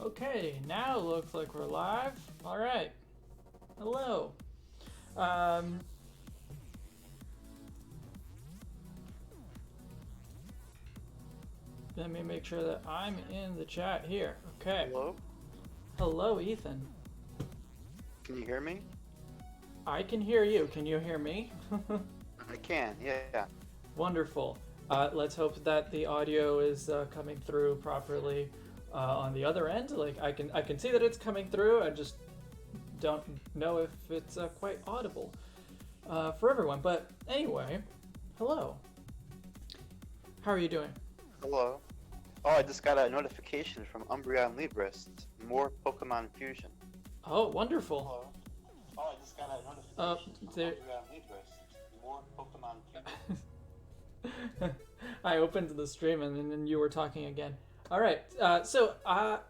Okay, now it looks like we're live. All right. Hello. Um, Let me make sure that I'm in the chat here. Okay. Hello? Hello, Ethan. Can you hear me? I can hear you. Can you hear me? I can, yeah. Wonderful. Let's hope that the audio is coming through properly on the other end. Like I can see that it's coming through. I just don't know if it's quite audible for everyone. But anyway, hello. How are you doing? Hello. Oh, I just got a notification from Umbreon Libris. More Pokemon Fusion. Oh, wonderful. Hello. Oh, I just got a notification from Umbreon Libris. More Pokemon Fusion. I opened the stream and then you were talking again. All right, so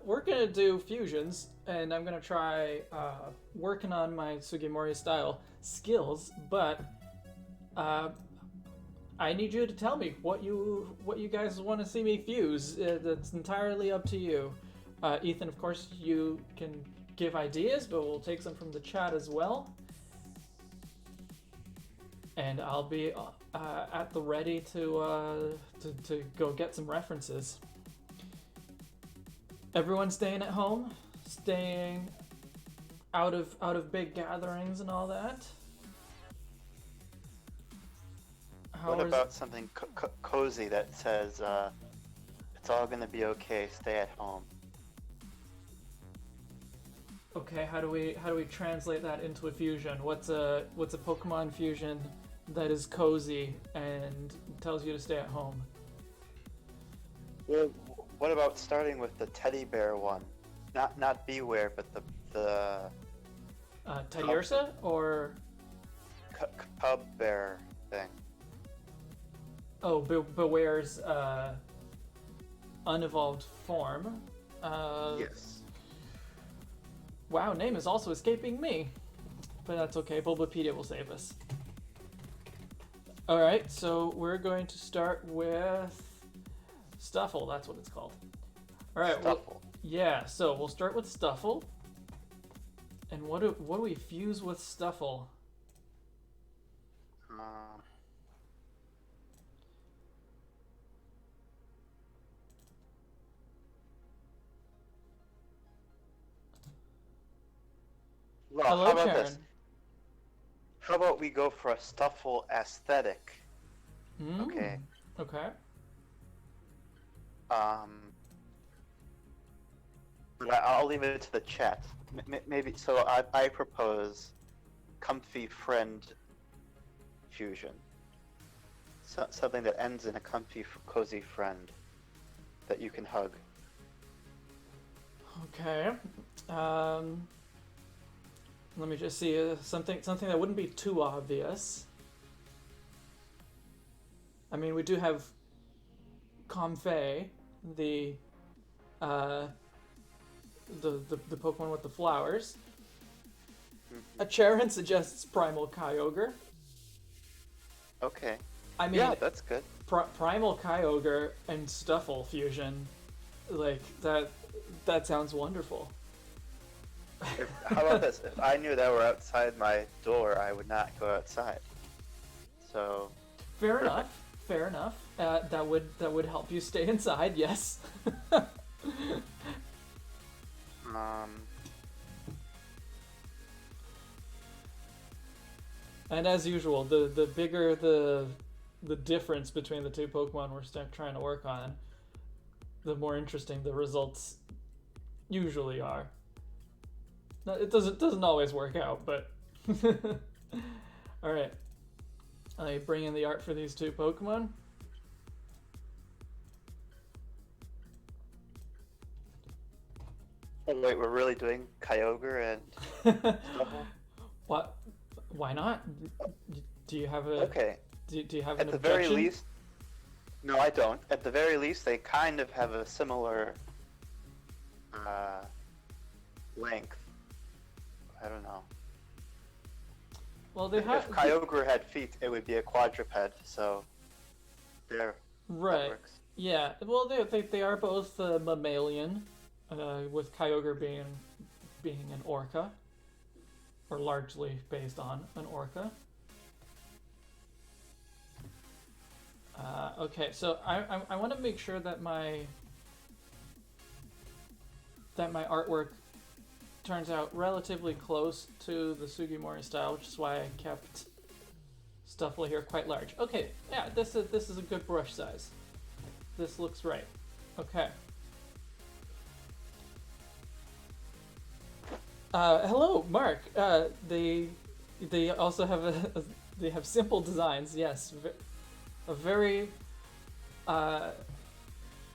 we're gonna do fusions, and I'm gonna try working on my Sugimori style skills, but I need you to tell me what you guys want to see me fuse. That's entirely up to you. Ethan, of course, you can give ideas, but we'll take some from the chat as well. And I'll be at the ready to go get some references. Everyone staying at home, staying out of big gatherings and all that. What about something cozy that says, it's all gonna be okay, stay at home? Okay, how do we translate that into a fusion? What's a Pokemon fusion that is cozy and tells you to stay at home? Well, what about starting with the teddy bear one? Not Beware, but the Teddy Ursa or cub bear thing. Oh, Beware's unevolved form. Yes. Wow, name is also escaping me. But that's okay, Bulbapedia will save us. Alright, so we're going to start with Stuffle, that's what it's called. Alright, Stuffle. Yeah, so we'll start with Stuffle. And what do we fuse with Stuffle? Well, Hello, how about Sharon. this? How about we go for a Stuffle aesthetic? Okay. Okay. But I'll leave it to the chat. Maybe so. I propose comfy friend fusion. Something that ends in a comfy, cozy friend that you can hug. Okay. Let me just see something that wouldn't be too obvious. I mean, we do have Comfey, the Pokemon with the flowers. A Charon suggests Primal Kyogre. Okay. I mean, yeah, that's good. Primal Kyogre and Stuffle fusion, like that sounds wonderful. How about this? If I knew that were outside my door, I would not go outside. So. Fair enough. Fair enough. That would help you stay inside. Yes. And as usual, the bigger the difference between the two Pokemon we're trying to work on, the more interesting the results usually are. It doesn't always work out, but all right. I bring in the art for these two Pokemon. Oh, wait, we're really doing Kyogre and Stuffle? What? Why not? Do you have a? Okay. Do you have an objection? At the very least, no, I don't. At the very least, they kind of have a similar length. I don't know. Well, they have. If Kyogre had feet, it would be a quadruped. So, there. Right. Yeah. Well, they are both mammalian. with Kyogre being an orca, or largely based on an orca. Okay, so I want to make sure that my artwork turns out relatively close to the Sugimori style, which is why I kept Stuffle here quite large. Okay, yeah, this is a good brush size. This looks right. Okay. Hello, Mark. They also have they have simple designs. Yes, a very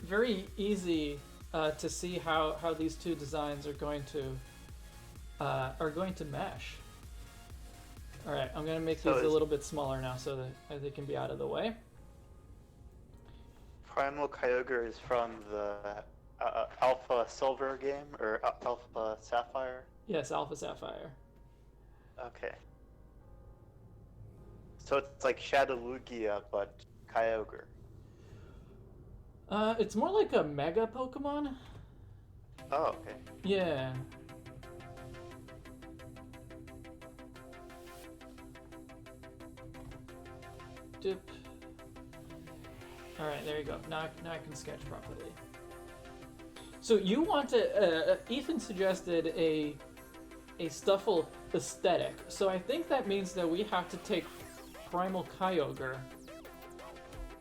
very easy to see how these two designs are going to mesh. All right, I'm gonna make these a little bit smaller now so that they can be out of the way. Primal Kyogre is from the Alpha Silver game, or Alpha Sapphire? Yes, Alpha Sapphire. Okay. So it's like Shadowlugia, but Kyogre. It's more like a Mega Pokemon. Oh, okay. Yeah. Dip. All right, there you go. Now I can sketch properly. So you want to? Ethan suggested a Stuffle aesthetic. So I think that means that we have to take Primal Kyogre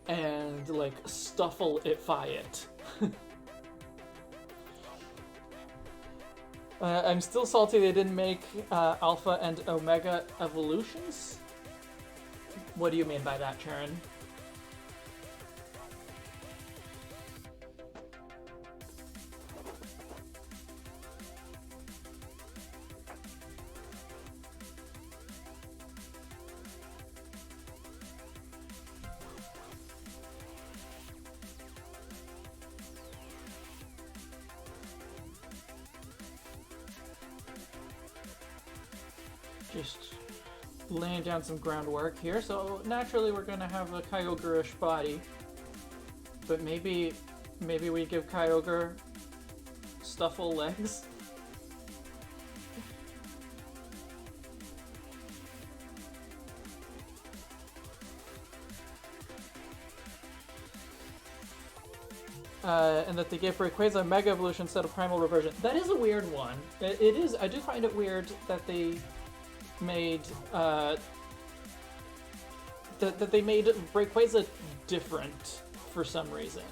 and like Stuffle-ify it. I'm still salty they didn't make Alpha and Omega evolutions. What do you mean by that, Charon? Just laying down some groundwork here. So naturally we're gonna have a Kyogre-ish body, but maybe we give Kyogre Stuffle legs. And that they gave Rayquaza Mega Evolution instead of Primal Reversion. That is a weird one. It is. I do find it weird that they made that they made Rayquaza different for some reason.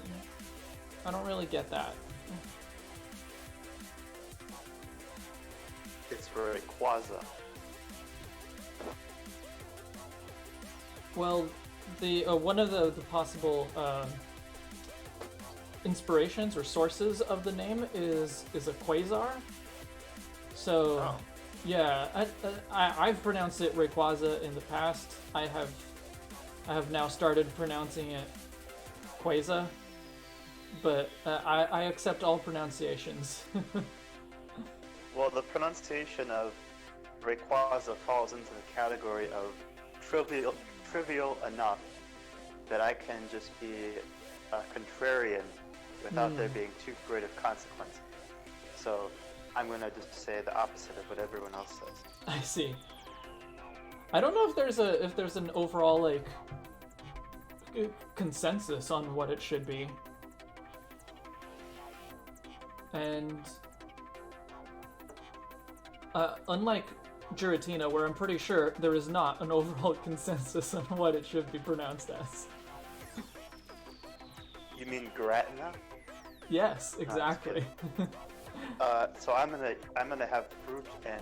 I don't really get that. It's Rayquaza. Well, the one of the possible inspirations or sources of the name is a quasar. So. Oh. Yeah, I've pronounced it Rayquaza in the past. I have now started pronouncing it Quaza, but I accept all pronunciations. Well, the pronunciation of Rayquaza falls into the category of trivial enough that I can just be a contrarian without there being too great of consequence. So I'm gonna just say the opposite of what everyone else says. I see. I don't know if there's an overall like consensus on what it should be. And unlike Giratina, where I'm pretty sure there is not an overall consensus on what it should be pronounced as. You mean Giratina? Yes, exactly. So I'm gonna have fruit and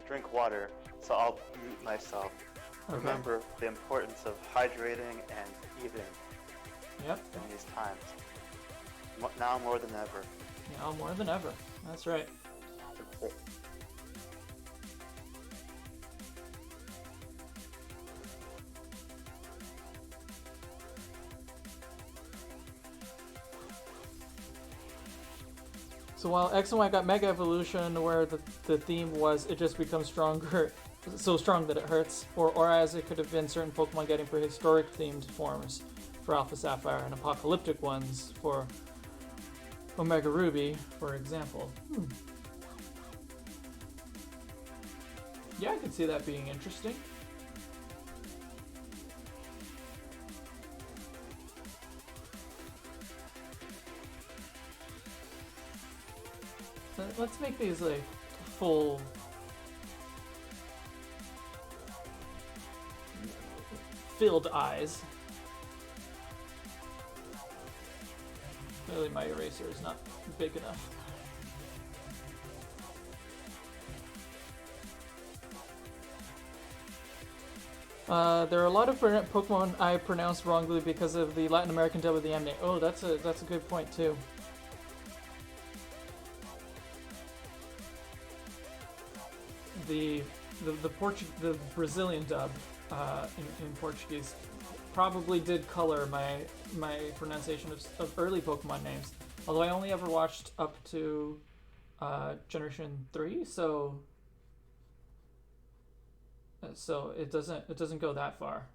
drink water. So I'll mute myself. Okay. Remember the importance of hydrating and eating. Yep. In these times. Now more than ever. Now more than ever. That's right. Okay. So while X and Y got Mega Evolution, where the theme was it just becomes stronger, so strong that it hurts, or as it could have been certain Pokemon getting prehistoric themed forms for Alpha Sapphire and apocalyptic ones for Omega Ruby, for example. Yeah, I could see that being interesting. So let's make these like full filled eyes. Clearly my eraser is not big enough. There are a lot of Pokemon I pronounced wrongly because of the Latin American dub of the anime. Oh, that's a good point too. The Brazilian dub in Portuguese probably did color my pronunciation of early Pokemon names. Although I only ever watched up to Generation 3, so it doesn't go that far.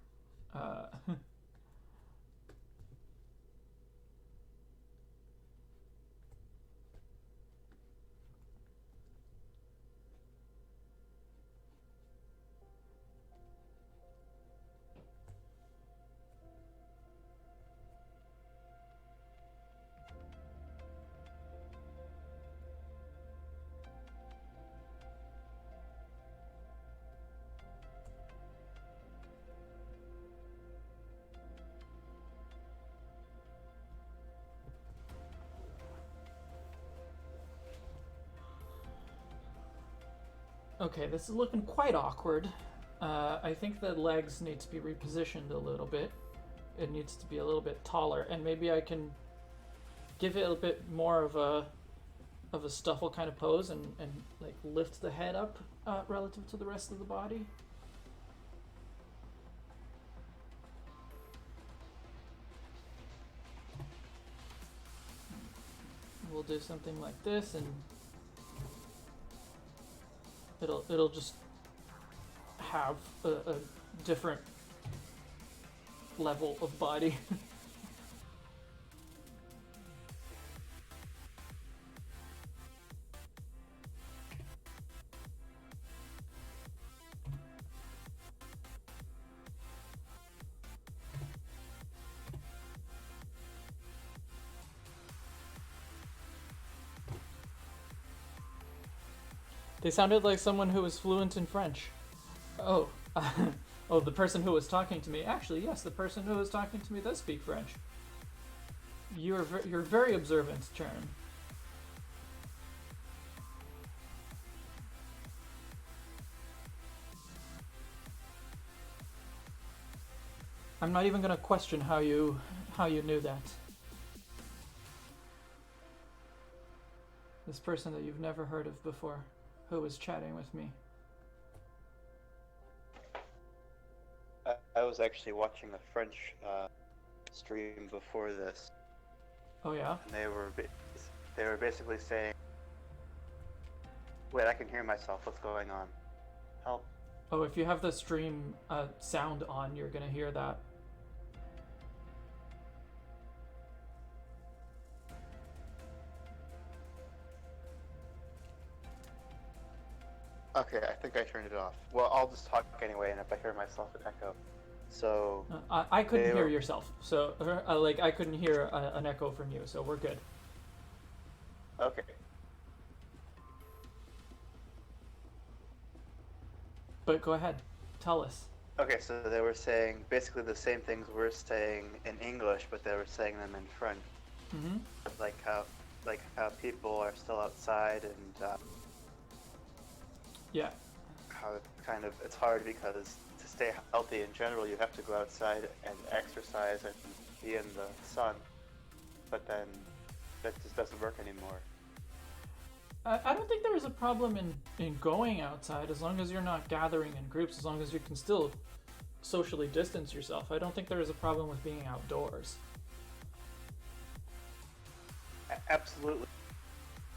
Okay, this is looking quite awkward. I think the legs need to be repositioned a little bit. It needs to be a little bit taller, and maybe I can give it a bit more of a stuffle kind of pose and like lift the head up relative to the rest of the body. We'll do something like this, and it'll just have a different level of body. They sounded like someone who was fluent in French. Oh, oh, the person who was talking to me. Actually, yes, the person who was talking to me does speak French. You're very observant, Chern. I'm not even gonna question how you knew that. This person that you've never heard of before, who was chatting with me. I was actually watching a French stream before this. Oh yeah? And they were basically saying, wait, I can hear myself, what's going on? Help. Oh, if you have the stream sound on, you're gonna hear that. Okay, I think I turned it off. Well, I'll just talk anyway, and if I hear myself, it echo. So I couldn't hear yourself, so like I couldn't hear an echo from you, so we're good. Okay. But go ahead, tell us. Okay, so they were saying basically the same things we're saying in English, but they were saying them in French. Mm-hmm. Like how people are still outside, and yeah, how it's hard because to stay healthy in general, you have to go outside and exercise and be in the sun. But then that just doesn't work anymore. I don't think there's a problem in going outside as long as you're not gathering in groups, as long as you can still socially distance yourself. I don't think there is a problem with being outdoors. Absolutely.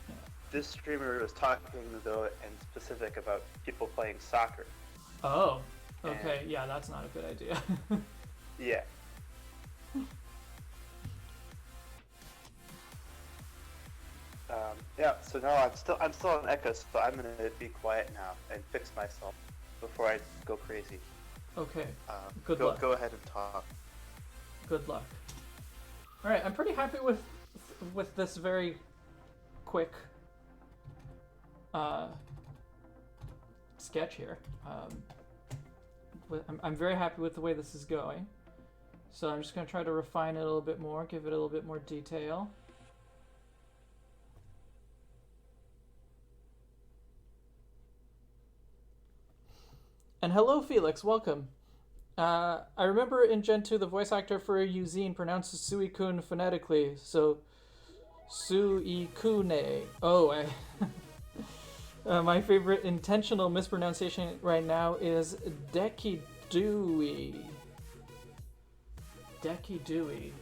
Yeah. This streamer was talking, though, in specific about people playing soccer. Oh, okay. Yeah, that's not a good idea. Yeah. Yeah. So now I'm still on Echo, so I'm gonna be quiet now and fix myself before I go crazy. Okay. Good Go luck. go ahead and talk. Good luck. All right. I'm pretty happy with this very quick sketch here. I'm very happy with the way this is going. So I'm just going to try to refine it a little bit more, give it a little bit more detail. And hello, Felix. Welcome. I remember in Gen 2 the voice actor for Eugene pronounces Suicune phonetically, so Suicune. Oh, my favorite intentional mispronunciation right now is Dekidui. Dekidui.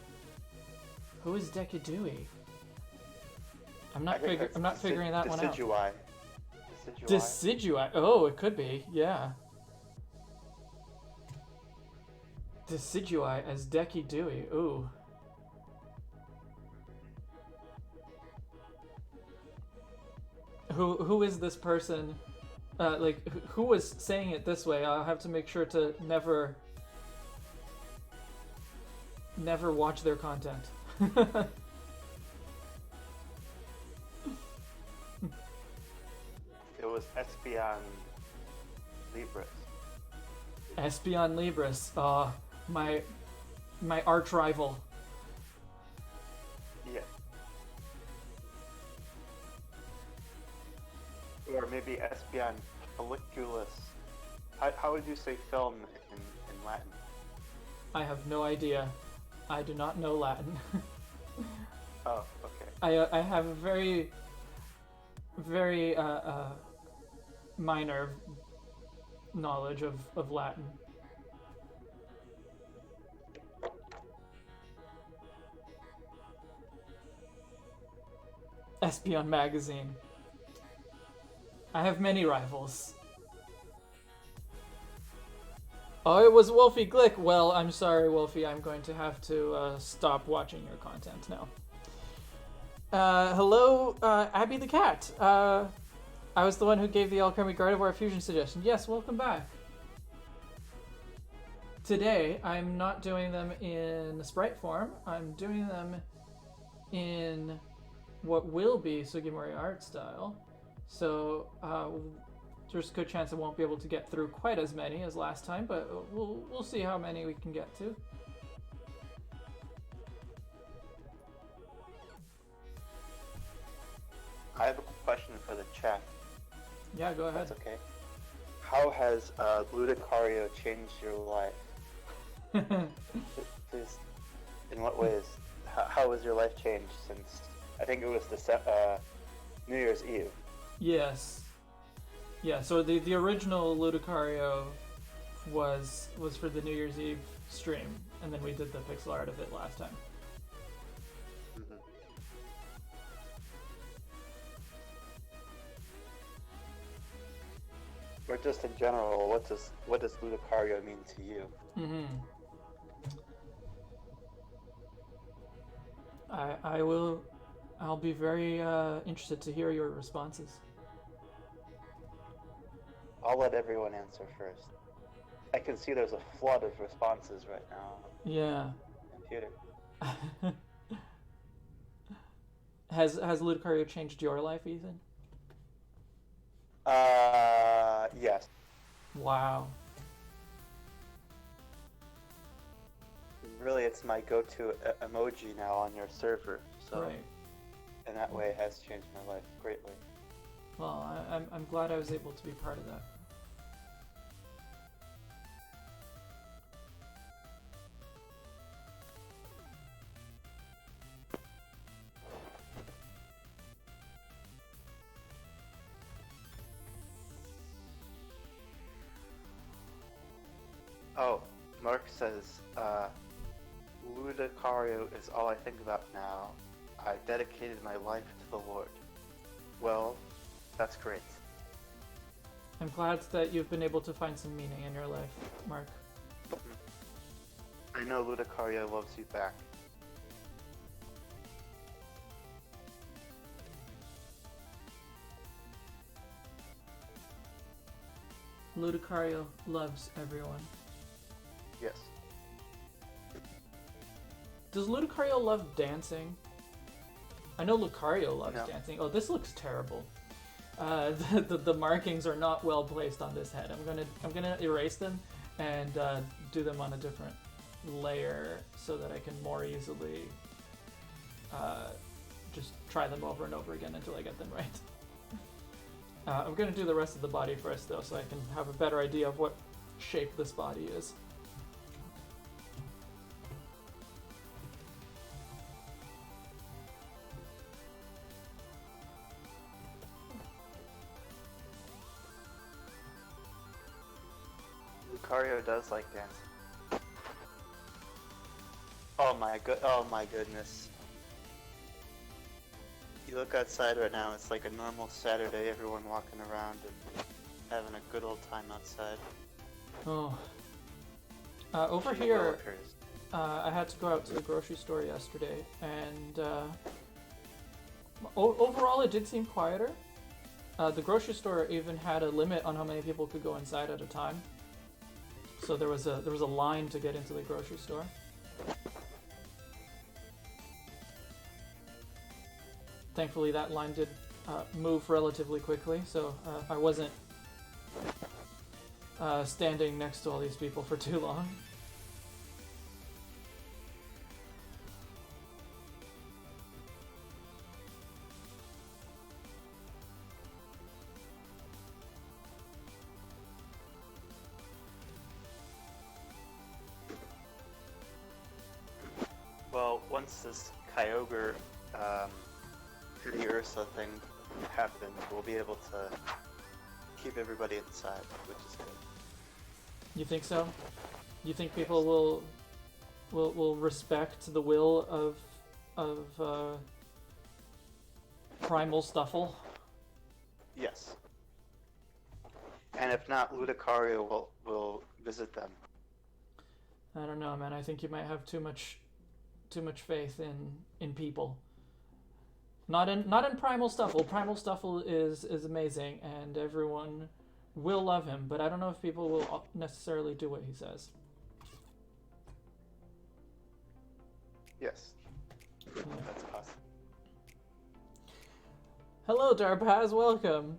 Who is Dekidui? I'm not figuring that one out. Decidui. Decidui. Oh, it could be. Yeah. Decidui as Dekidui. Ooh. Who is this person? Like, who was saying it this way? I'll have to make sure to never watch their content. It was Espion Libris. Espion Libris. My arch rival. Yeah. Or maybe Espion Pelliculus. How would you say film in Latin? I have no idea. I do not know Latin. Oh, okay. I have a very minor knowledge of Latin. Espion magazine. I have many rivals. Oh, it was Wolfie Glick. Well, I'm sorry, Wolfie. I'm going to have to stop watching your content now. Hello, Abby the cat. I was the one who gave the Alchemy Gardevoir fusion suggestion. Yes, welcome back. Today, I'm not doing them in sprite form. I'm doing them in what will be Sugimori art style. So, there's a good chance I won't be able to get through quite as many as last time, but we'll see how many we can get to. I have a question for the chat. Yeah, go ahead. That's okay. How has Ludicario changed your life? Please, in what ways? How has your life changed since, I think it was New Year's Eve? Yes. Yeah, so the original Ludicario was for the New Year's Eve stream, and then we did the pixel art of it last time. Mm-hmm. Or just in general, what does Ludicario mean to you? Mm-hmm. I'll be very interested to hear your responses. I'll let everyone answer first. I can see there's a flood of responses right now. Yeah. Computer. Has Ludicario changed your life, Ethan? Yes. Wow. Really, it's my go-to emoji now on your server. So, right. in that way, it has changed my life greatly. Well, I'm glad I was able to be part of that. Oh, Mark says, Ludicario is all I think about now. I dedicated my life to the Lord. Well, that's great. I'm glad that you've been able to find some meaning in your life, Mark. I know Ludicario loves you back. Ludicario loves everyone. Yes. Does Ludicario love dancing? I know Lucario loves No. dancing. Oh, this looks terrible. The markings are not well placed on this head. I'm gonna erase them and do them on a different layer so that I can more easily just try them over and over again until I get them right. I'm gonna do the rest of the body first though, so I can have a better idea of what shape this body is. Lucario does like dancing. Oh my goodness. You look outside right now, it's like a normal Saturday, everyone walking around and having a good old time outside. Oh. Over And the here, workers. I had to go out to the grocery store yesterday, and overall it did seem quieter. The grocery store even had a limit on how many people could go inside at a time. So there was a line to get into the grocery store. Thankfully, that line did move relatively quickly, so I wasn't standing next to all these people for too long. Well, once this Kyogre the Ursa thing happens, we'll be able to keep everybody inside, which is good. You think so? You think people will respect the will of Primal Stuffle? Yes. And if not, Ludicario will visit them. I don't know, man. I think you might have too much faith in people. Not in Primal Stuffle. Primal Stuffle is amazing, and everyone will love him. But I don't know if people will necessarily do what he says. Yes. Yeah. That's possible. Hello, Darpaz. Welcome.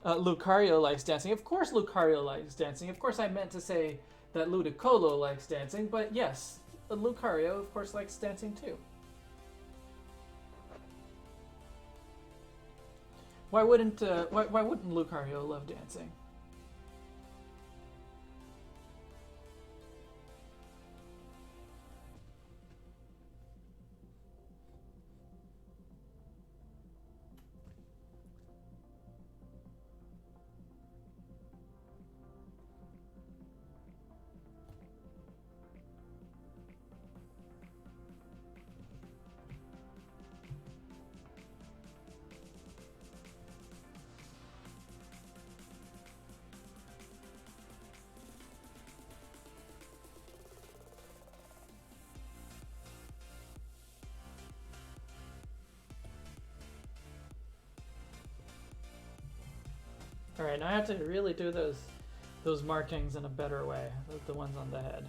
Lucario likes dancing. Of course, Lucario likes dancing. Of course, I meant to say that Ludicolo likes dancing, but yes, Lucario, of course, likes dancing too. Why wouldn't Lucario love dancing? Alright, now I have to really do those markings in a better way, the ones on the head.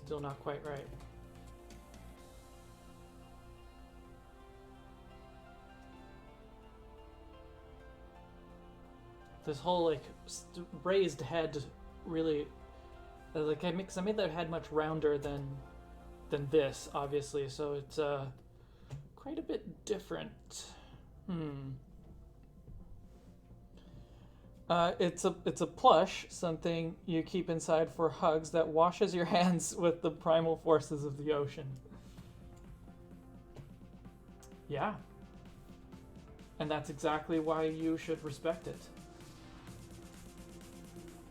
Still not quite right. This whole like raised head really like I made that head much rounder than this, obviously, so it's quite a bit different. It's a plush, something you keep inside for hugs that washes your hands with the primal forces of the ocean. Yeah. And that's exactly why you should respect it.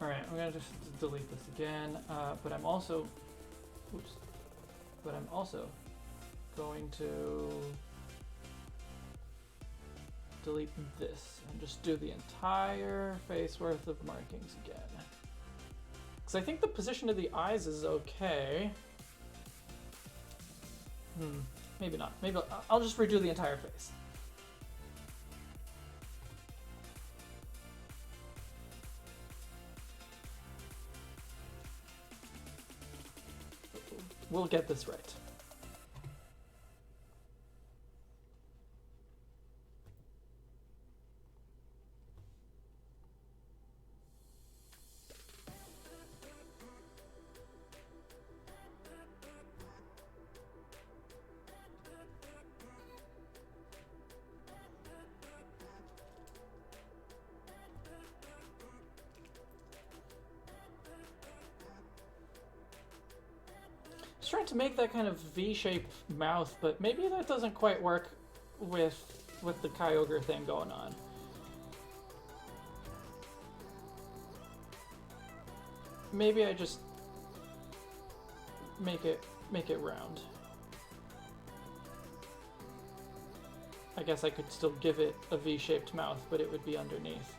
Alright, I'm gonna just delete this again, but I'm also, oops, but I'm also going to delete this and just do the entire face worth of markings again. Because I think the position of the eyes is okay. Maybe not. Maybe I'll just redo the entire face. We'll get this right. Trying to make that kind of V-shaped mouth, but maybe that doesn't quite work with the Kyogre thing going on. Maybe I just make it round. I guess I could still give it a V-shaped mouth, but it would be underneath.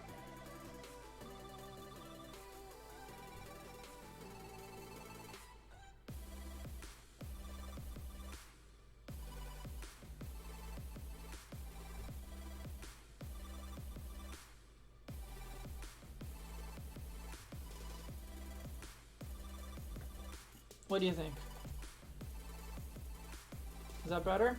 What do you think? Is that better?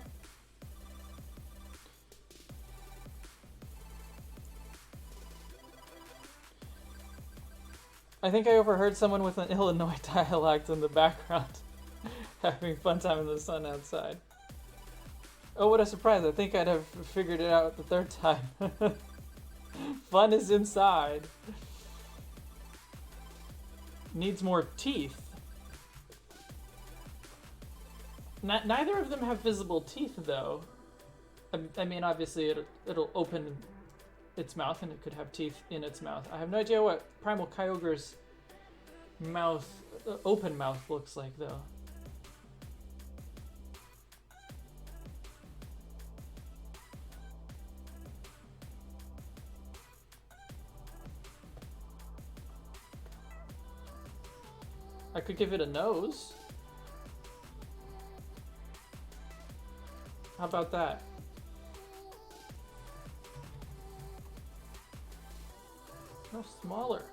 I think I overheard someone with an Illinois dialect in the background having fun time in the sun outside. Oh, what a surprise. I think I'd have figured it out the third time. Fun is inside. Needs more teeth. Neither of them have visible teeth, though. I mean, obviously, it'll open its mouth, and it could have teeth in its mouth. I have no idea what Primal Kyogre's mouth, open mouth, looks like, though. I could give it a nose. How about that? No, smaller.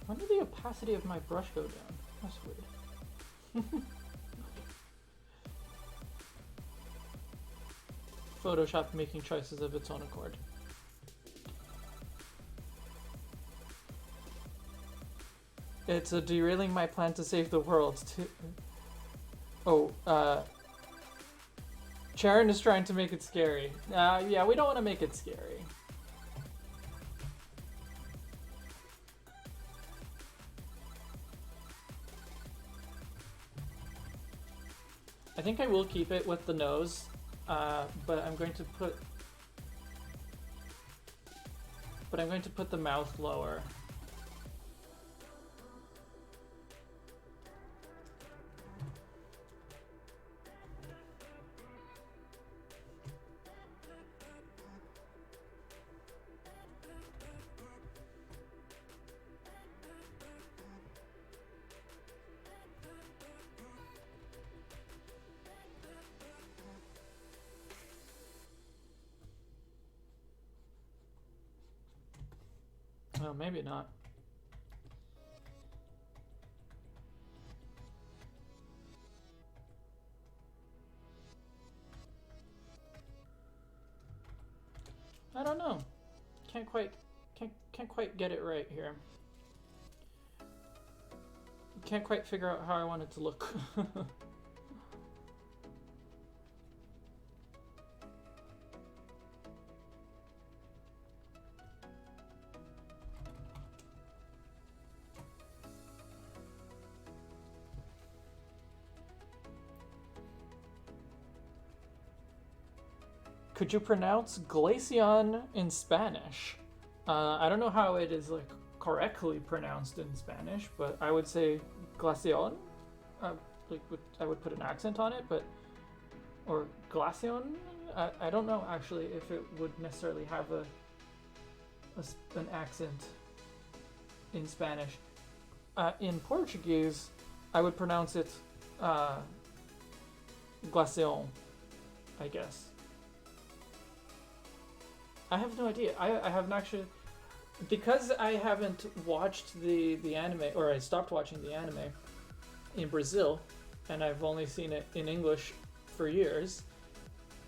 When did the opacity of my brush go down? That's weird. Photoshop making choices of its own accord. It's derailing my plan to save the world. Sharon is trying to make it scary. Yeah, we don't want to make it scary. I think I will keep it with the nose, but I'm going to put the mouth lower. Oh, maybe not. can't quite get it right here. Can't quite figure out how I want it to look. Could you pronounce glaceon in Spanish? I don't know how it is like correctly pronounced in Spanish, but I would say glaceon. Like I would put an accent on it, but or glaceon. I don't know actually if it would necessarily have an accent in Spanish. In Portuguese, I would pronounce it glaceon, I guess. I have no idea. I haven't actually, because I haven't watched the anime, or I stopped watching the anime in Brazil, and I've only seen it in English for years.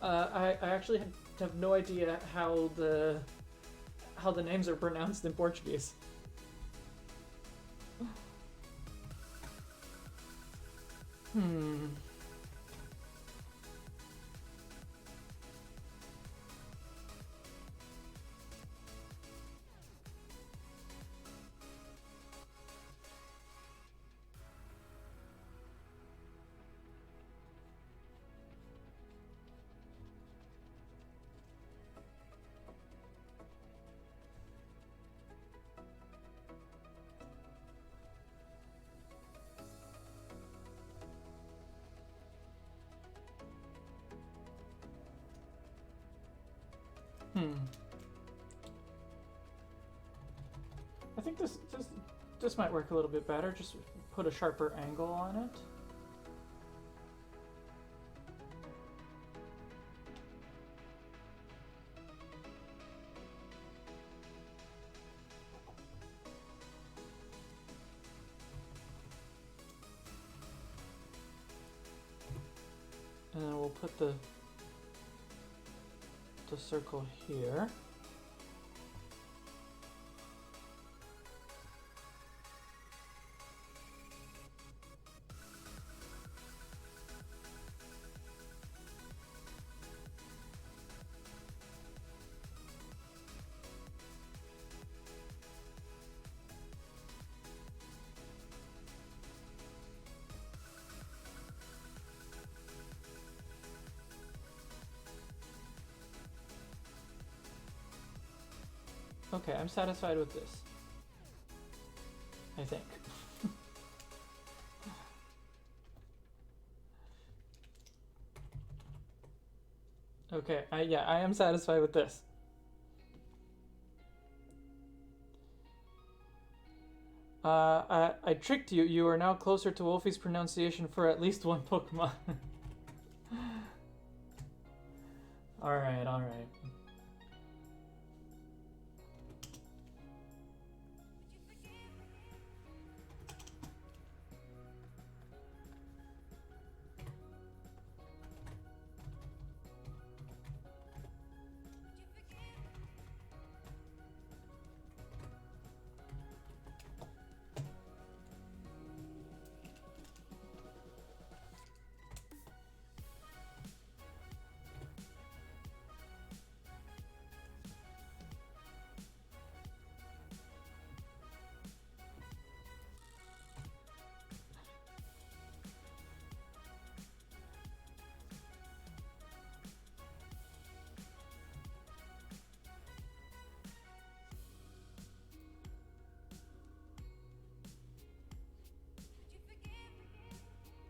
I actually have no idea how the names are pronounced in Portuguese. Hmm. I think this might work a little bit better. Just put a sharper angle on it. And then we'll put the circle here. Okay, I'm satisfied with this. I think. Okay, yeah, I am satisfied with this. I tricked you. You are now closer to Wolfie's pronunciation for at least one Pokemon. Alright, alright.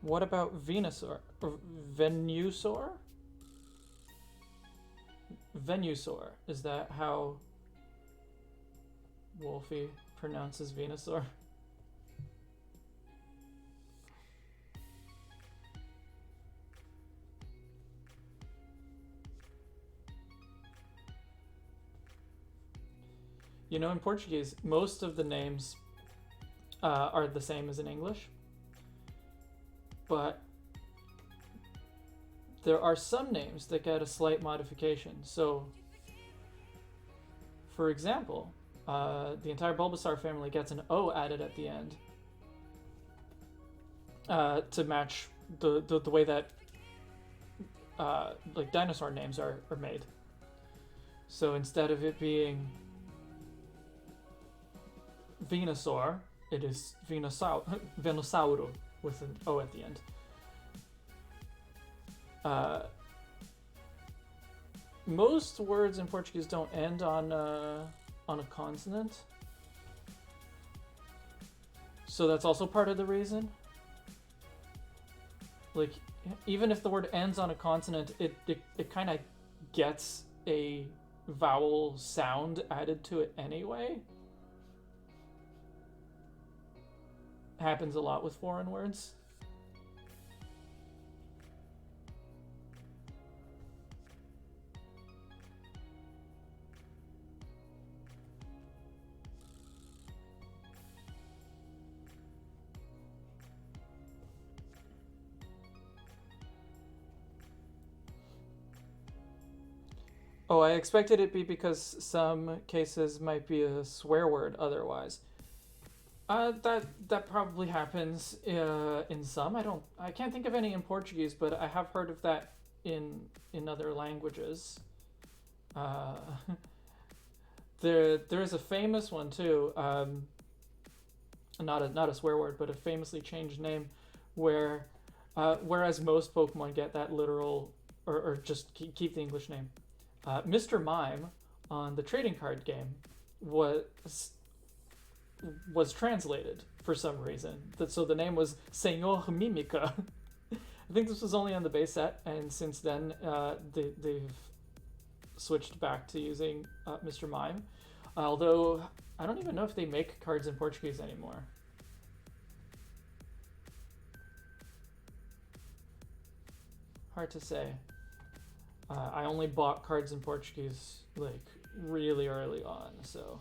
What about Venusaur? Or Venusaur? Venusaur. Is that how Wolfie pronounces Venusaur? You know, in Portuguese, most of the names are the same as in English. But there are some names that get a slight modification. So, For example, the entire Bulbasaur family gets an O added at the end to match the way that like dinosaur names are made. So instead of it being Venusaur, it is Venusauro with an O at the end. Most words in Portuguese don't end on a consonant, so that's also part of the reason. Like, even if the word ends on a consonant, it kind of gets a vowel sound added to it anyway. Happens a lot with foreign words. Oh, I expected it be because some cases might be a swear word otherwise. That probably happens in some. I can't think of any in Portuguese, but I have heard of that in other languages. There is a famous one too. Not a swear word, but a famously changed name, where whereas most Pokemon get that literal or just keep the English name. Mr. Mime on the trading card game was translated for some reason. So the name was Senhor Mimica. I think this was only on the base set, and since then they've switched back to using Mr. Mime. Although I don't even know if they make cards in Portuguese anymore. Hard to say. I only bought cards in Portuguese like really early on, so.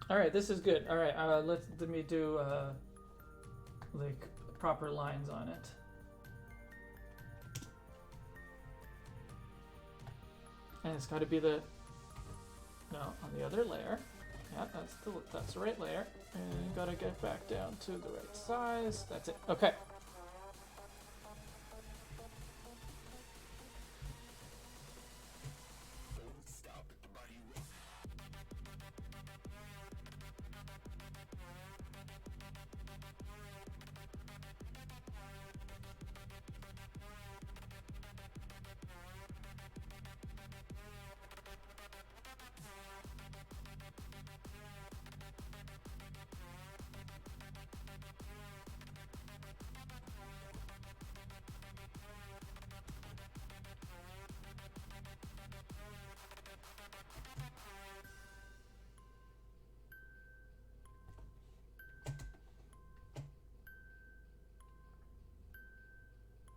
All right, this is good. All right, let me do like proper lines on it. And it's got to be on the other layer. Yeah, that's the right layer. And you got to get back down to the right size. That's it. Okay.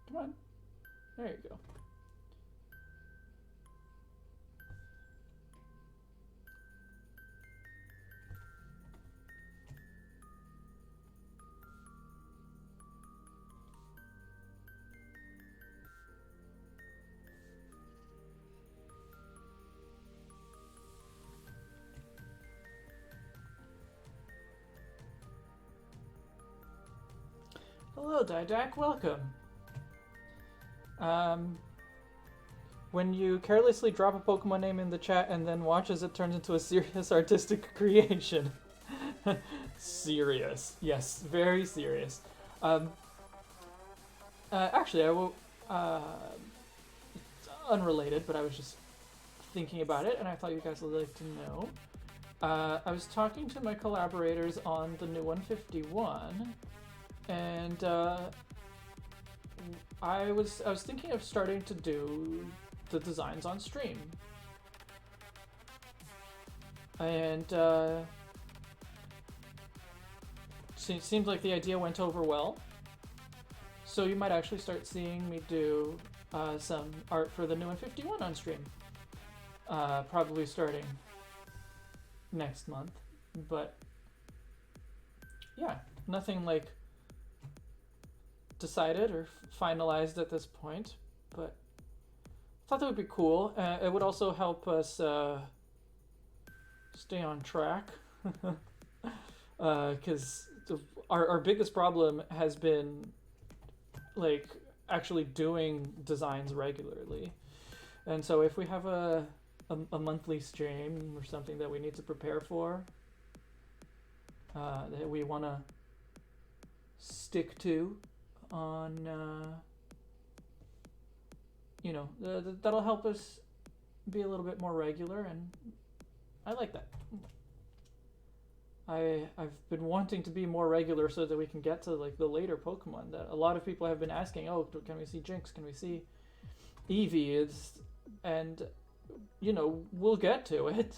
Come on. There you go. Hello, Didac. Welcome. When you carelessly drop a Pokemon name in the chat and then watch as it turns into a serious artistic creation. Serious. Yes, very serious. Actually, I will... unrelated, but I was just thinking about it, and I thought you guys would like to know. I was talking to my collaborators on the new 151, and I was thinking of starting to do the designs on stream. And seemed like the idea went over well. So you might actually start seeing me do some art for the new 151 on stream. Probably starting next month. But yeah, nothing like decided or finalized at this point. But I thought that would be cool. It would also help us stay on track. Because our biggest problem has been like actually doing designs regularly. And so if we have a monthly stream or something that we need to prepare for, that we want to stick to on, you know, that'll help us be a little bit more regular, and I like that. I've been wanting to be more regular so that we can get to like the later Pokemon that a lot of people have been asking. Oh, can we see Jinx? Can we see Eevee? And you know, we'll get to it.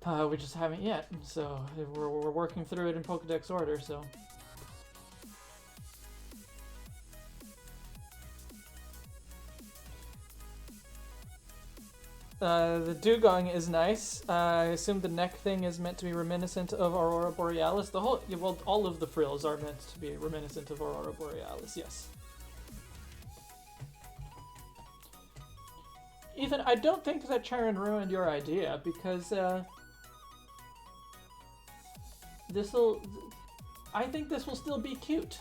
We just haven't yet. So we're working through it in Pokedex order. So. The dugong is nice. I assume the neck thing is meant to be reminiscent of Aurora Borealis. The whole, well, all of the frills are meant to be reminiscent of Aurora Borealis, yes. Ethan, I don't think that Charon ruined your idea, because, I think this will still be cute.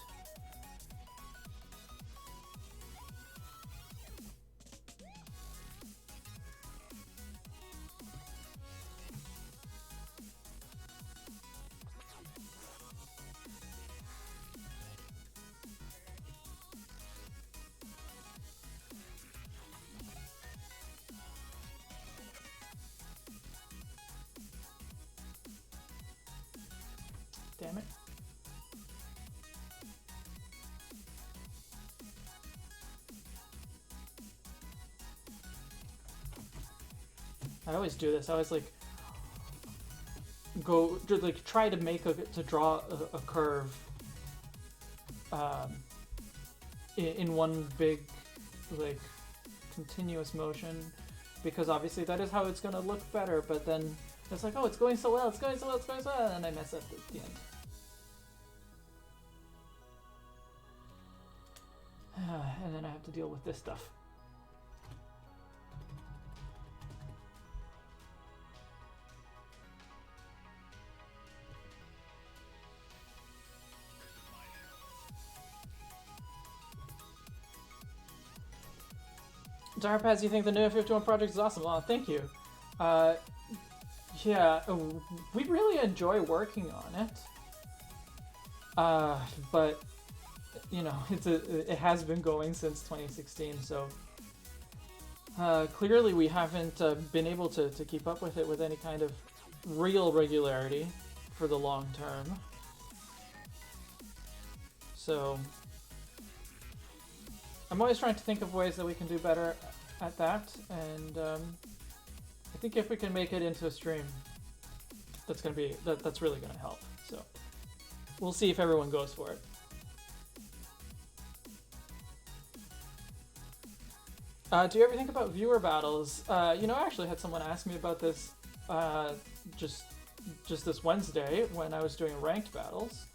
Damn it. I always do this. I always like go to like try to make to draw a curve in one big like continuous motion, because obviously that is how it's gonna look better, but then it's like, oh, it's going so well, it's going so well, it's going so well, and I mess up at the end. And then I have to deal with this stuff. Darpaz, you think the new 51 project is awesome? Oh, thank you. Yeah, we really enjoy working on it. But you know, it has been going since 2016, so clearly we haven't been able to keep up with it with any kind of real regularity for the long term. So I'm always trying to think of ways that we can do better at that, and I think if we can make it into a stream, that's really gonna help. So we'll see if everyone goes for it. Do you ever think about viewer battles? You know, I actually had someone ask me about this just this Wednesday when I was doing ranked battles,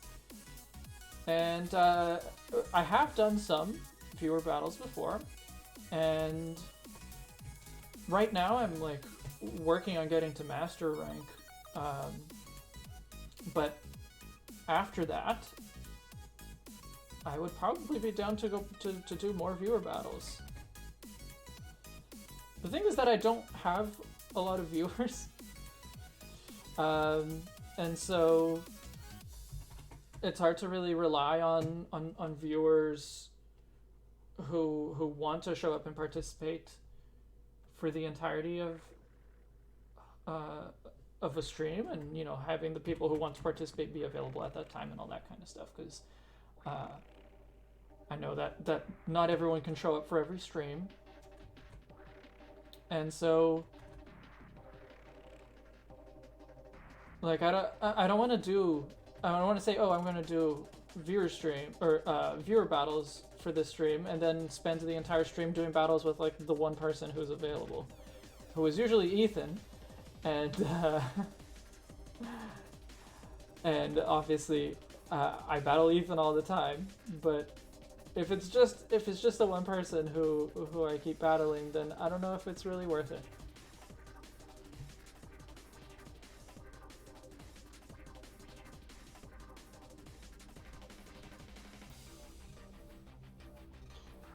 and I have done some viewer battles before, and right now I'm like working on getting to master rank, but after that I would probably be down to go to do more viewer battles. The thing is that I don't have a lot of viewers, and so it's hard to really rely on viewers who want to show up and participate for the entirety of a stream, and you know, having the people who want to participate be available at that time and all that kind of stuff, because I know that not everyone can show up for every stream. And so, like, I don't want to say, oh, I'm going to do viewer stream or viewer battles for this stream, and then spend the entire stream doing battles with like the one person who's available, who is usually Ethan, and and obviously I battle Ethan all the time, but if it's just the one person who I keep battling, then I don't know if it's really worth it.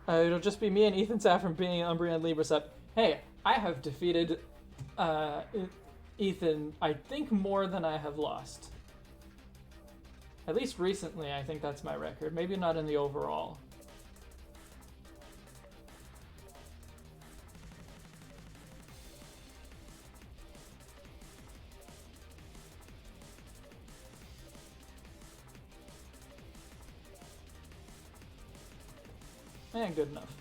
It'll just be me and Ethan Saffron beating Umbreon and Libras up. Hey, I have defeated Ethan, I think, more than I have lost. At least recently, I think that's my record. Maybe not in the overall. Good enough.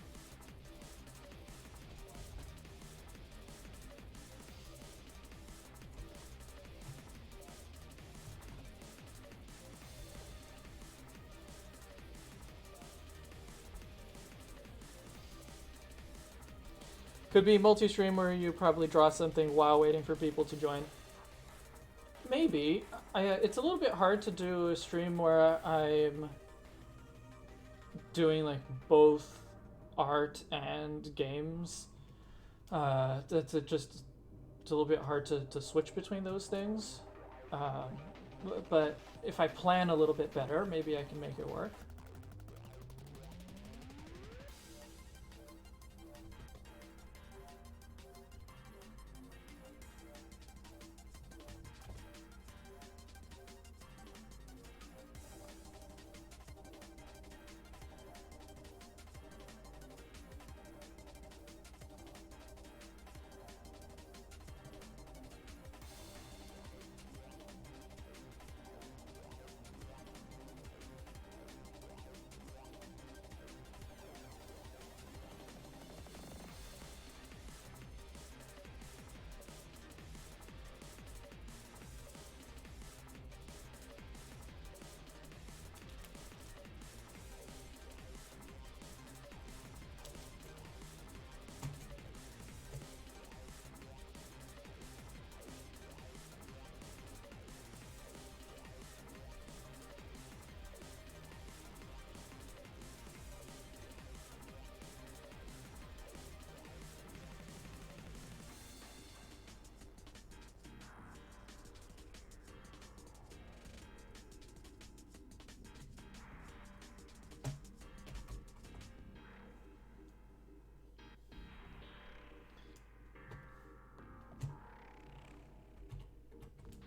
Could be multi-stream where you probably draw something while waiting for people to join. Maybe. It's a little bit hard to do a stream where I'm doing like both art and games. It's a little bit hard to switch between those things. But if I plan a little bit better, maybe I can make it work.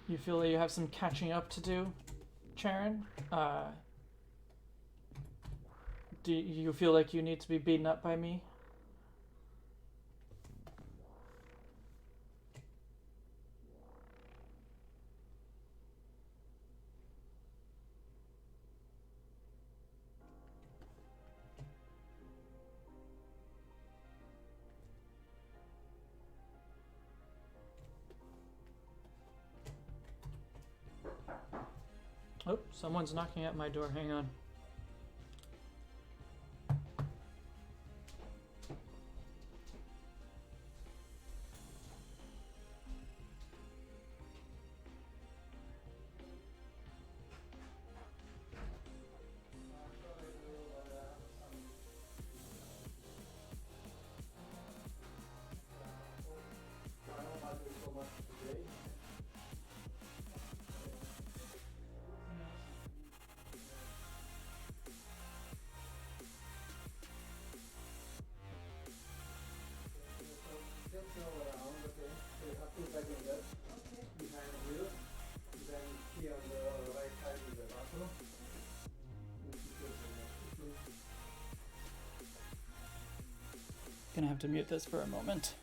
You feel that you have some catching up to do, Charon? Do you feel like you need to be beaten up by me? Oh, someone's knocking at my door. Hang on. Gonna have to mute this for a moment.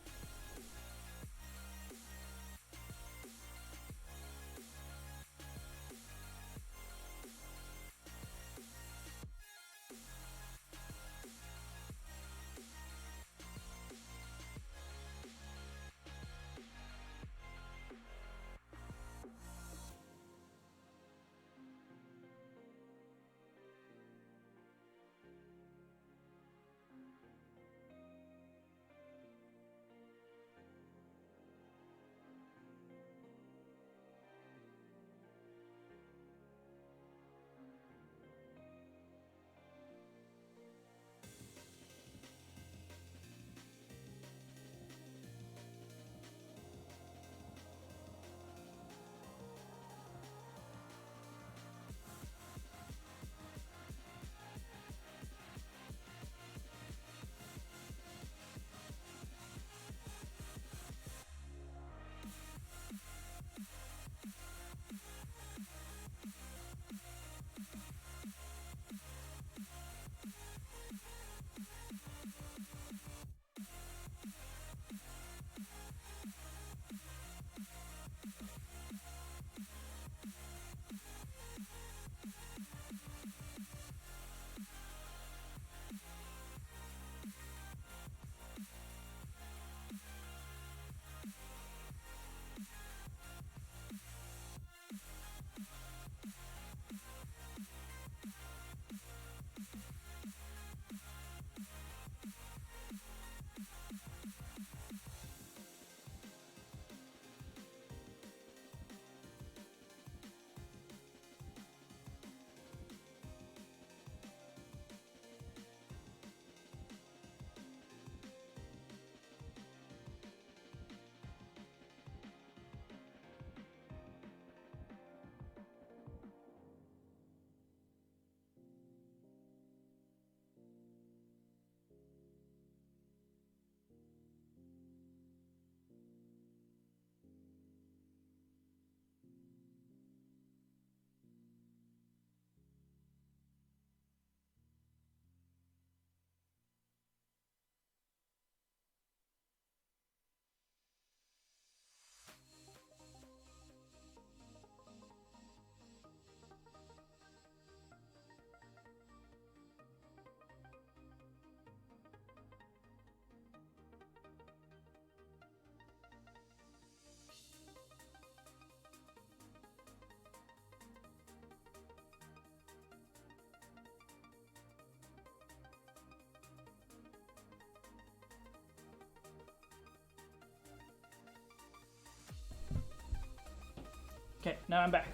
Okay, now I'm back.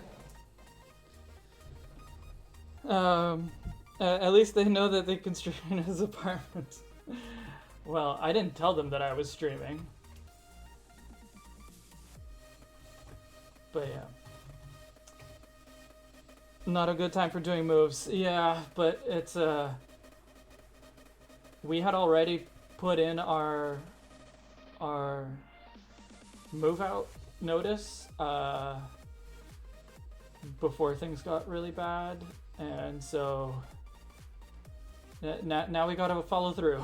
At least they know that they can stream in his apartment. Well, I didn't tell them that I was streaming. But yeah. Not a good time for doing moves. Yeah, but it's we had already put in our move out notice before things got really bad, and so now we gotta follow through.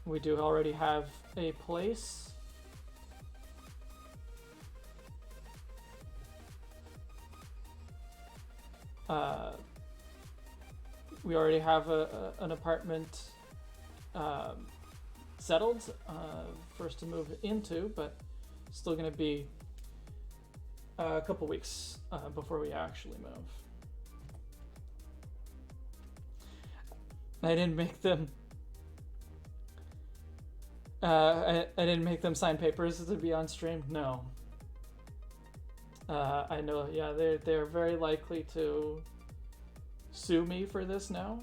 We do already have a place. We already have an apartment settled for us to move into, but still going to be a couple weeks before we actually move. I didn't make them. I didn't make them sign papers to be on stream. No. I know. Yeah, they're very likely to sue me for this now.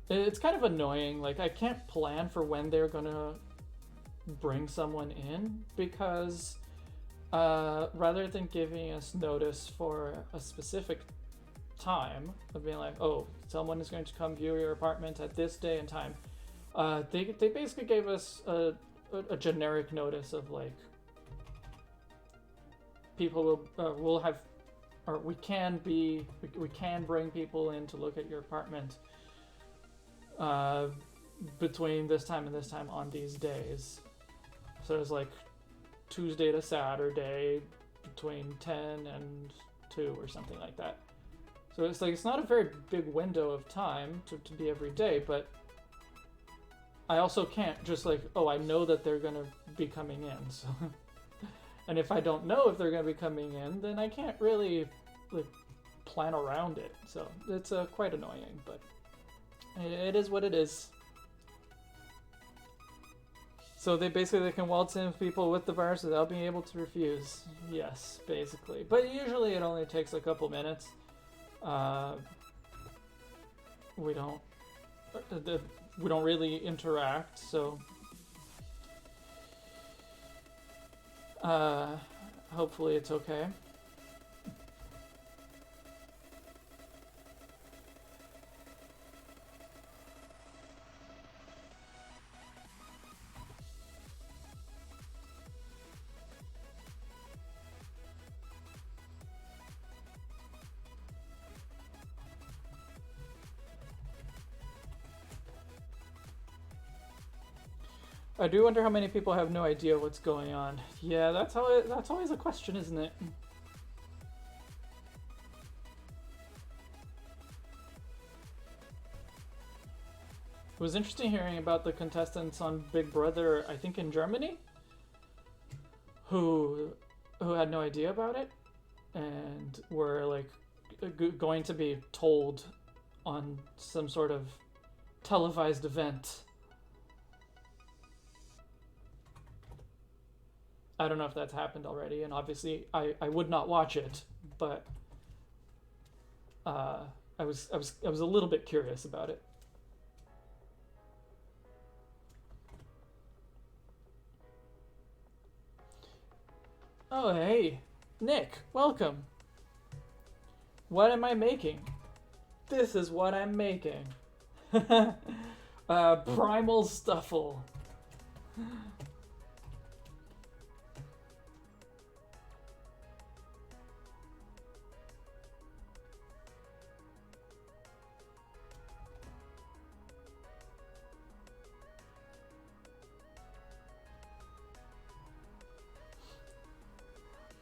It's kind of annoying. Like, I can't plan for when they're gonna bring someone in because rather than giving us notice for a specific time of being like, oh, someone is going to come view your apartment at this day and time, they basically gave us a generic notice of like, people will have, or we can bring people in to look at your apartment between this time and this time on these days. So it's like Tuesday to Saturday between 10 and 2 or something like that. So it's like, it's not a very big window of time to be every day, but I also can't just like, oh, I know that they're gonna be coming in, so and if I don't know if they're gonna be coming in, then I can't really like plan around it. So it's quite annoying, but it is what it is. So they can waltz in people with the virus without being able to refuse. Yes, basically. But usually it only takes a couple minutes. We don't really interact, so hopefully it's okay. I do wonder how many people have no idea what's going on. Yeah, that's always a question, isn't it? It was interesting hearing about the contestants on Big Brother, I think in Germany, who had no idea about it and were like going to be told on some sort of televised event. I don't know if that's happened already, and obviously I would not watch it, but I was a little bit curious about it. Oh hey, Nick, welcome. What am I making? This is what I'm making. Primal Stuffle.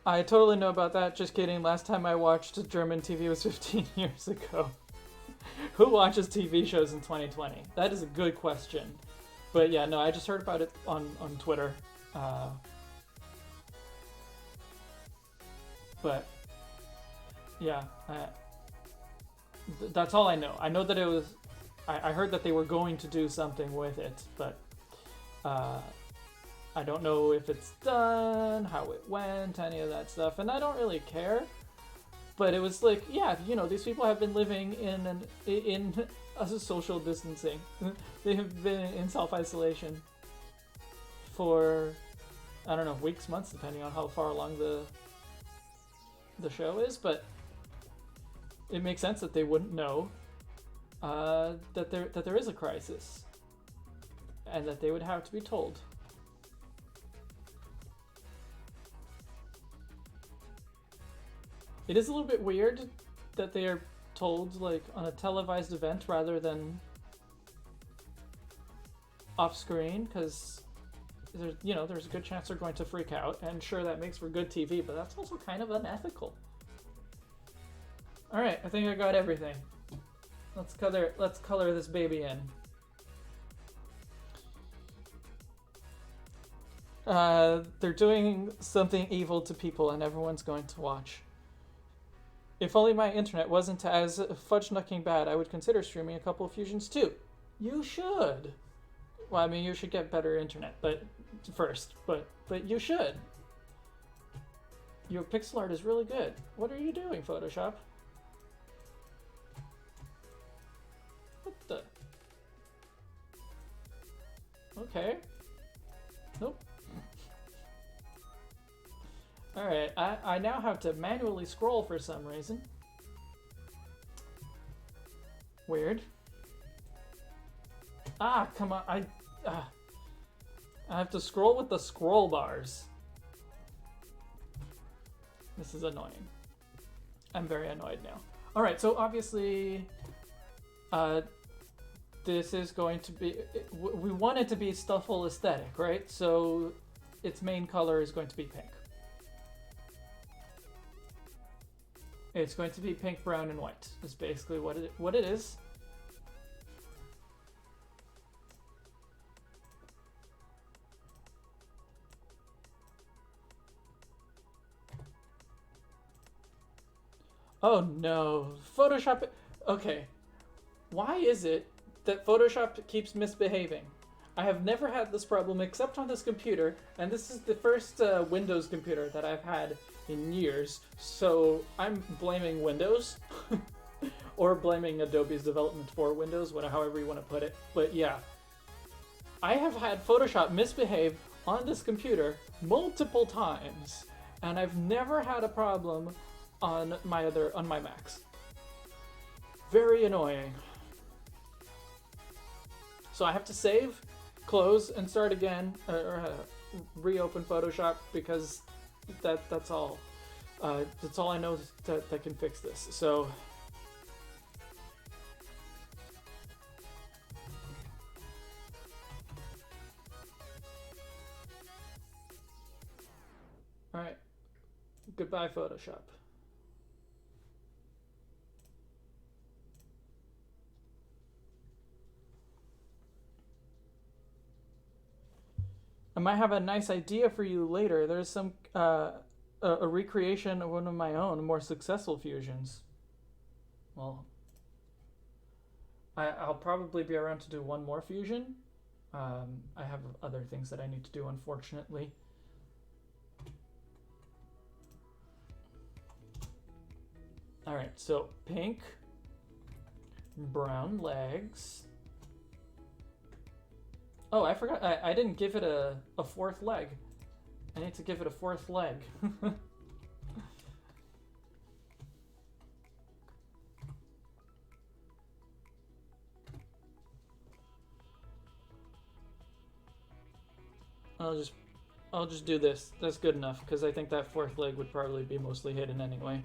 I totally know about that. Just kidding. Last time I watched German TV was 15 years ago. Who watches TV shows in 2020? That is a good question. But yeah, no, I just heard about it on Twitter. But yeah, that's all I know. I know that it was. I heard that they were going to do something with it, but I don't know if it's done, how it went, any of that stuff, and I don't really care. But it was like, yeah, you know, these people have been living in a social distancing. They have been in self-isolation for, I don't know, weeks, months, depending on how far along the show is. But it makes sense that they wouldn't know that there is a crisis, and that they would have to be told. It is a little bit weird that they are told like on a televised event rather than off screen, because there's a good chance they're going to freak out, and sure, that makes for good TV, but that's also kind of unethical. All right, I think I got everything. Let's color this baby in. They're doing something evil to people, and everyone's going to watch. If only my internet wasn't as fudge-knucking bad, I would consider streaming a couple of fusions too. You should. Well, I mean, you should get better internet, but you should. Your pixel art is really good. What are you doing, Photoshop? What the? Okay. Nope. Alright, I now have to manually scroll for some reason. Weird. Ah, come on, I have to scroll with the scroll bars. This is annoying. I'm very annoyed now. Alright, so obviously, this is going to be, we want it to be stufful aesthetic, right? So its main color is going to be pink. It's going to be pink, brown, and white. Is basically what it is. Oh no, Photoshop. Okay, why is it that Photoshop keeps misbehaving? I have never had this problem except on this computer, and this is the first Windows computer that I've had in years, so I'm blaming Windows or blaming Adobe's development for Windows, however you want to put it. But yeah, I have had Photoshop misbehave on this computer multiple times, and I've never had a problem on my Macs. Very annoying. So I have to save, close, and start again, or reopen Photoshop, because that's all. That's all I know that can fix this. So all right. Goodbye, Photoshop. I might have a nice idea for you later. There's some a recreation of one of my own more successful fusions. Well, I'll probably be around to do one more fusion. I have other things that I need to do, unfortunately. All right, so pink, brown legs. Oh, I forgot. I didn't give it a fourth leg. I need to give it a fourth leg. I'll just do this. That's good enough, because I think that fourth leg would probably be mostly hidden anyway.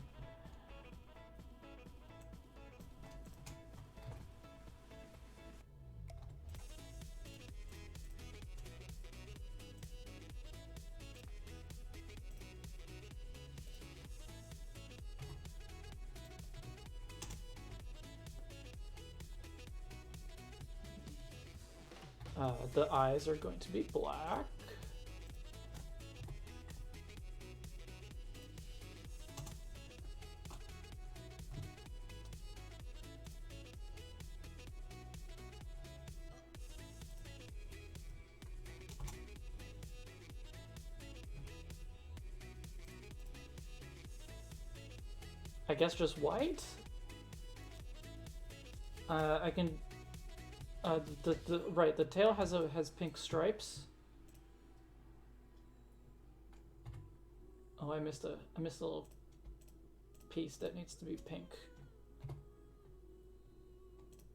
The eyes are going to be black. I guess just white? I can... right, the tail has pink stripes. Oh, I missed a little piece that needs to be pink.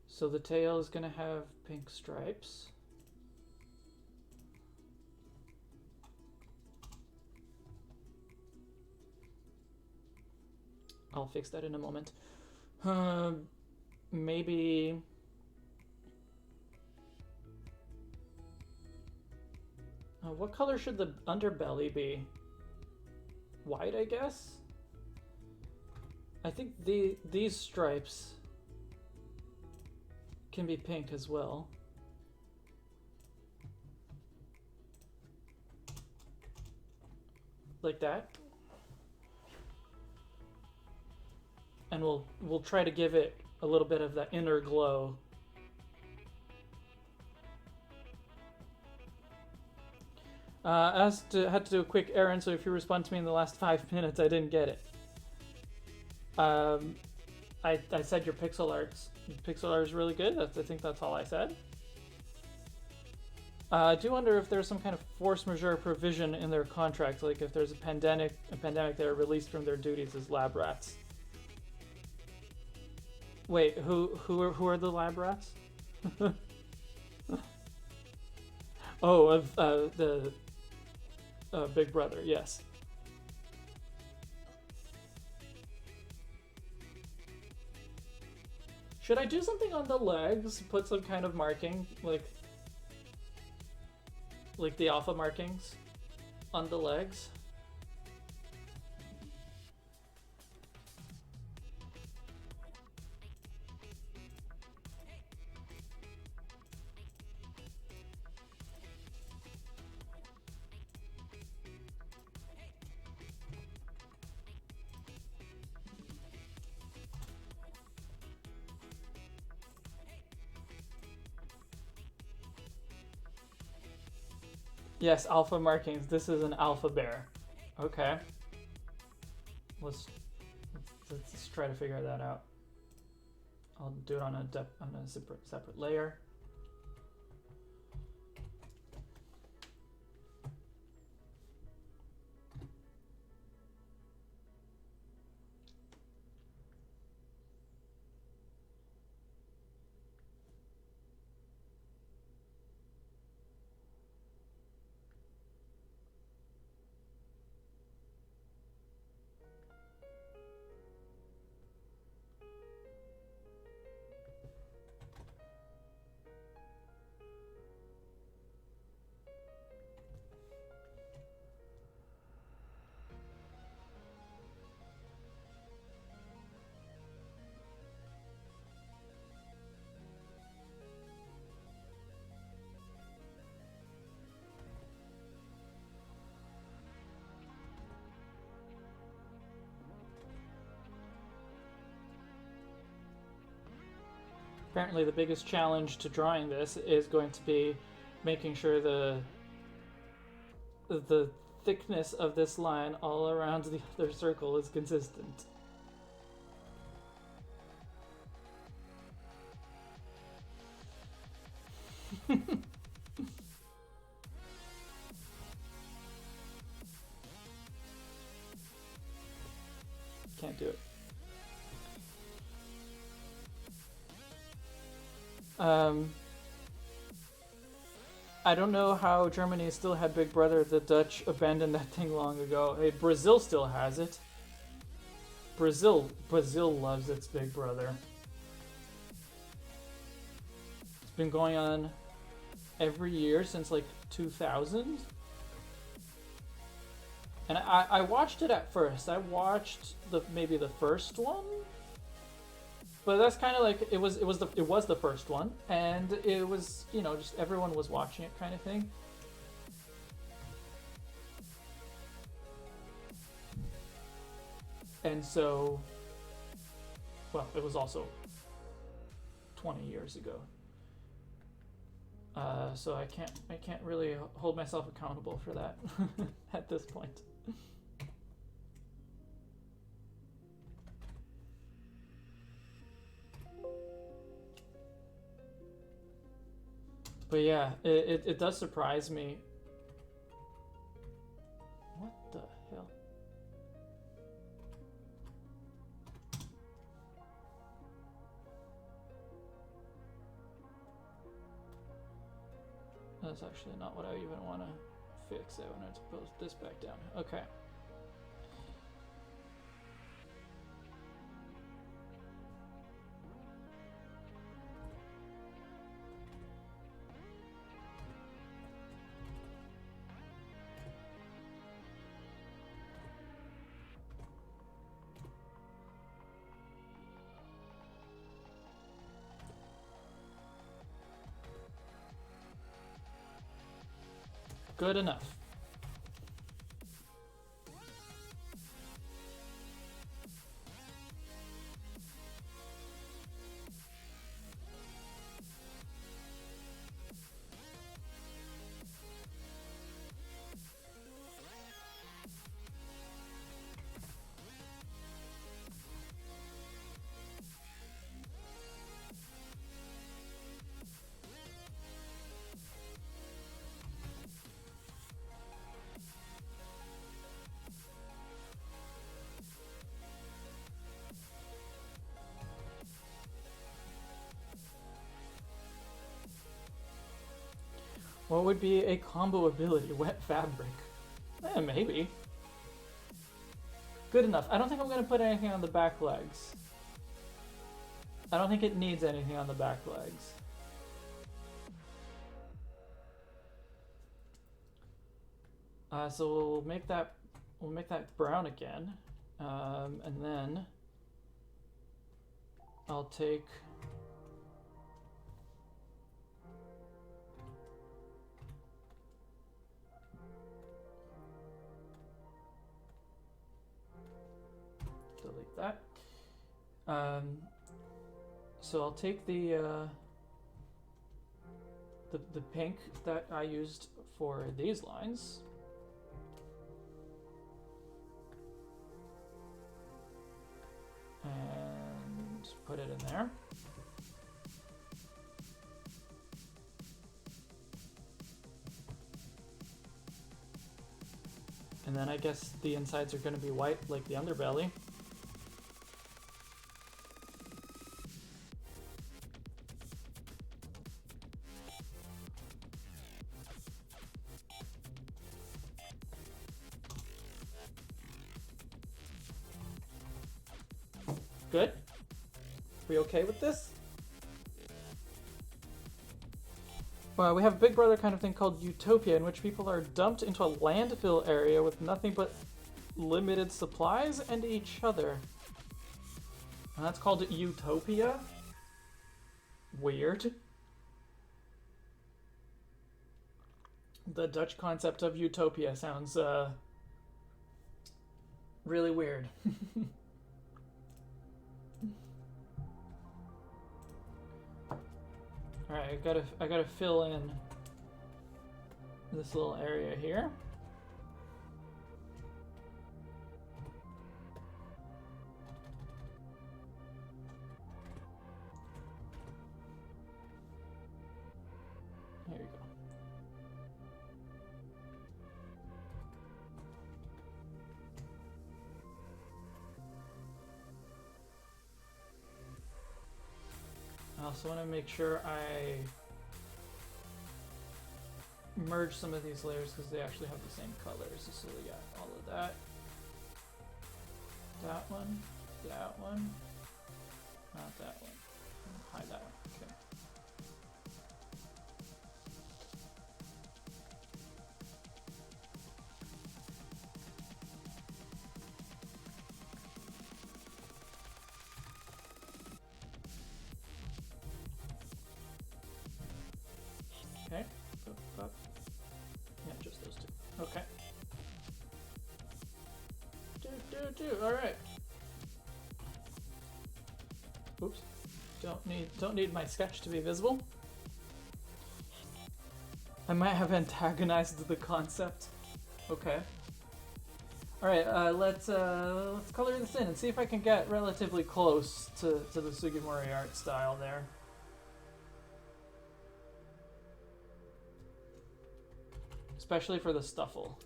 So the tail is gonna have pink stripes. I'll fix that in a moment. Maybe... what color should the underbelly be? White, I guess? I think these stripes can be pink as well. Like that. And we'll try to give it a little bit of that inner glow. Had to do a quick errand, so if you respond to me in the last 5 minutes, I didn't get it. I said your pixel art is really good. I think that's all I said. I do wonder if there's some kind of force majeure provision in their contract, like if there's a pandemic, they're released from their duties as lab rats. Wait, who are the lab rats? Oh, of the Big Brother, yes. Should I do something on the legs? Put some kind of marking, like the alpha markings on the legs? Yes, alpha markings. This is an alpha bear. Okay. Let's try to figure that out. I'll do it on a separate layer. Apparently the biggest challenge to drawing this is going to be making sure the thickness of this line all around the other circle is consistent. Can't do it. I don't know how Germany still had Big Brother. The Dutch abandoned that thing long ago. Hey, Brazil still has it. Brazil loves its Big Brother. It's been going on every year since like 2000. And I watched it at first. I watched maybe the first one. But that's kind of like it was the first one, and it was, you know, just everyone was watching it kind of thing. And so, well, it was also 20 years ago. So I can't really hold myself accountable for that at this point. But yeah, it does surprise me. What the hell? That's actually not what I even want to fix. I wanted to put this back down. Okay. Good enough. What would be a combo ability? Wet fabric. Maybe. Good enough. I don't think I'm going to put anything on the back legs. I don't think it needs anything on the back legs. So we'll make that brown again. And then I'll take delete that. So I'll take the pink that I used for these lines. And put it in there. And then I guess the insides are going to be white like the underbelly. Good? We okay with this? Well, we have a Big Brother kind of thing called Utopia, in which people are dumped into a landfill area with nothing but limited supplies and each other. And that's called Utopia? Weird. The Dutch concept of Utopia sounds, really weird. Alright, I gotta fill in this little area here. Here you go. I also want to make sure I merge some of these layers because they actually have the same colors. So we got all of that. That one. Not that one. Hide that one. Okay. Okay. Yeah, just those two. Okay. Alright. Oops. Don't need my sketch to be visible. I might have antagonized the concept. Okay. Alright, let's color this in and see if I can get relatively close to the Sugimori art style there. especially for the Stuffle.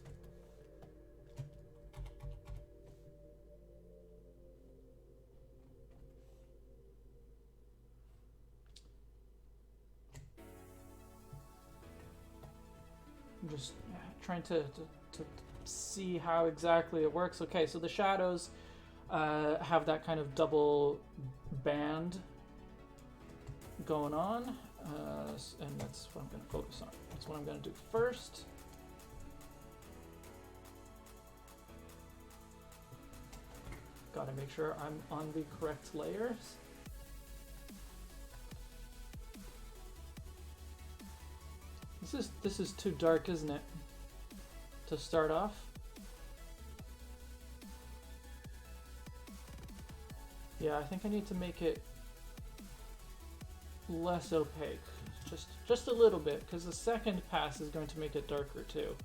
I'm just trying to see how exactly it works. Okay, so the shadows have that kind of double band going on, and that's what I'm going to focus on. That's what I'm going to do first. Got to make sure I'm on the correct layers. This is too dark, isn't it? To start off. Yeah, I think I need to make it less opaque. Just a little bit, because the second pass is going to make it darker too.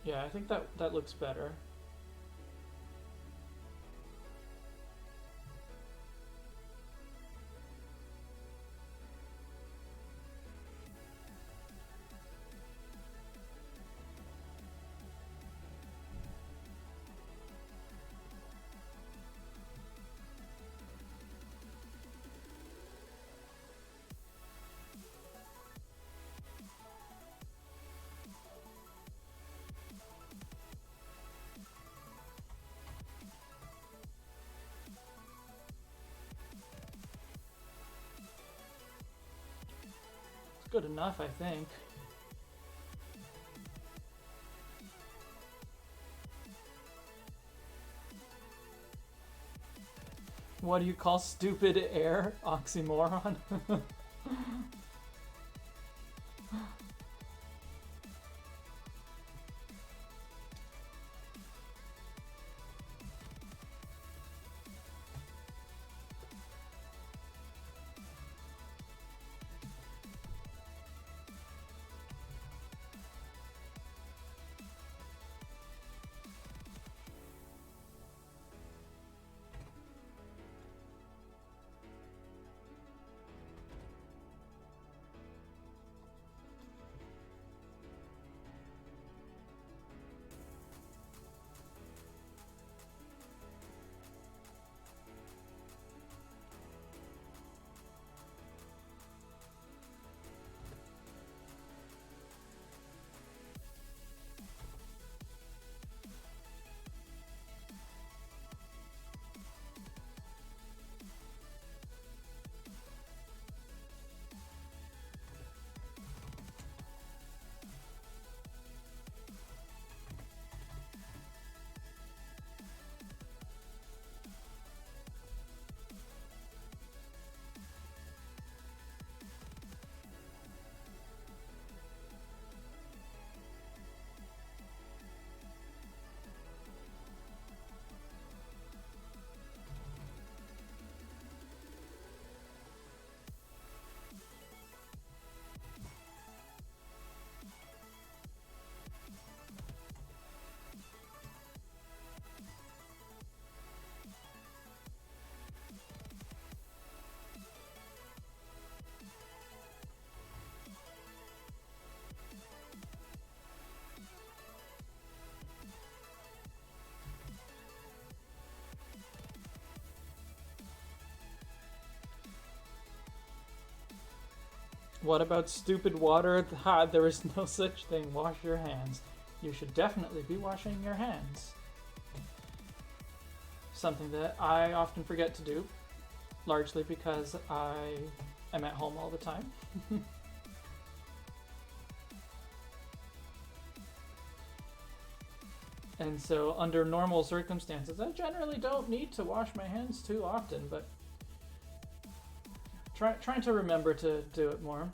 Yeah, I think that looks better. Good enough, I think. What do you call stupid air? Oxymoron? What about stupid water? Ha, there is no such thing. Wash your hands. You should definitely be washing your hands. Something that I often forget to do, largely because I am at home all the time. And so under normal circumstances, I generally don't need to wash my hands too often, but trying to remember to do it more.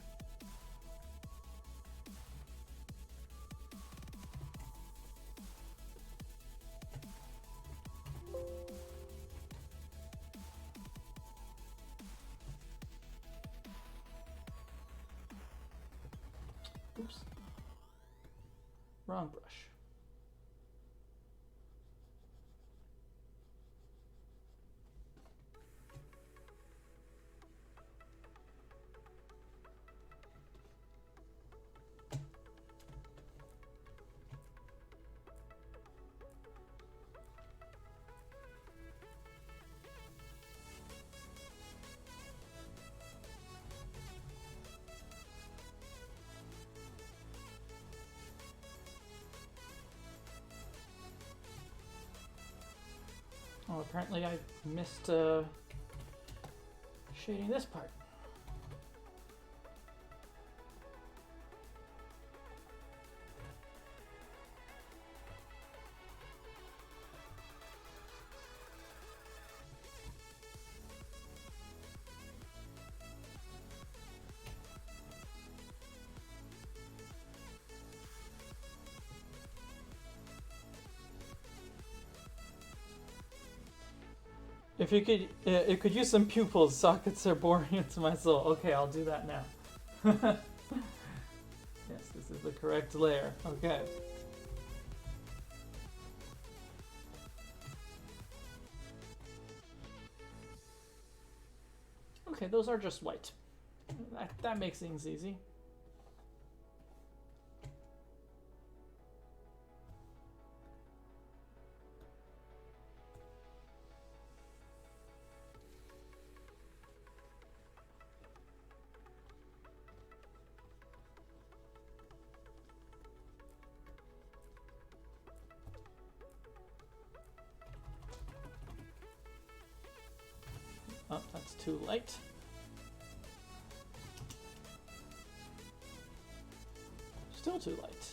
Oops. Wrong brush. Oh, apparently I missed shading this part. If you could, it could use some pupils. Sockets are boring into my soul. Okay, I'll do that now. Yes, this is the correct layer. Okay. Okay, those are just white. That makes things easy. Oh, that's too light. Still too light.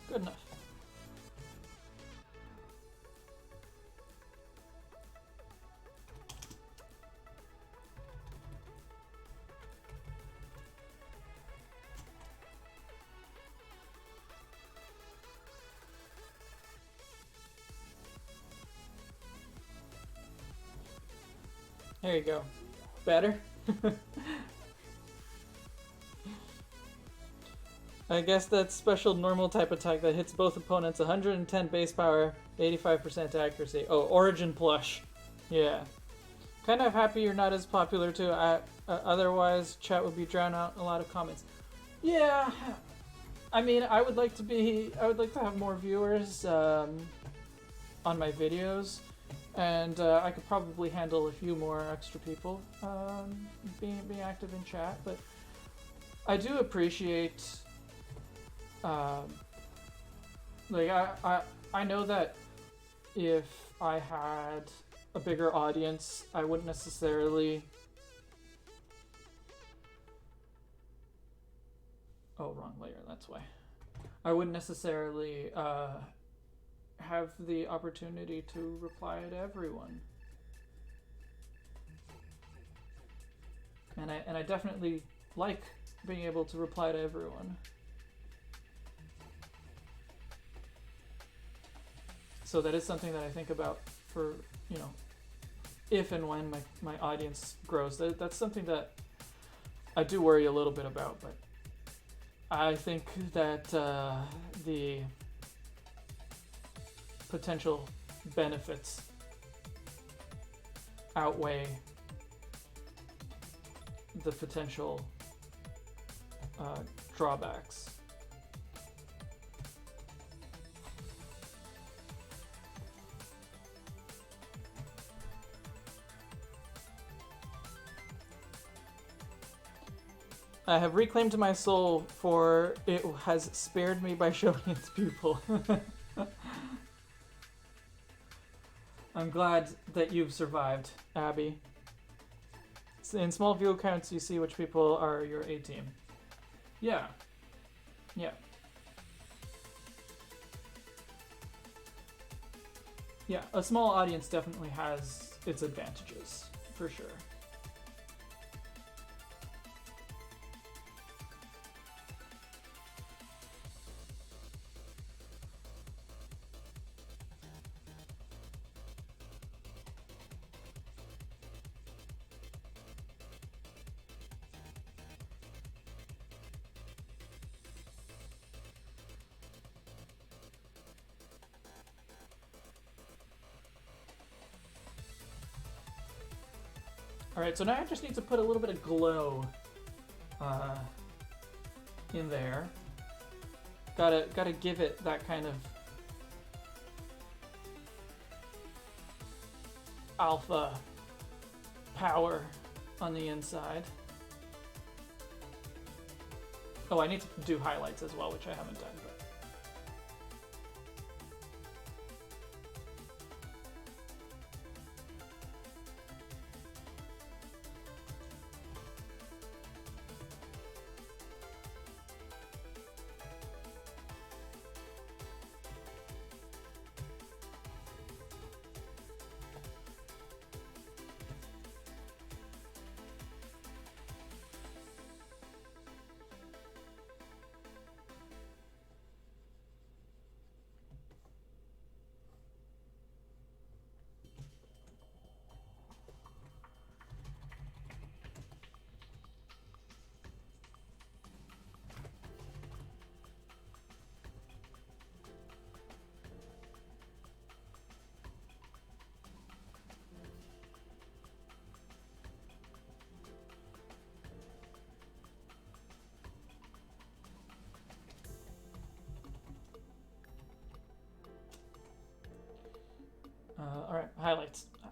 Good enough. There you go. Better? I guess that's special normal type attack that hits both opponents. 110 base power, 85% accuracy. Oh, Origin Plush. Yeah. Kind of happy you're not as popular too. Otherwise, chat would be drowning out a lot of comments. Yeah. I mean, I would like to have more viewers on my videos. And I could probably handle a few more extra people being active in chat, but I do appreciate, like I know that if I had a bigger audience, I wouldn't necessarily. Oh, wrong layer. That's why. I wouldn't necessarily. Have the opportunity to reply to everyone, and I definitely like being able to reply to everyone. So that is something that I think about for, you know, if and when my audience grows. That's something that I do worry a little bit about, but I think that the potential benefits outweigh the potential drawbacks. I have reclaimed my soul, for it has spared me by showing its pupil. I'm glad that you've survived, Abby. In small view counts, you see which people are your A-team. Yeah. Yeah. Yeah, a small audience definitely has its advantages, for sure. Alright, so now I just need to put a little bit of glow in there. Gotta give it that kind of alpha power on the inside. Oh, I need to do highlights as well, which I haven't done. But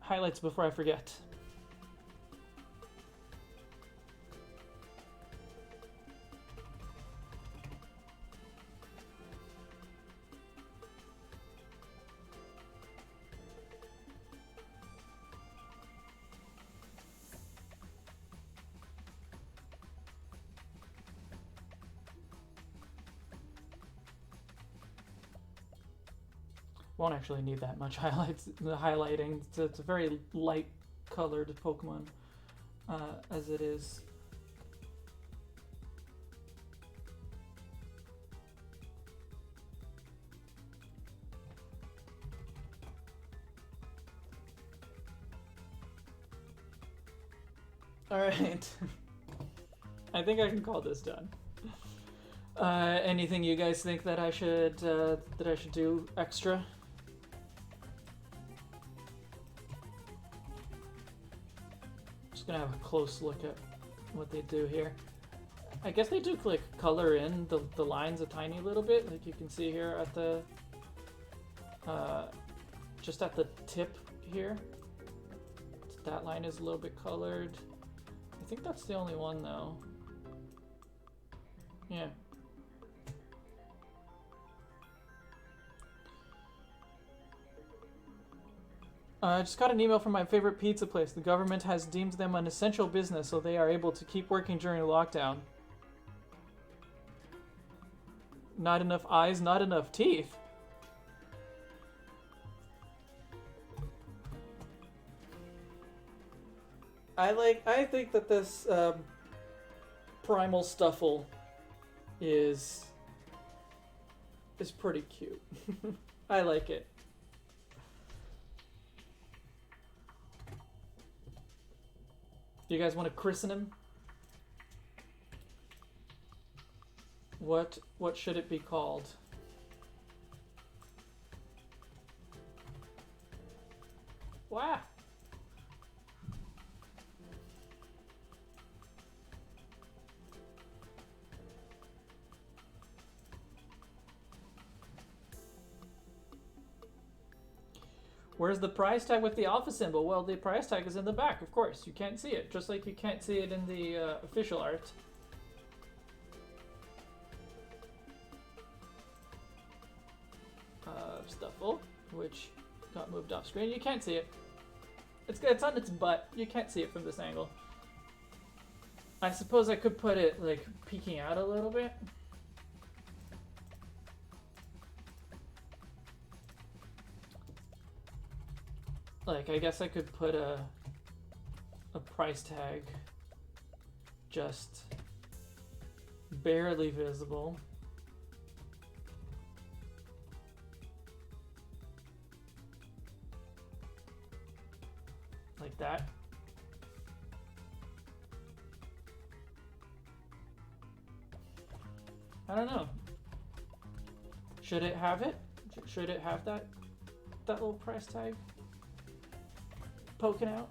Highlights before I forget. Won't actually need that much highlighting. It's a very light colored Pokemon as it is. Alright. I think I can call this done. Anything you guys think that I should do extra? Just gonna have a close look at what they do here. I guess they do like color in the lines a tiny little bit, like you can see here at the just at the tip here. That line is a little bit colored. I think that's the only one though. Yeah. I just got an email from my favorite pizza place. The government has deemed them an essential business, so they are able to keep working during lockdown. Not enough eyes, not enough teeth. I think that this primal Stuffle is pretty cute. I like it. Do you guys want to christen him? What should it be called? Wow. Where's the price tag with the alpha symbol? Well, the price tag is in the back, of course. You can't see it, just like you can't see it in the official art. Stuffle, which got moved off screen. You can't see it. It's on its butt. You can't see it from this angle. I suppose I could put it like peeking out a little bit. Like, I guess I could put a price tag just barely visible. Like that. I don't know. Should it have it? Should it have that little price tag poking out?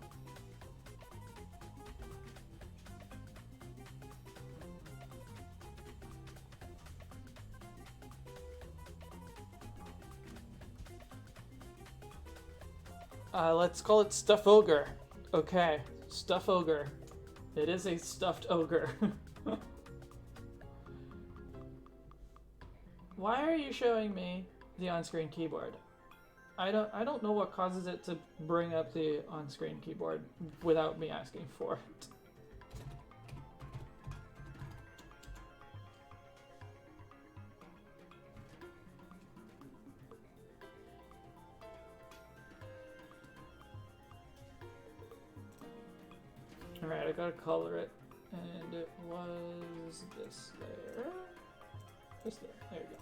Let's call it Stuff Ogre. Okay, Stuff Ogre. It is a stuffed ogre. Why are you showing me the on-screen keyboard? I don't know what causes it to bring up the on-screen keyboard without me asking for it. Alright, I gotta color it, and it was this there. This there. There you go.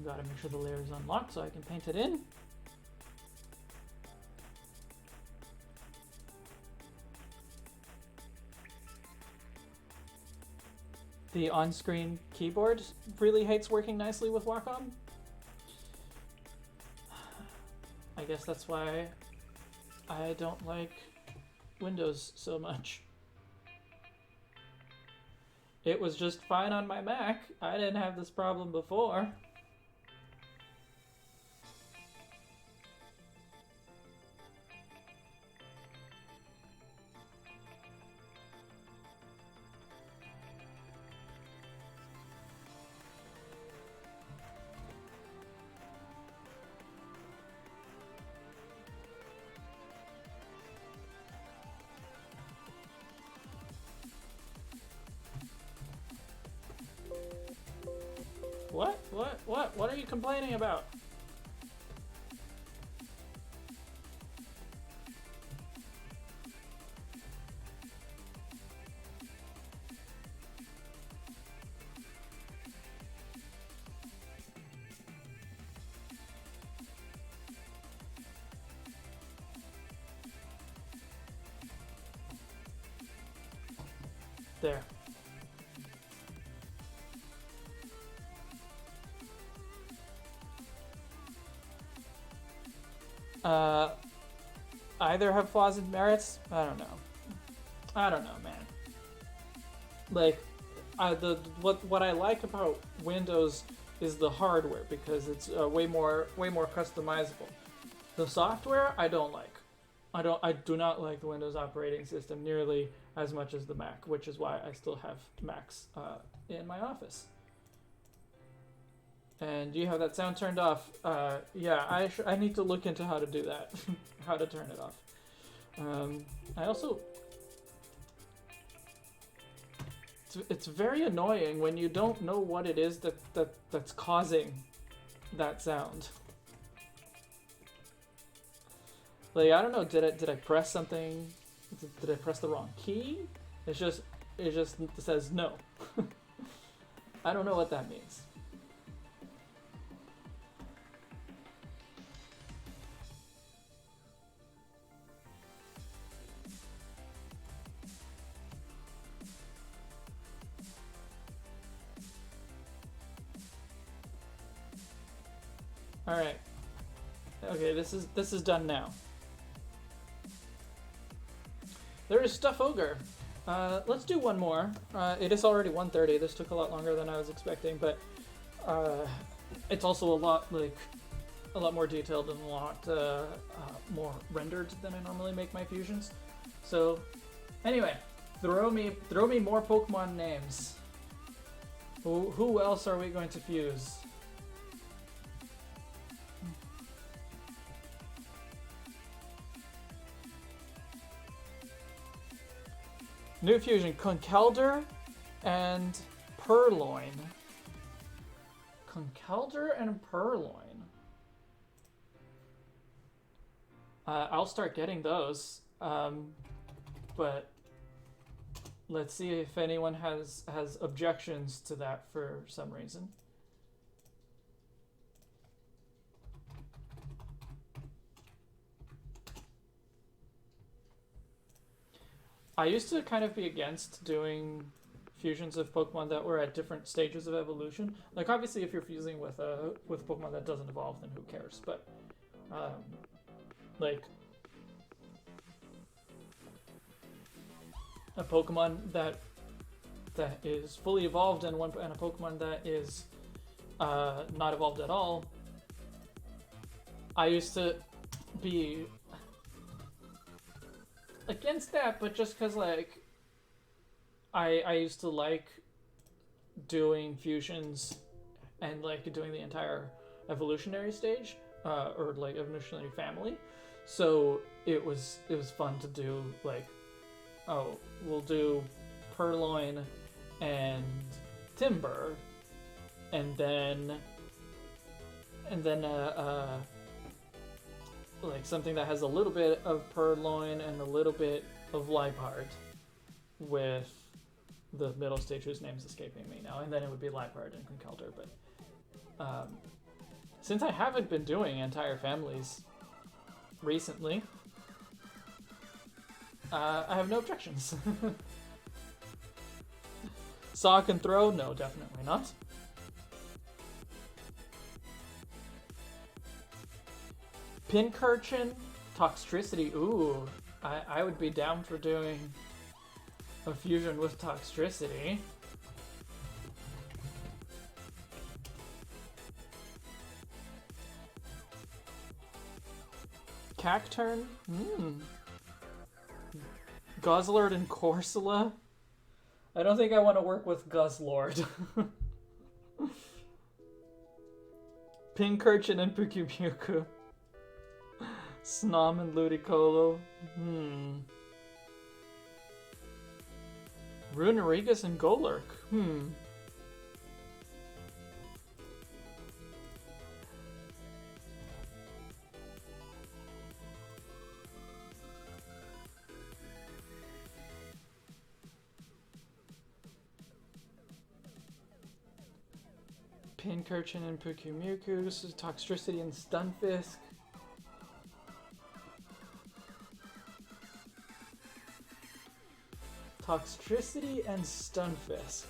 Gotta make sure the layer is unlocked so I can paint it in. the on-screen keyboard really hates working nicely with Wacom. I guess that's why I don't like Windows so much. It was just fine on my Mac. I didn't have this problem before. What are you complaining about? There. Either have flaws and merits. I don't know, man. Like, what I like about Windows is the hardware because it's way more customizable. The software I don't like. I do not like the Windows operating system nearly as much as the Mac, which is why I still have Macs in my office. And you have that sound turned off. Yeah, I need to look into how to do that, how to turn it off. I also, it's very annoying when you don't know what it is that's causing that sound. Like, I don't know, did I press something? Did I press the wrong key? It just says no. I don't know what that means. All right. Okay, this is done now. There is Stuff Ogre. Let's do one more. It is already 1:30. This took a lot longer than I was expecting, but it's also a lot more detailed and a lot more rendered than I normally make my fusions. So, anyway, throw me more Pokemon names. Who else are we going to fuse? New fusion, Conkeldurr and Purloin. Conkeldurr and Purloin. I'll start getting those, but let's see if anyone has objections to that for some reason. I used to kind of be against doing fusions of Pokemon that were at different stages of evolution. Like, obviously, if you're fusing with a Pokemon that doesn't evolve, then who cares? But like a Pokemon that is fully evolved and a Pokemon that is not evolved at all. I used to be against that, but just because, like, I used to like doing fusions and, like, doing the entire evolutionary stage, or, like, evolutionary family. So it was fun to do, like, oh, we'll do Purloin and Timber, and then like something that has a little bit of Purloin and a little bit of Liepard with the middle stage whose name's escaping me now, and then it would be Liepard and Conkeldurr. But since I haven't been doing entire families recently, I have no objections. Sock and throw? No, definitely not. Pincurchin? Toxtricity? Ooh, I would be down for doing a fusion with Toxtricity. Cacturn? Guzzlord and Corsola? I don't think I want to work with Guzzlord. Pincurchin and Pukumuku. Snom and Ludicolo. Runerigus and Golurk. Pincurchin and Pukumuku. This is Toxtricity and Stunfisk. Toxtricity and Stunfisk.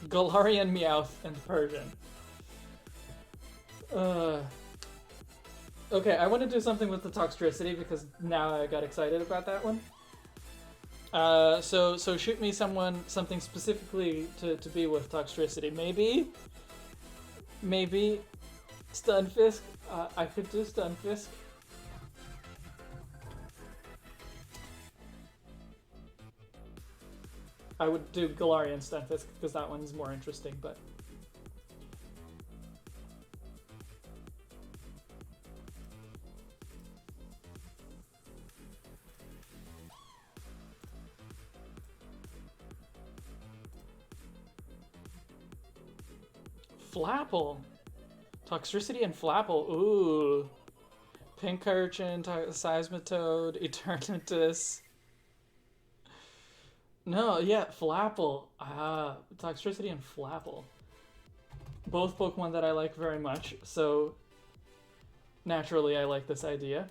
Galarian, Meowth, and Persian. Okay, I want to do something with the Toxtricity because now I got excited about that one. So shoot me something specifically to be with Toxtricity. Maybe Stunfisk. I could do Stunfisk. I would do Galarian Stunfisk because that one's more interesting, but... Flapple! Toxtricity and Flapple, ooh! Pincurchin, Seismitoad, Eternatus... No, yeah, Flapple. Toxtricity and Flapple. Both Pokemon that I like very much, so naturally I like this idea.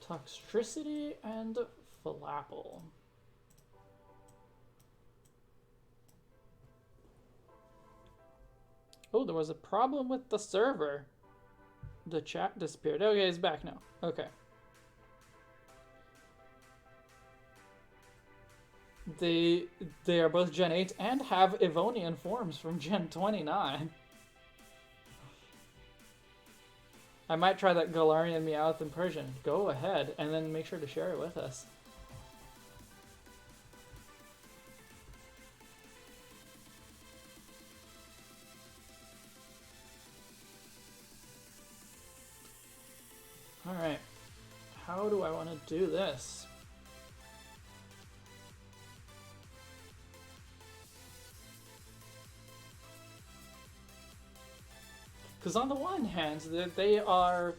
Toxtricity and Flapple. Oh, there was a problem with the server. The chat disappeared. Okay, it's back now. Okay. They are both Gen 8 and have Evonian forms from Gen 29. I might try that Galarian, Meowth, and Persian. Go ahead, and then make sure to share it with us. Alright. How do I want to do this? Because on the one hand, they are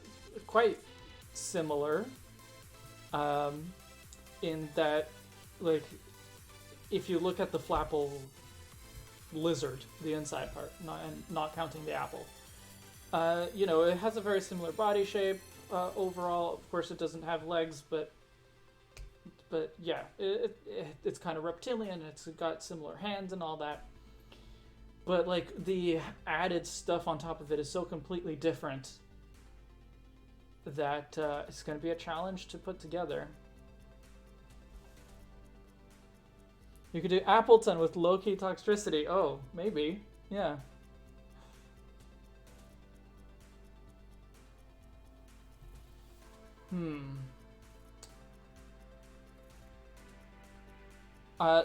quite similar in that, like, if you look at the Flapple lizard, the inside part, not counting the apple, you know, it has a very similar body shape overall. Of course, it doesn't have legs, but yeah, it's kind of reptilian. It's got similar hands and all that. But, like, the added stuff on top of it is so completely different that it's going to be a challenge to put together. You could do Appleton with low-key Toxtricity. Oh, maybe. Yeah.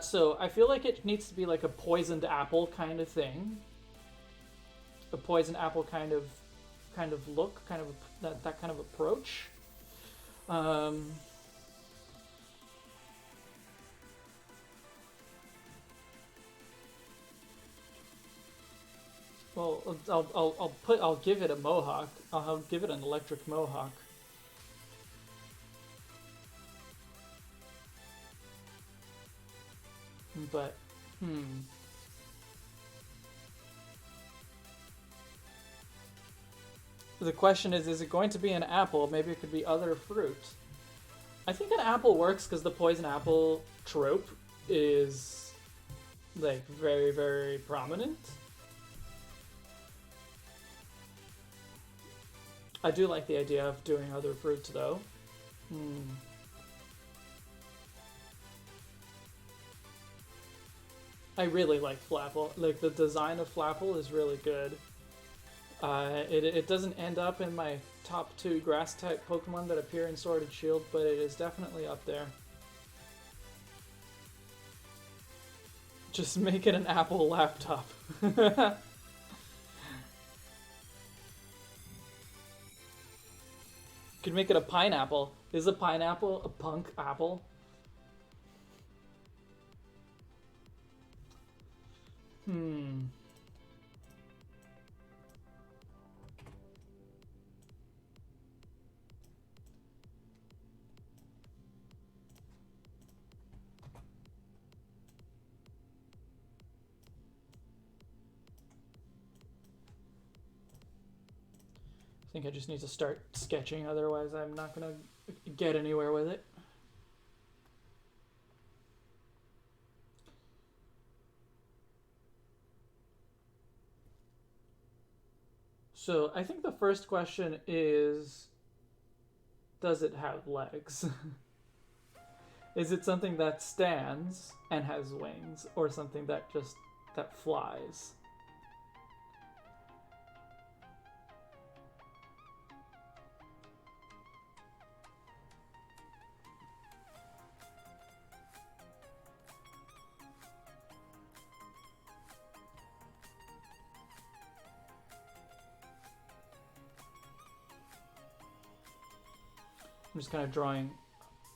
So I feel like it needs to be like a poisoned apple kind of thing. A poisoned apple kind of look, kind of that kind of approach. Well, I'll give it a mohawk. I'll give it an electric mohawk. But, the question is it going to be an apple? Maybe it could be other fruit. I think an apple works because the poison apple trope is, like, very, very prominent. I do like the idea of doing other fruits, though. I really like Flapple. Like, the design of Flapple is really good. It doesn't end up in my top 2 grass-type Pokemon that appear in Sword and Shield, but it is definitely up there. Just make it an Apple laptop. Could make it a pineapple. Is a pineapple a punk apple? I think I just need to start sketching, otherwise I'm not gonna get anywhere with it. So I think the first question is, does it have legs? Is it something that stands and has wings, or something that flies? I'm just kind of drawing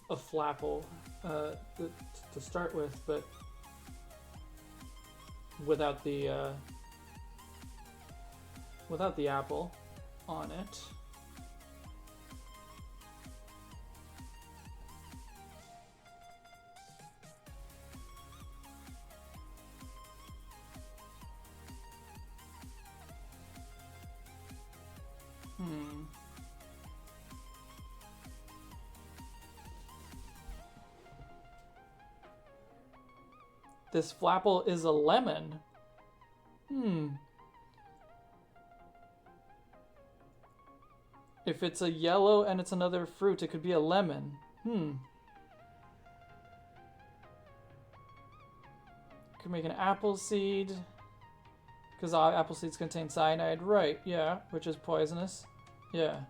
a Flapple to start with, but without the apple on it. This Flapple is a lemon. If it's a yellow and it's another fruit, it could be a lemon. Could make an apple seed. Because apple seeds contain cyanide. Right, yeah, which is poisonous. Yeah.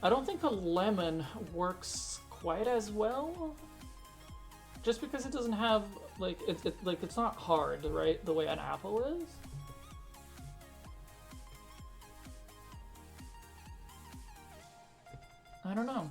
I don't think a lemon works quite as well, just because it doesn't have like it's not hard, right? The way an apple is. I don't know.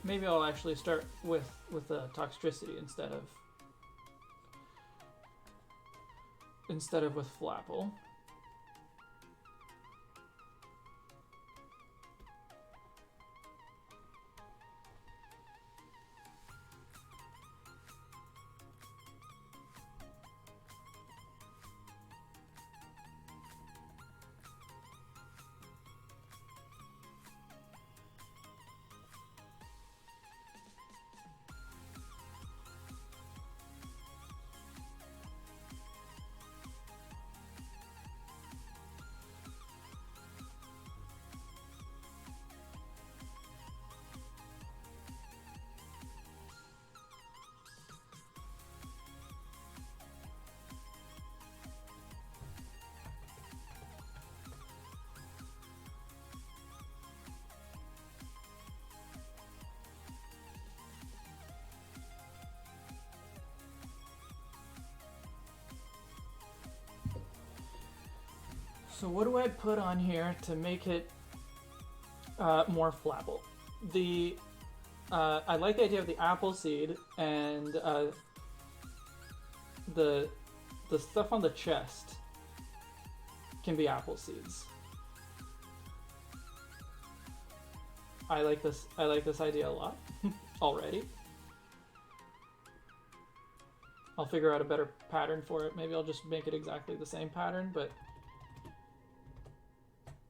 Maybe I'll actually start with the toxicity instead of with Flapple. So what do I put on here to make it more flammable? I like the idea of the apple seed and the stuff on the chest can be apple seeds. I like this idea a lot already. I'll figure out a better pattern for it. Maybe I'll just make it exactly the same pattern, but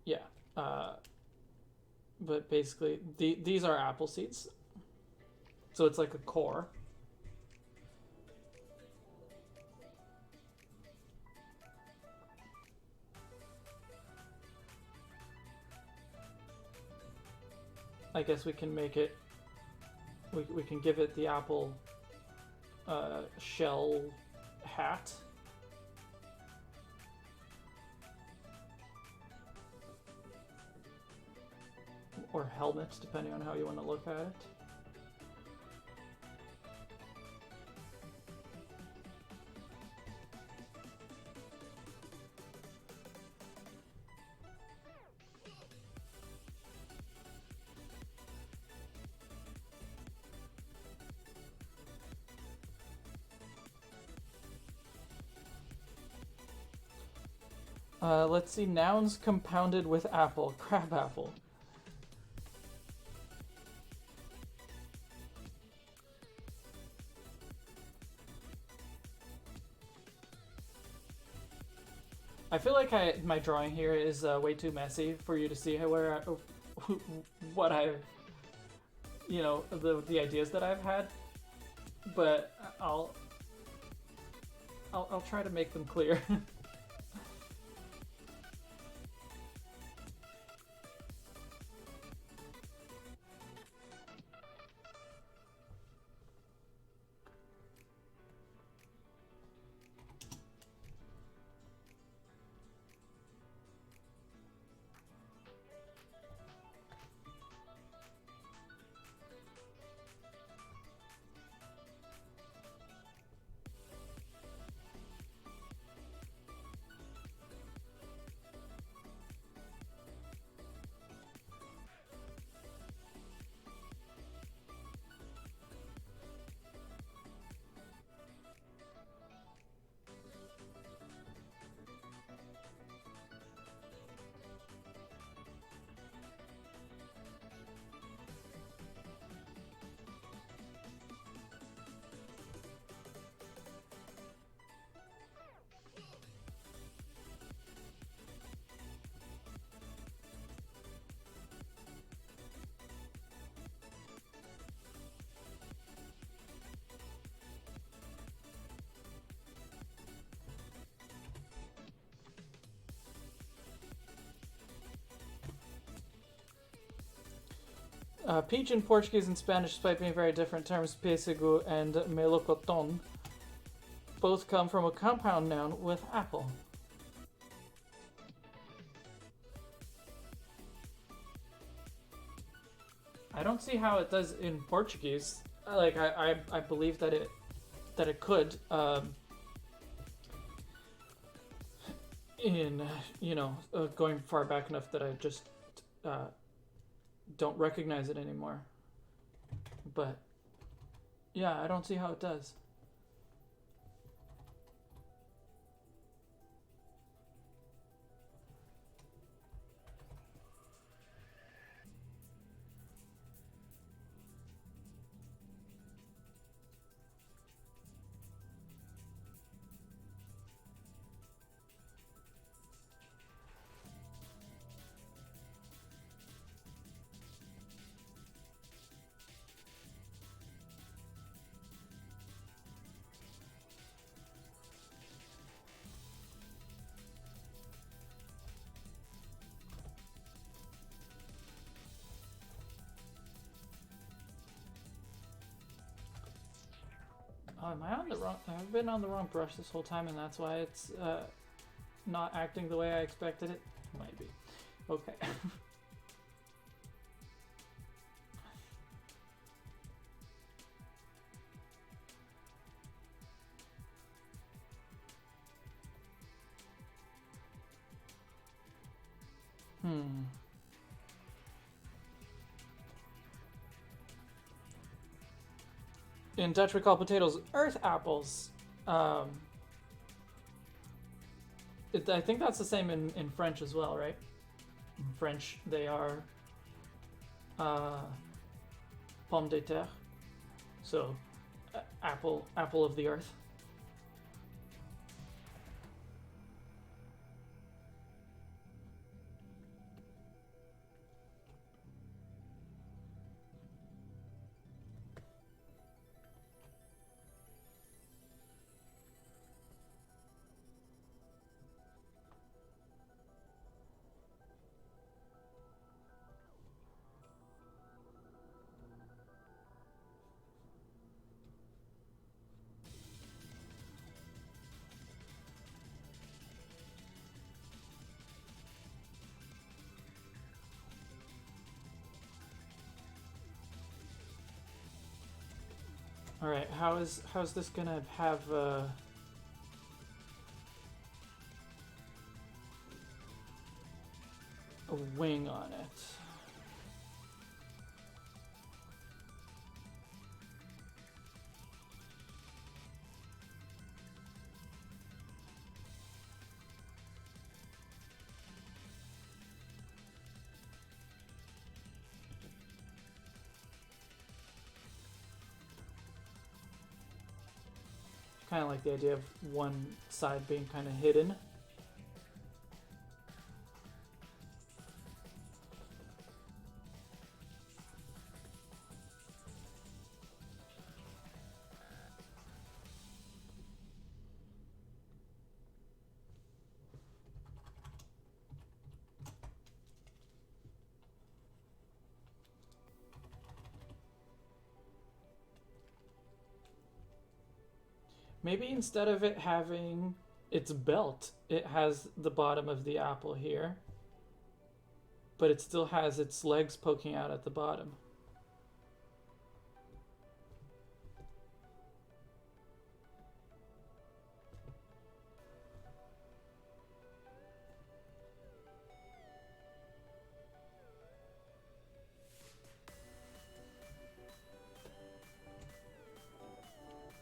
yeah. But basically, these are apple seeds. So it's like a core. I guess we can make it, we can give it the apple shell hat. Or helmet, depending on how you want to look at it. Let's see, nouns compounded with apple. Crab apple. I feel like my drawing here is way too messy for you to see what I've, you know, the ideas that I've had, but I'll try to make them clear. Peach in Portuguese and Spanish, despite being very different terms, pêssego and melocotón, both come from a compound noun with apple. I don't see how it does in Portuguese. Like I believe that it could. In going far back enough that I just don't recognize it anymore. But yeah, I don't see how it does. Oh, am I on the wrong? I've been on the wrong brush this whole time, and that's why it's not acting the way I expected it. Might be. Okay. in Dutch we call potatoes earth apples. Um, I think that's the same in French as well, right? In French, they are pomme de terre, so apple of the earth. All right, how's this gonna have a wing on it? Kind of like the idea of one side being kind of hidden. Maybe instead of it having its belt, it has the bottom of the apple here, but it still has its legs poking out at the bottom.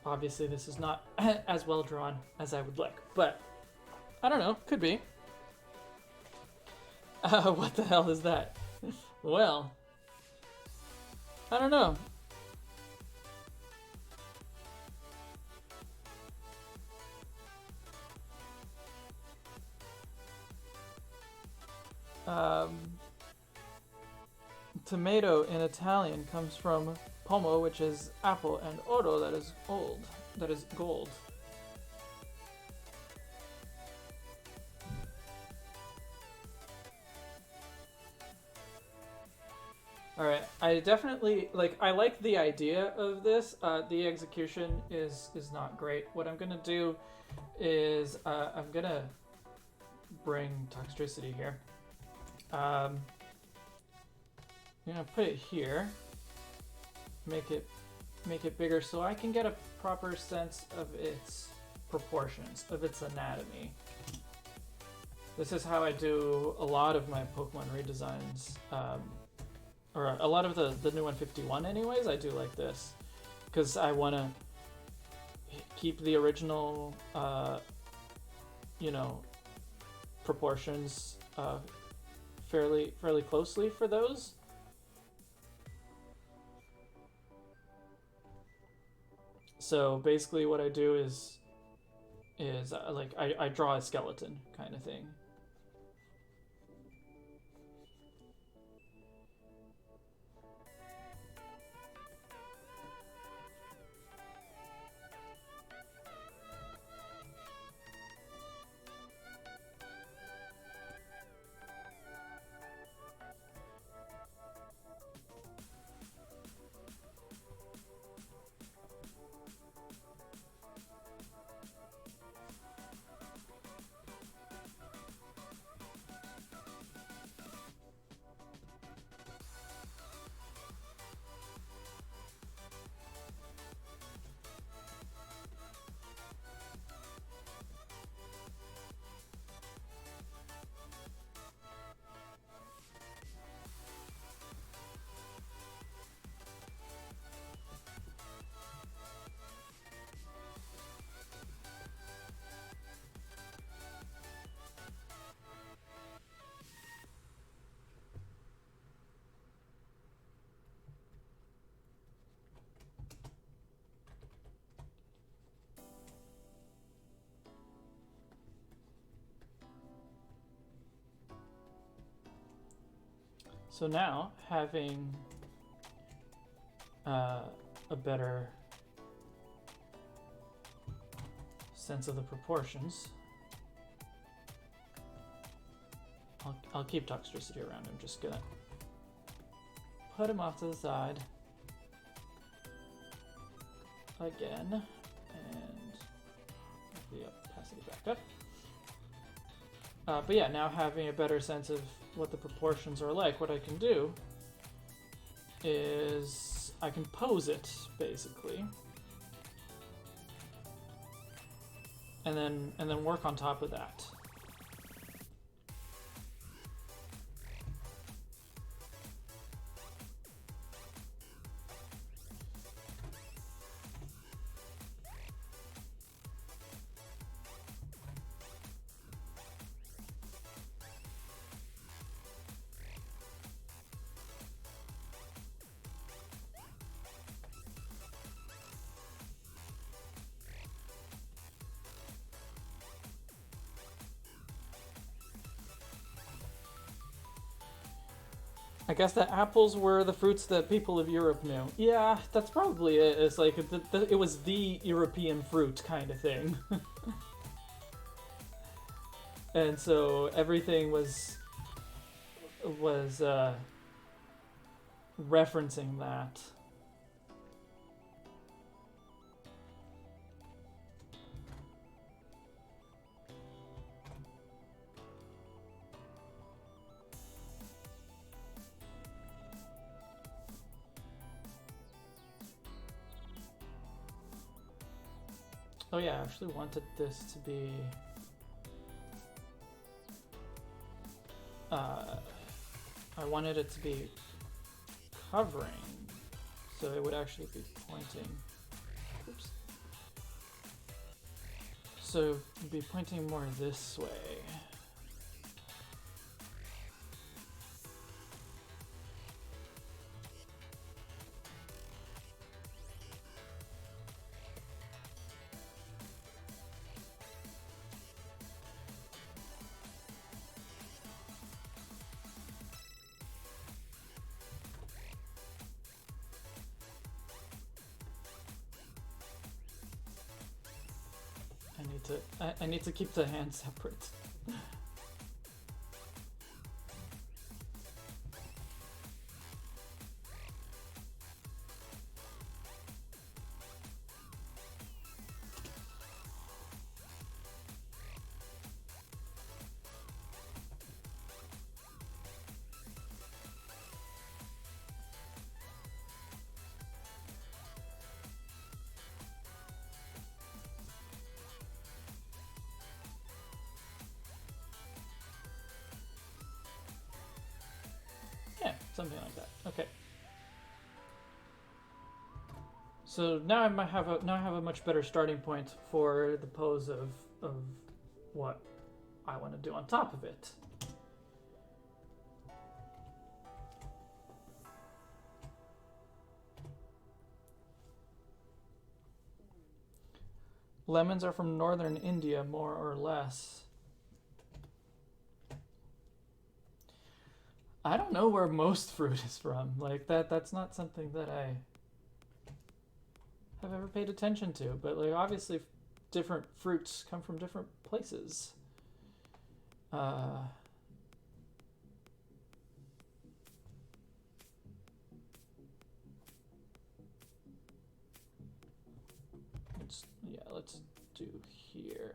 Obviously, this is not as well drawn as I would like, but I don't know. Could be. What the hell is that? Well, I don't know. Tomato in Italian comes from pomo, which is apple, and oro, that is old. That is gold. Alright, I definitely, I like the idea of this. The execution is not great. What I'm gonna do is, I'm gonna bring Toxtricity here. I'm gonna put it here. Make it bigger so I can get a proper sense of its proportions, of its anatomy. This is how I do a lot of my Pokemon redesigns, or a lot of the new 151 anyways. I do like this because I want to keep the original proportions fairly closely for those. So basically what I do is I draw a skeleton kind of thing. So now, having a better sense of the proportions, I'll keep Toxtricity around. I'm just gonna put him off to the side again, and the opacity back up. But yeah, now having a better sense of what the proportions are like, what I can do is I can pose it basically, and then work on top of that. I guess that apples were the fruits that people of Europe knew. Yeah, that's probably it. It's like it was the European fruit kind of thing. And so everything was referencing that. Oh yeah, I actually wanted this to be I wanted it to be covering, so it would actually be pointing. Oops. So it'd be pointing more this way. I need to keep the hands separate. Yeah, something like that. Okay. So now I have a much better starting point for the pose of what I want to do on top of it. Lemons are from northern India, more or less. I don't know where most fruit is from. Like that's not something that I have ever paid attention to, but like obviously different fruits come from different places. Let's do here.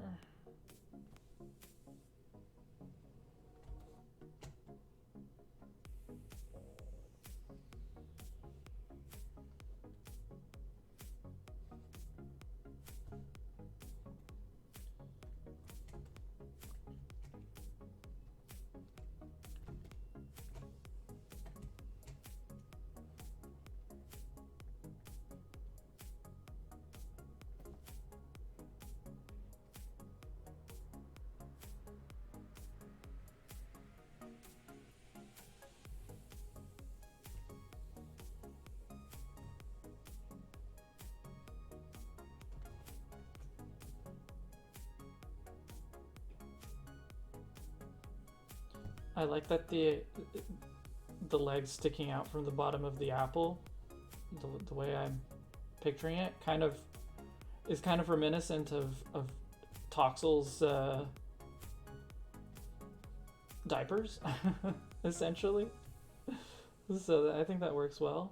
I like that the the legs sticking out from the bottom of the apple, the way I'm picturing it, is kind of reminiscent of Toxel's diapers, essentially. So I think that works well.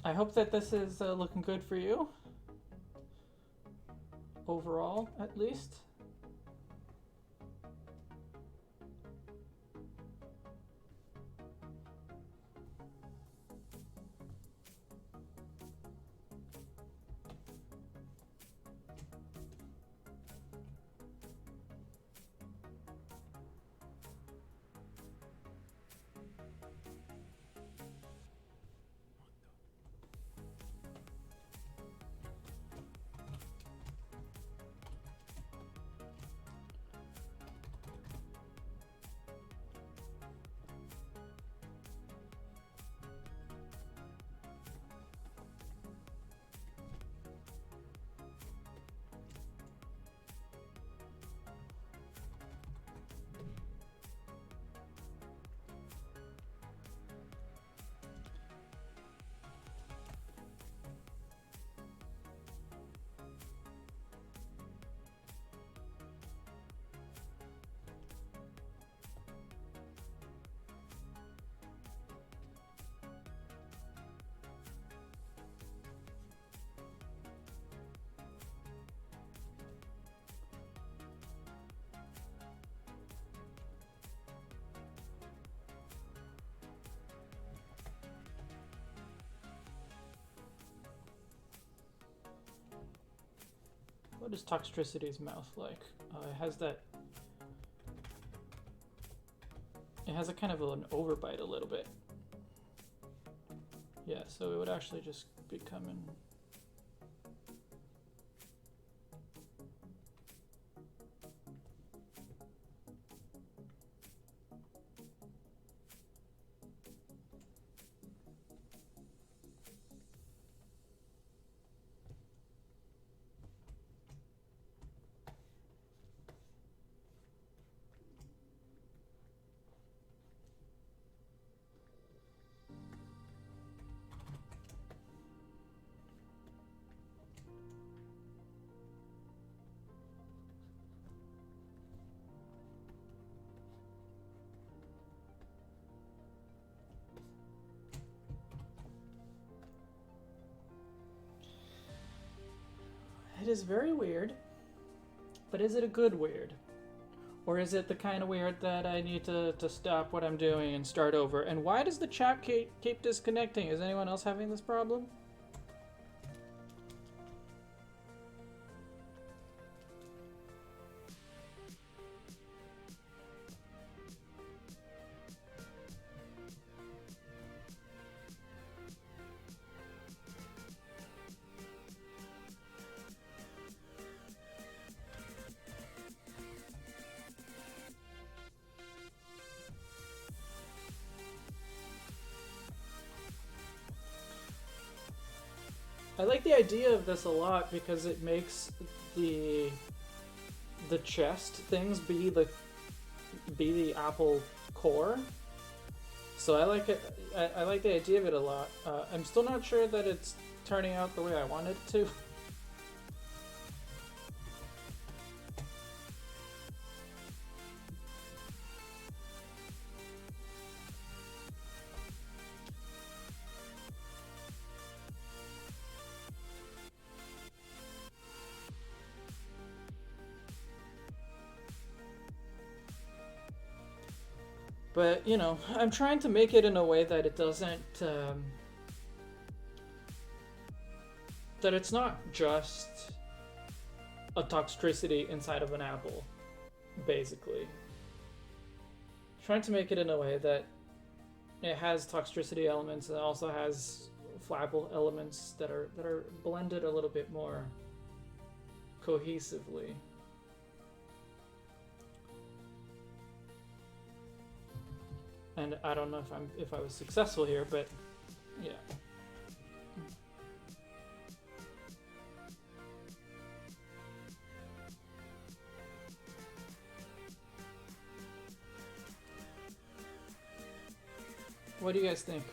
I hope that this is looking good for you. Overall, at least. What is Toxtricity's mouth like? It has that. It has a kind of an overbite a little bit. Yeah, so it would actually just be coming. It is very weird, but is it a good weird? Or is it the kind of weird that I need to stop what I'm doing and start over? And why does the chat keep disconnecting? Is anyone else having this problem? I like the idea of this a lot because it makes the chest things be the apple core. So I like it. I like the idea of it a lot. I'm still not sure that it's turning out the way I wanted it to. But, you know, I'm trying to make it in a way that it doesn't, that it's not just a toxicity inside of an apple, basically. Trying to make it in a way that it has toxicity elements and it also has flapple elements that are blended a little bit more cohesively. And I don't know if I was successful here, but yeah. What do you guys think?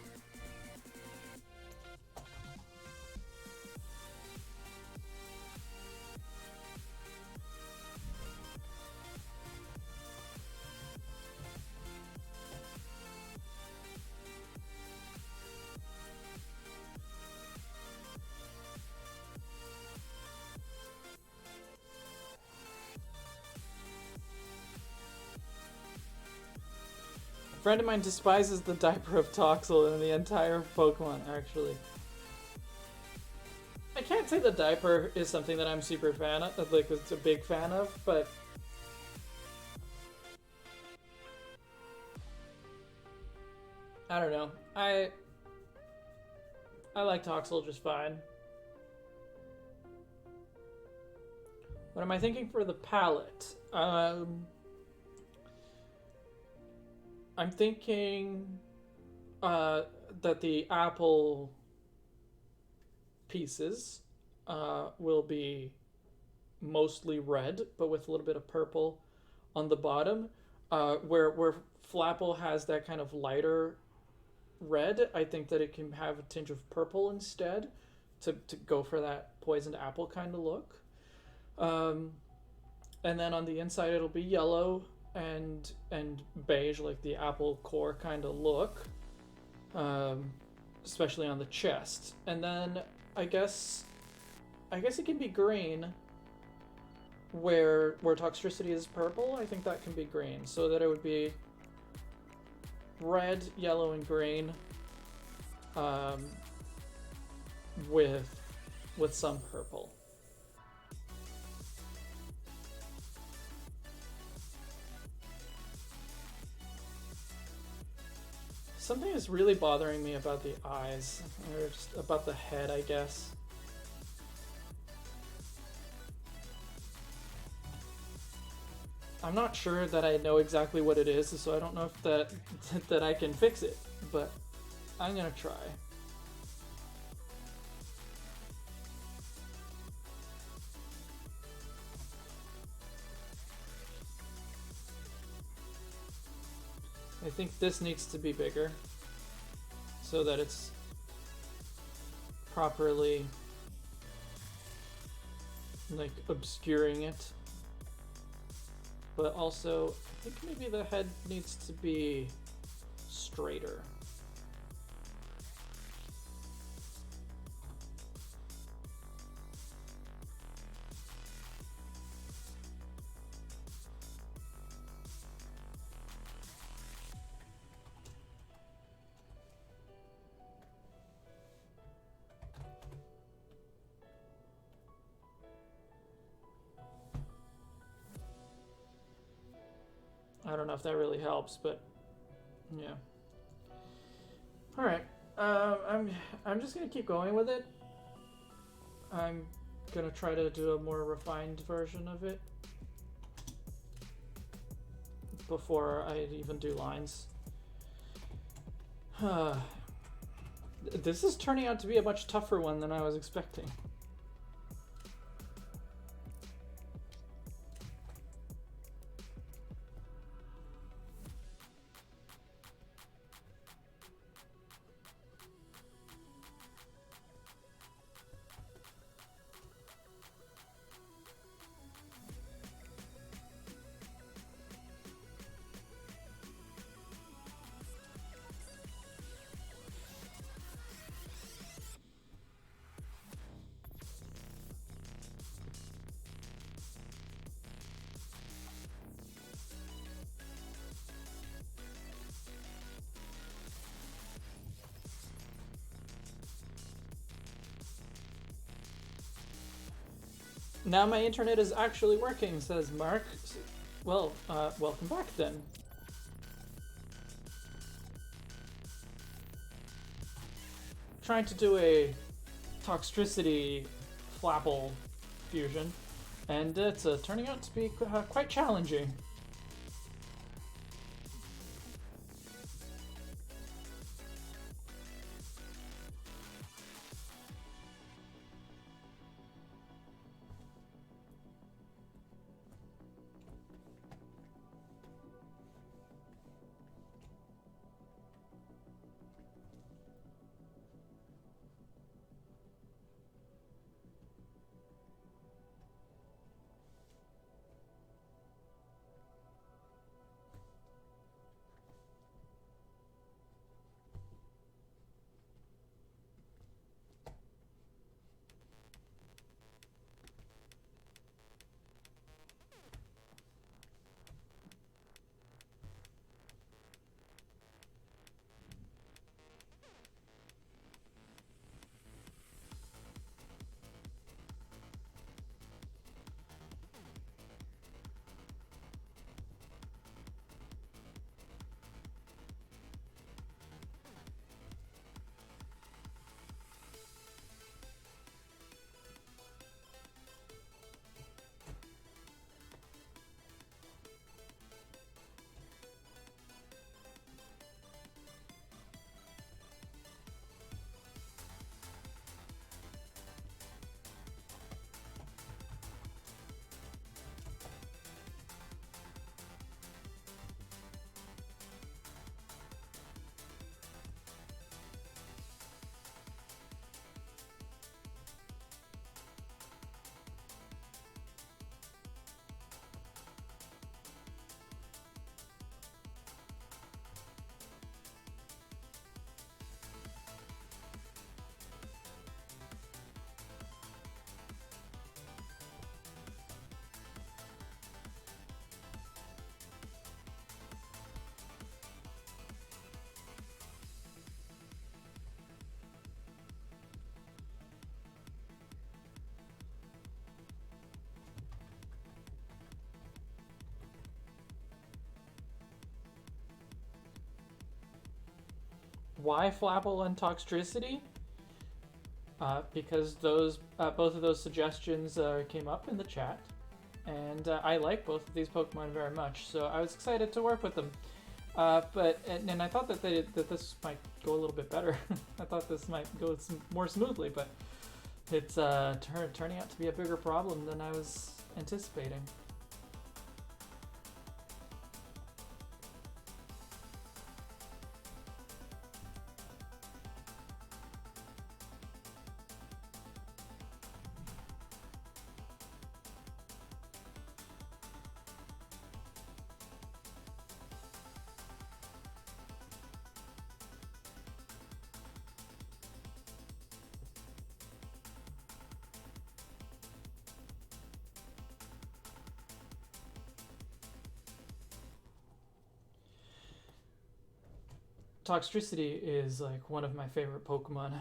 A friend of mine despises the diaper of Toxel and the entire Pokemon, actually. I can't say the diaper is something that I'm super fan of, like it's a big fan of, but I don't know. I like Toxel just fine. What am I thinking for the palette? I'm thinking that the apple pieces will be mostly red, but with a little bit of purple on the bottom. Where Flapple has that kind of lighter red, I think that it can have a tinge of purple instead to go for that poisoned apple kind of look. And then on the inside it'll be yellow and beige, like the apple core kind of look, especially on the chest. And then I guess it can be green, where toxicity is purple. I think that can be green, so that it would be red, yellow, and green, with some purple. Something is really bothering me about the eyes, or just about the head, I guess. I'm not sure that I know exactly what it is, so I don't know if that I can fix it, but I'm gonna try. I think this needs to be bigger so that it's properly like obscuring it. But also, I think maybe the head needs to be straighter. I don't know if that really helps, but yeah. All right, I'm just gonna keep going with it. I'm gonna try to do a more refined version of it before I even do lines. This is turning out to be a much tougher one than I was expecting. Now my internet is actually working, says Mark. Well, welcome back then. Trying to do a Toxtricity Flapple fusion, and it's turning out to be quite challenging. Why Flapple and Toxtricity? Because those both of those suggestions came up in the chat, and I like both of these Pokemon very much, so I was excited to work with them. And I thought that this might go a little bit better. I thought this might go more smoothly, but it's turning out to be a bigger problem than I was anticipating. Toxtricity is like one of my favorite Pokemon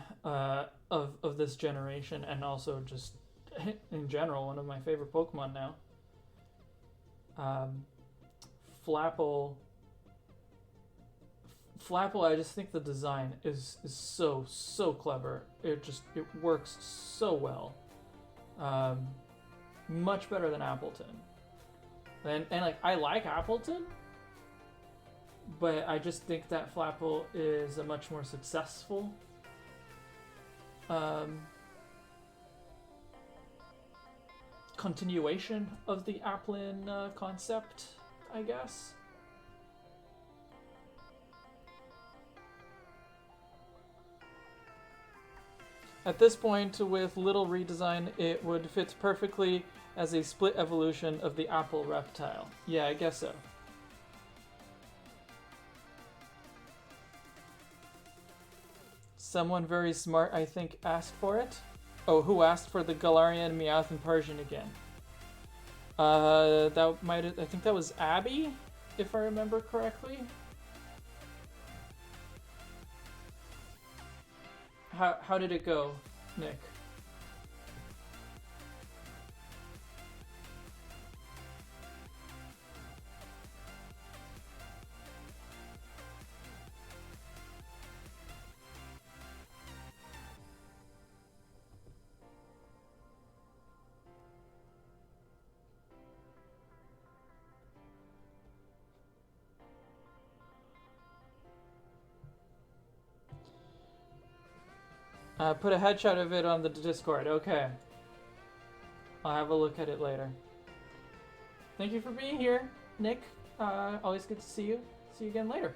of this generation, and also just in general one of my favorite Pokemon now. Flapple, I just think the design is so clever. It works so well, much better than Appleton. And like I like Appleton, but I just think that Flapple is a much more successful continuation of the Applin concept, I guess. At this point, with little redesign, it would fit perfectly as a split evolution of the Apple reptile. Yeah, I guess so. Someone very smart, I think, asked for it. Oh, who asked for the Galarian, Meowth, and Persian again? I think that was Abby, if I remember correctly. How did it go, Nick? Put a headshot of it on the Discord. Okay. I'll have a look at it later. Thank you for being here, Nick. Always good to see you. See you again later.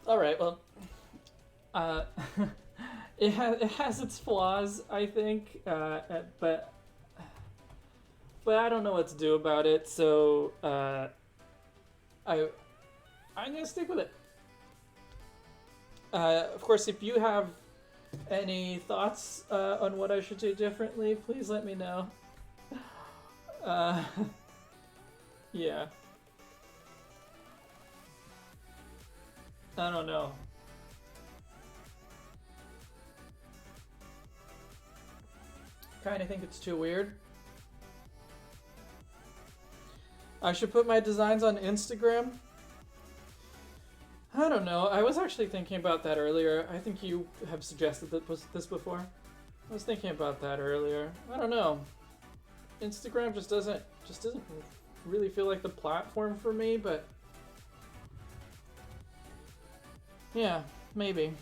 All right. Well, uh, it has its flaws, I think, but I don't know what to do about it. So I I'm gonna stick with it. Of course, if you have any thoughts on what I should do differently, please let me know. Uh, yeah. I don't know. Kind of think it's too weird. I should put my designs on Instagram. I don't know. I was actually thinking about that earlier. I think you have suggested this before. I was thinking about that earlier. I don't know. Instagram just doesn't really feel like the platform for me, but yeah, maybe.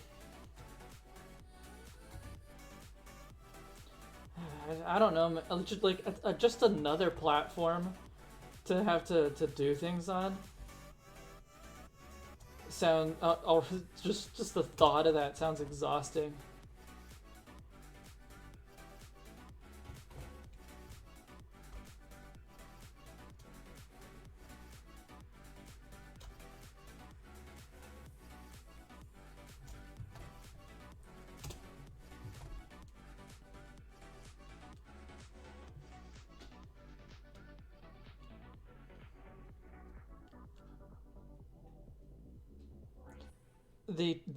I don't know. Just like just another platform to have to do things on. Just the thought of that sounds exhausting.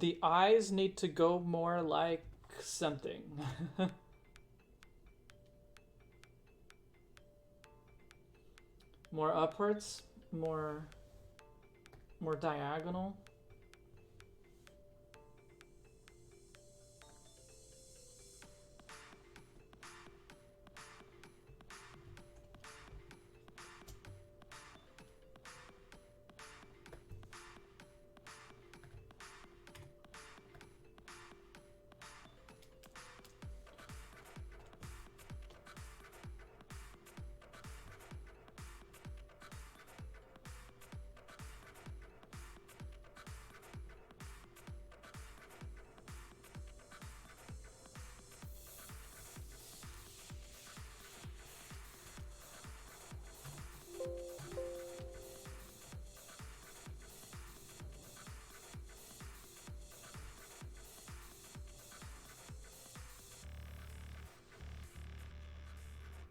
The eyes need to go more like something. More upwards, more diagonal.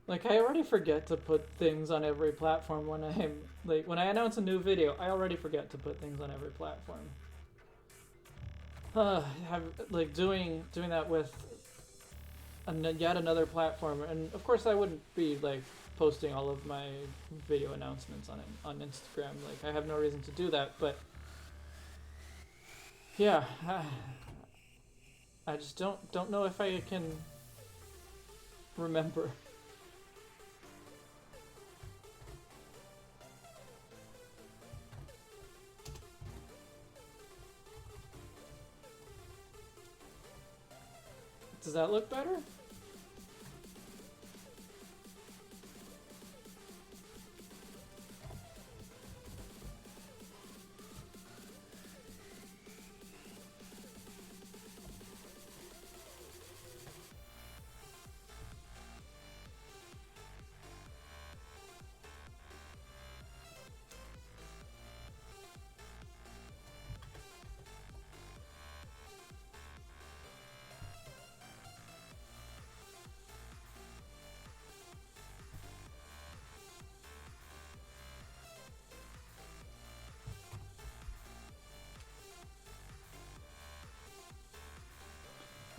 Like, I already forget to put things on every platform when when I announce a new video, I already forget to put things on every platform. Have like doing that with yet another platform, and of course I wouldn't be like posting all of my video announcements on Instagram. Like, I have no reason to do that, but yeah, I just don't know if I can remember. Does that look better?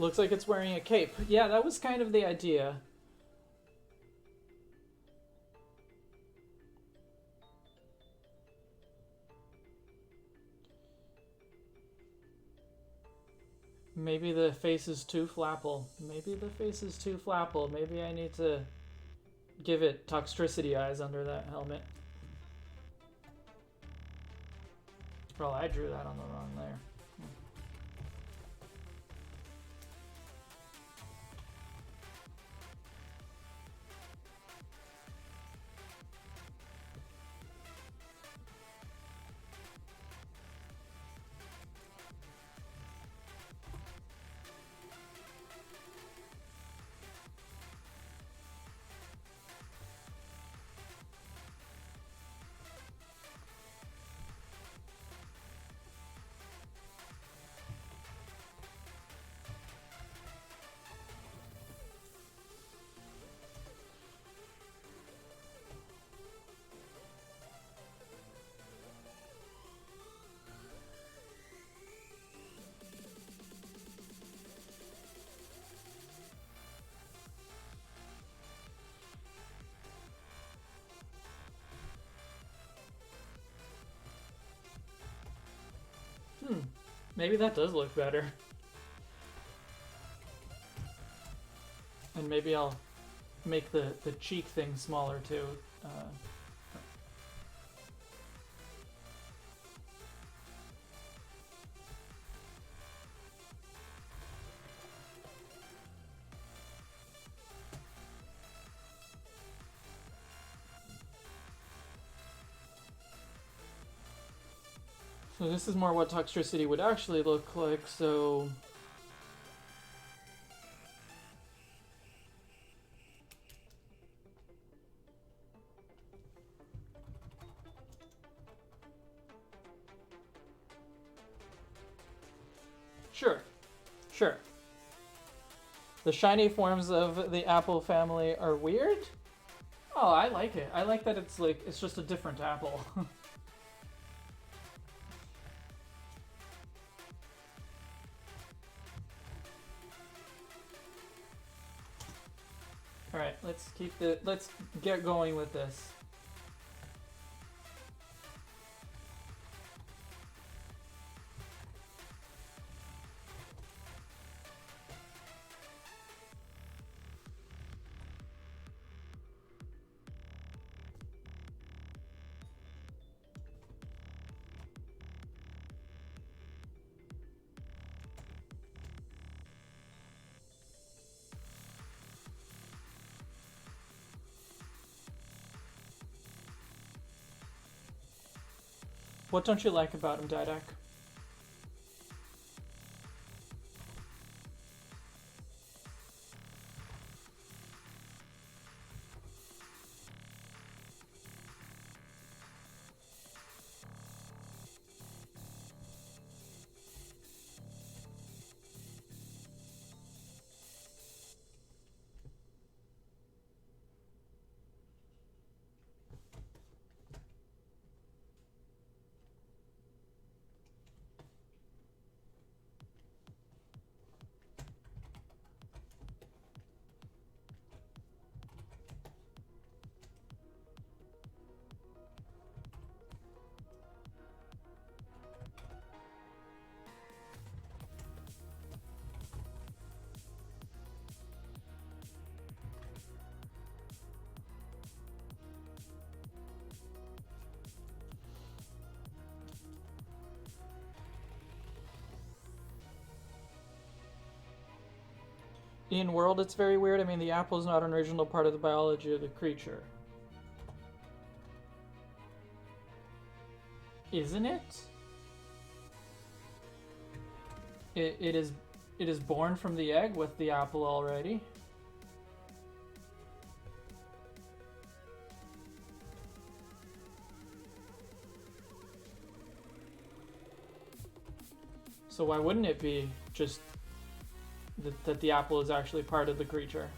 Looks like it's wearing a cape. Yeah, that was kind of the idea. Maybe the face is too flapple. Maybe the face is too flapple. Maybe I need to give it toxicity eyes under that helmet. Well, I drew that on the wrong layer. Maybe that does look better. And maybe I'll make the cheek thing smaller too. So this is more what toxicity would actually look like, so... Sure. Sure. The shiny forms of the apple family are weird? Oh, I like it. I like that it's like, it's just a different apple. Alright, let's get going with this. What don't you like about him, Didac? In world, it's very weird. I mean, the apple is not an original part of the biology of the creature. Isn't it? It is born from the egg with the apple already. So why wouldn't it be just that the apple is actually part of the creature?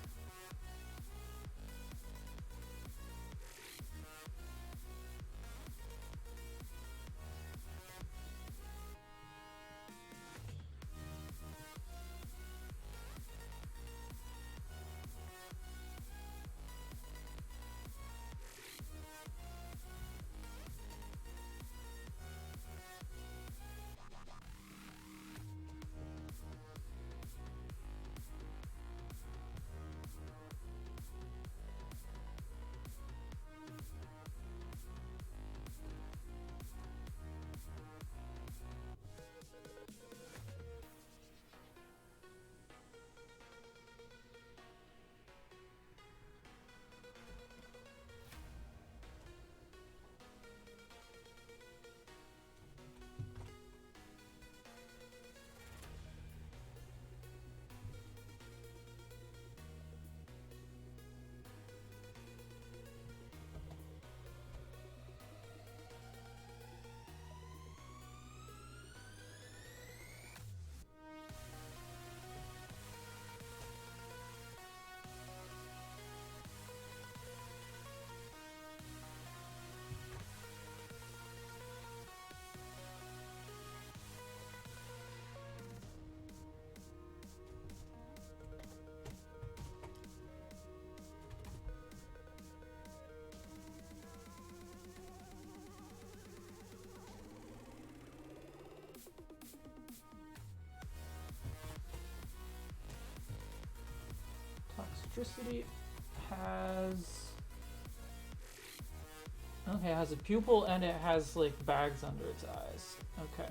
Toxicity has... Okay, it has a pupil and it has like bags under its eyes. Okay.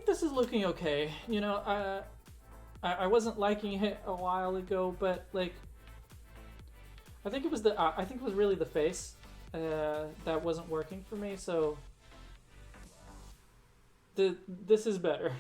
think this is looking okay. You know, I wasn't liking it a while ago, but like, I think it was I think it was really the face that wasn't working for me. So this is better.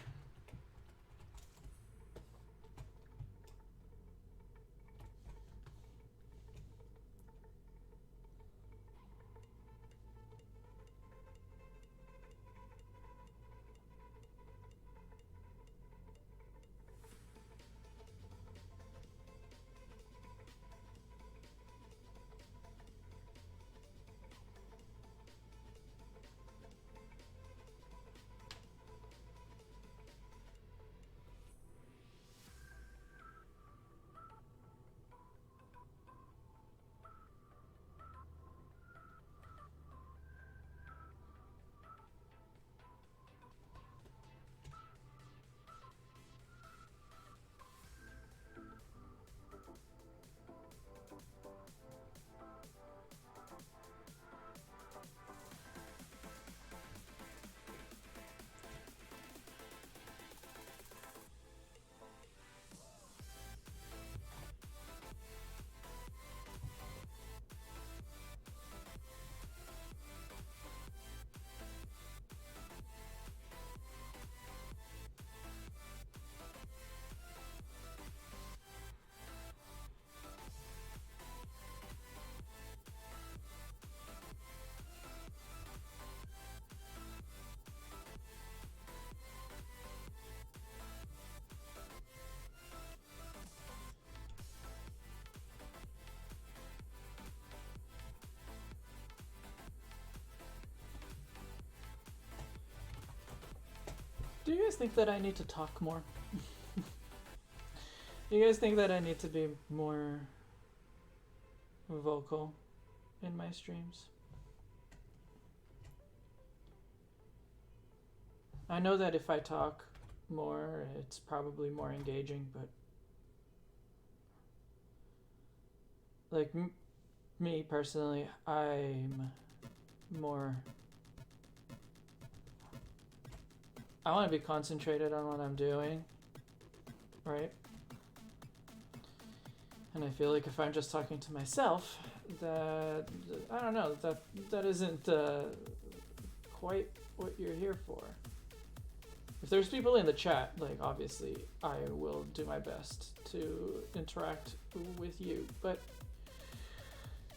Do you guys think that I need to talk more? Do you guys think that I need to be more vocal in my streams? I know that if I talk more, it's probably more engaging, but like me personally, I'm more. I want to be concentrated on what I'm doing, right? And I feel like if I'm just talking to myself, that I don't know, that isn't quite what you're here for. If there's people in the chat, like obviously I will do my best to interact with you, but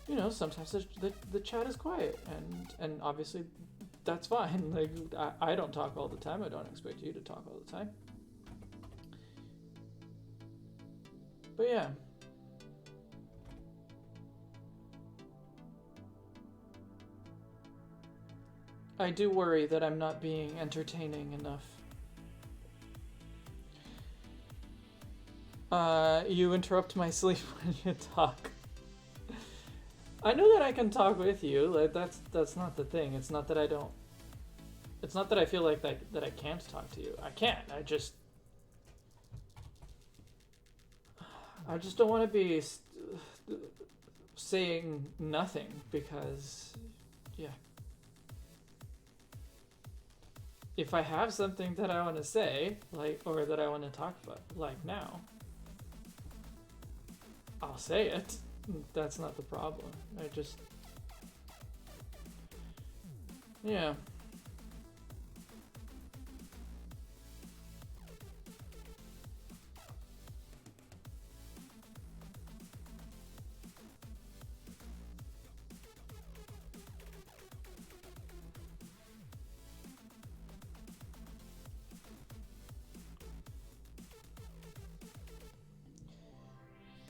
you know, sometimes the chat is quiet, and obviously that's fine. Like I don't talk all the time. I don't expect you to talk all the time. But yeah. I do worry that I'm not being entertaining enough. You interrupt my sleep when you talk. I know that I can talk with you. Like that's not the thing. It's not that I don't. It's not that I feel like that I can't talk to you. I can. I just don't want to be saying nothing because, yeah. If I have something that I want to say, like, or that I want to talk about, like now, I'll say it. That's not the problem. I just, yeah.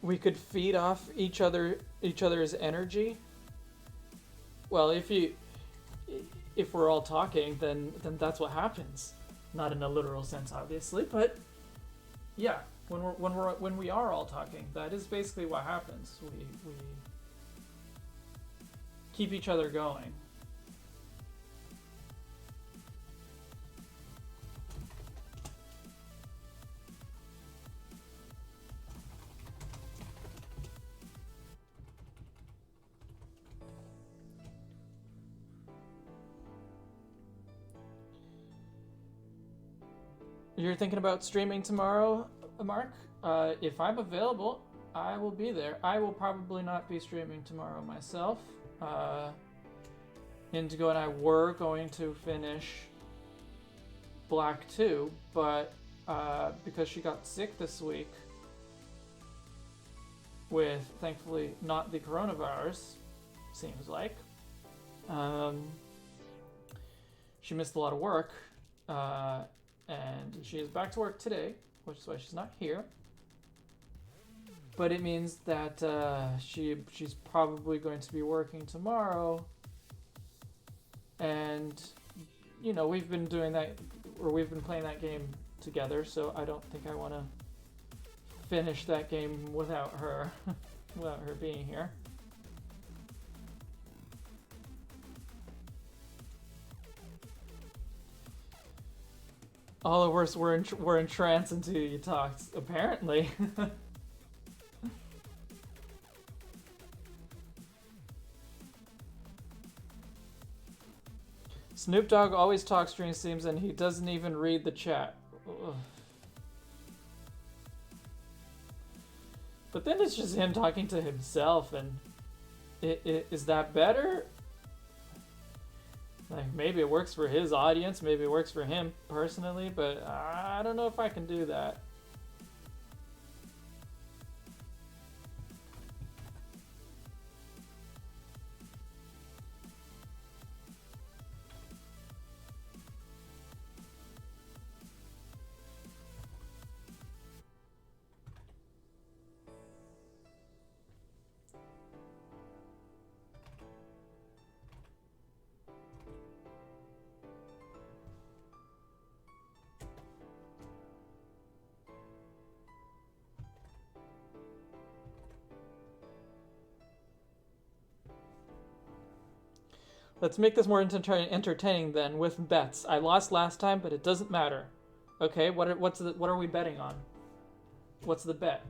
We could feed off each other's energy. Well, if we're all talking, then that's what happens. Not in a literal sense, obviously, but yeah, when we are all talking, that is basically what happens. We keep each other going. You're thinking about streaming tomorrow, Mark? If I'm available, I will be there. I will probably not be streaming tomorrow myself. Indigo and I were going to finish Black 2, but because she got sick this week with, thankfully, not the coronavirus, seems like, she missed a lot of work, and she is back to work today, which is why she's not here. But it means that she's probably going to be working tomorrow, and you know, we've been doing that, or we've been playing that game together, so I don't think I want to finish that game without her, without her being here. All of us were entranced until you talked, apparently. Snoop Dogg always talks during streams and he doesn't even read the chat. Ugh. But then it's just him talking to himself, and is that better? Like, maybe it works for his audience, maybe it works for him personally, but I don't know if I can do that. Let's make this more entertaining then with bets. I lost last time, but it doesn't matter. Okay, what are we betting on? What's the bet?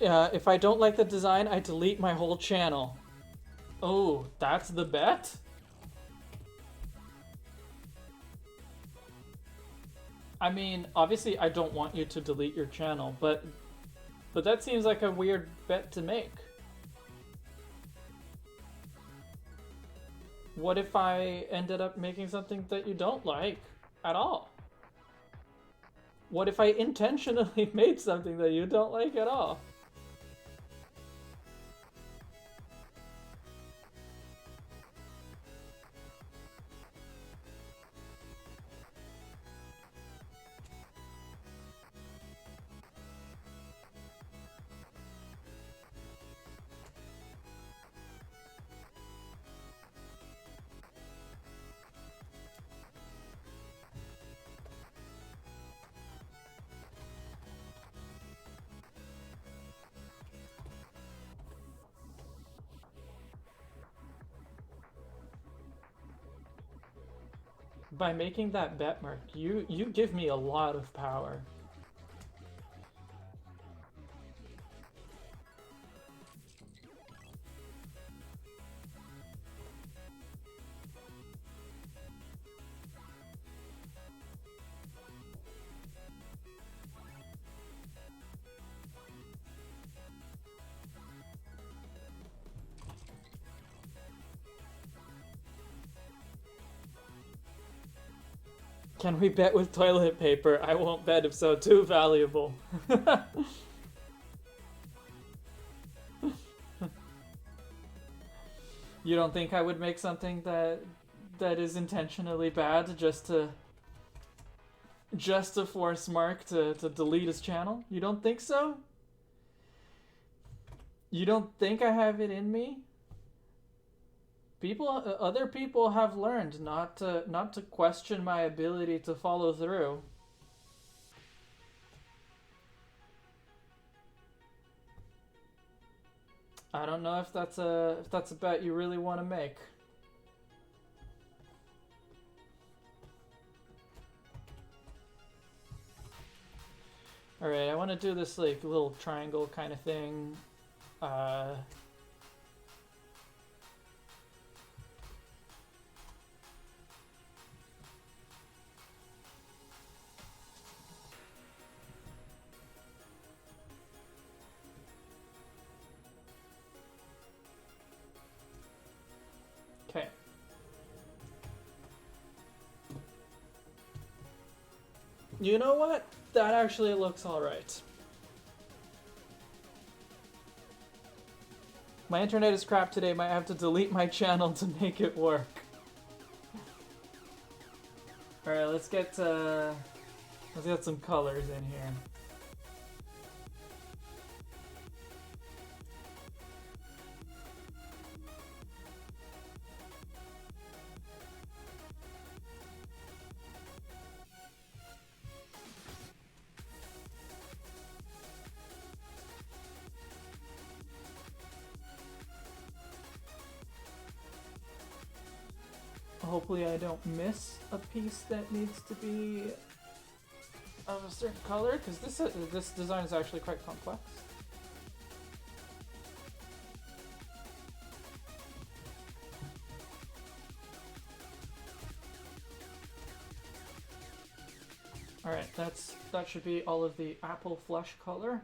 If I don't like the design, I delete my whole channel. Oh, that's the bet? I mean, obviously I don't want you to delete your channel, but that seems like a weird bet to make. What if I ended up making something that you don't like at all? What if I intentionally made something that you don't like at all? By making that bet, Mark, you give me a lot of power. Can we bet with toilet paper? I won't bet if so. Too valuable. You don't think I would make something that is intentionally bad just to force Mark to delete his channel? You don't think so? You don't think I have it in me? Other people have learned not to question my ability to follow through. I don't know if that's a bet you really want to make. All right, I want to do this like little triangle kind of thing. Okay. You know what? That actually looks alright. My internet is crap today. Might have to delete my channel to make it work. Alright, let's get some colors in here. Hopefully I don't miss a piece that needs to be of a certain color, because this design is actually quite complex. Alright, that should be all of the apple flesh color.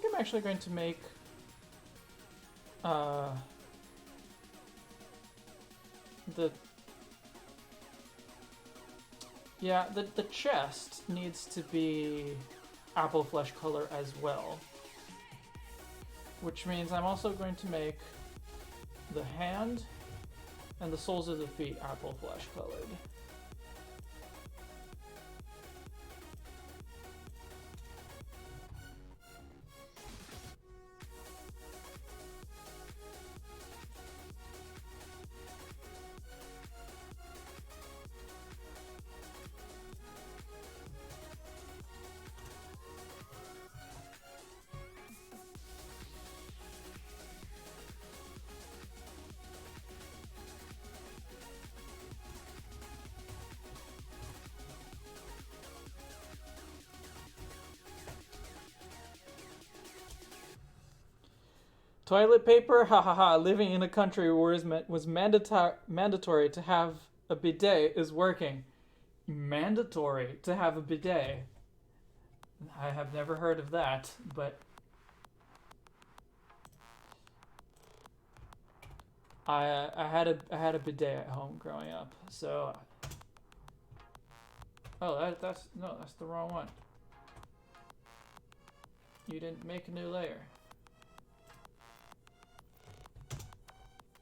I'm actually going to make the chest needs to be apple flesh color as well, which means I'm also going to make the hand and the soles of the feet apple flesh colored. Toilet paper? Ha ha ha. Living in a country where it was mandatory to have a bidet is working. Mandatory to have a bidet. I have never heard of that, but I had a bidet at home growing up, so that's the wrong one. You didn't make a new layer.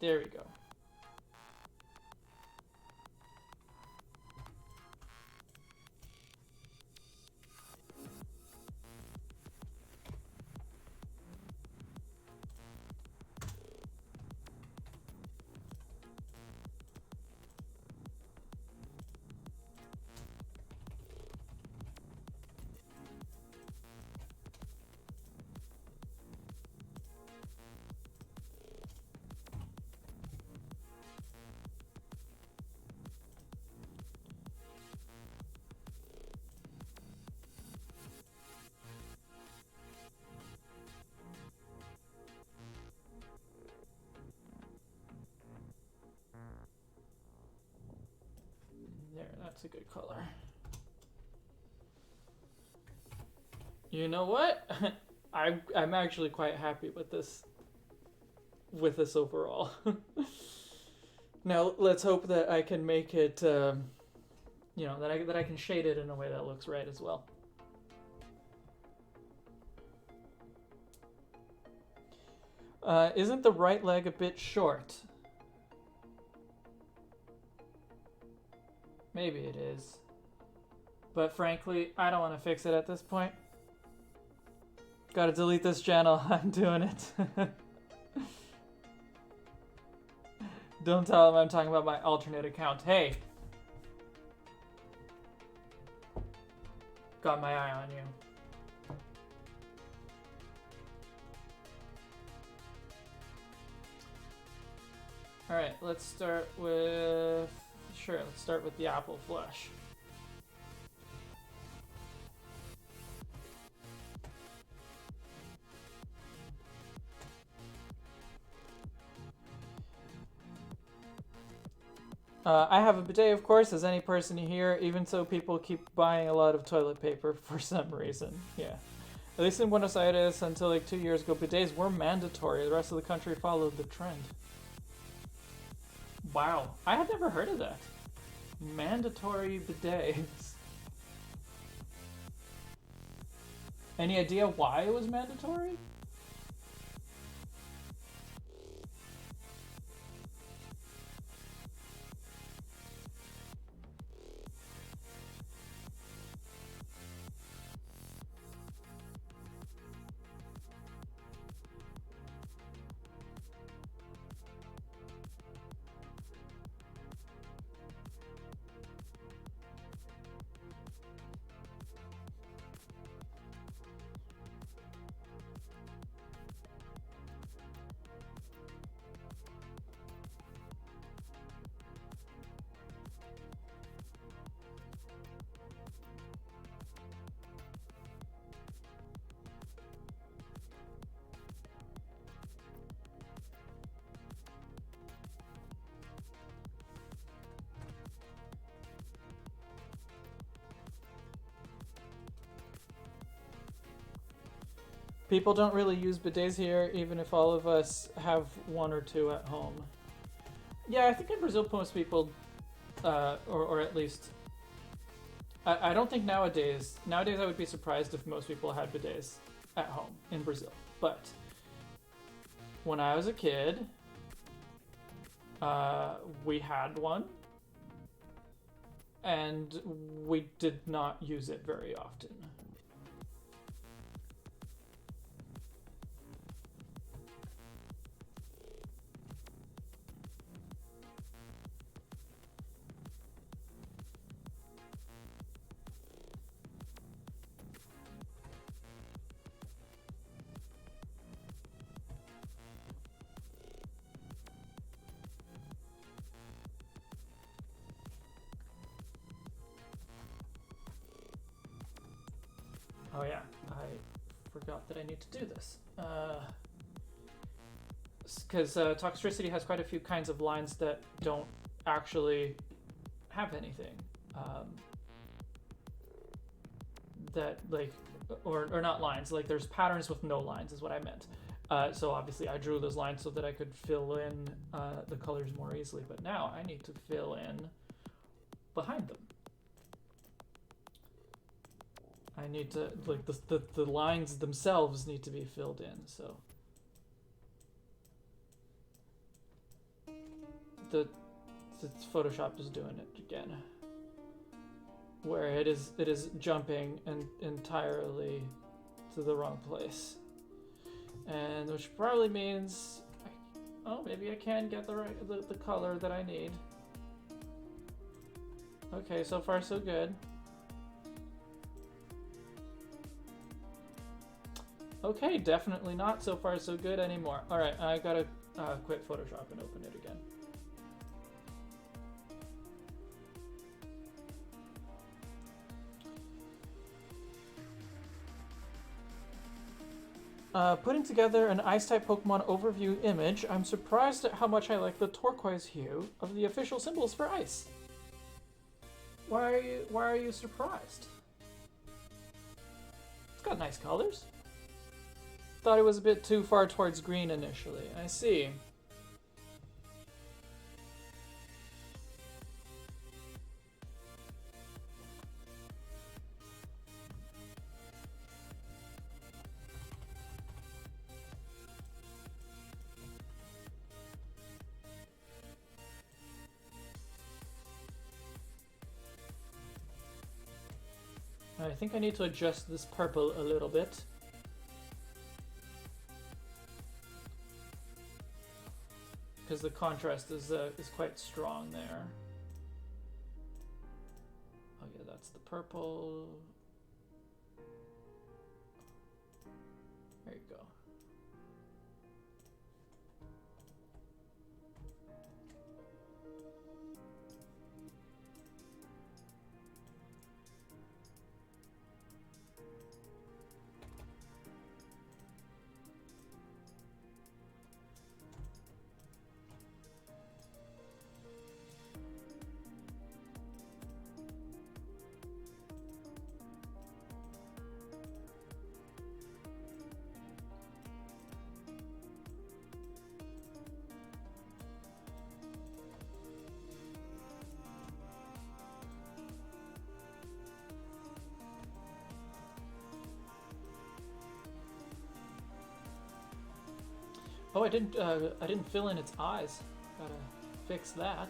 There we go. that's a good color. You know what? I'm actually quite happy with this overall. Now let's hope that I can make it, you know, that I can shade it in a way that looks right as well. Isn't the right leg a bit short? Maybe it is. But frankly, I don't want to fix it at this point. Gotta delete this channel. I'm doing it. Don't tell them I'm talking about my alternate account. Hey! Got my eye on you. Alright, let's start with... Sure, let's start with the apple flesh. I have a bidet, of course, as any person here, even so people keep buying a lot of toilet paper for some reason. Yeah. At least in Buenos Aires, until like 2 years ago, bidets were mandatory. The rest of the country followed the trend. Wow. I had never heard of that. Mandatory bidets. Any idea why it was mandatory? People don't really use bidets here, even if all of us have one or two at home. Yeah, I think in Brazil most people, or at least, I don't think nowadays I would be surprised if most people had bidets at home in Brazil. But when I was a kid, we had one, and we did not use it very often. Oh yeah, I forgot that I need to do this. Because Toxtricity has quite a few kinds of lines that don't actually have anything. That, like, or not lines, like there's patterns with no lines is what I meant. So obviously I drew those lines so that I could fill in the colors more easily, but now I need to fill in behind them. I need to, like, the lines themselves need to be filled in, so. Photoshop is doing it again. Where it is jumping entirely to the wrong place. And which probably means, oh, maybe I can get the color that I need. Okay, so far so good. Okay, definitely not so far so good anymore. Alright, I gotta quit Photoshop and open it again. Putting together an Ice-type Pokemon overview image, I'm surprised at how much I like the turquoise hue of the official symbols for Ice. Why are you surprised? It's got nice colors. Thought it was a bit too far towards green initially. I see. I think I need to adjust this purple a little bit. Because the contrast is quite strong there. Oh yeah, that's the purple. There you go. Oh, I didn't fill in its eyes. Gotta fix that.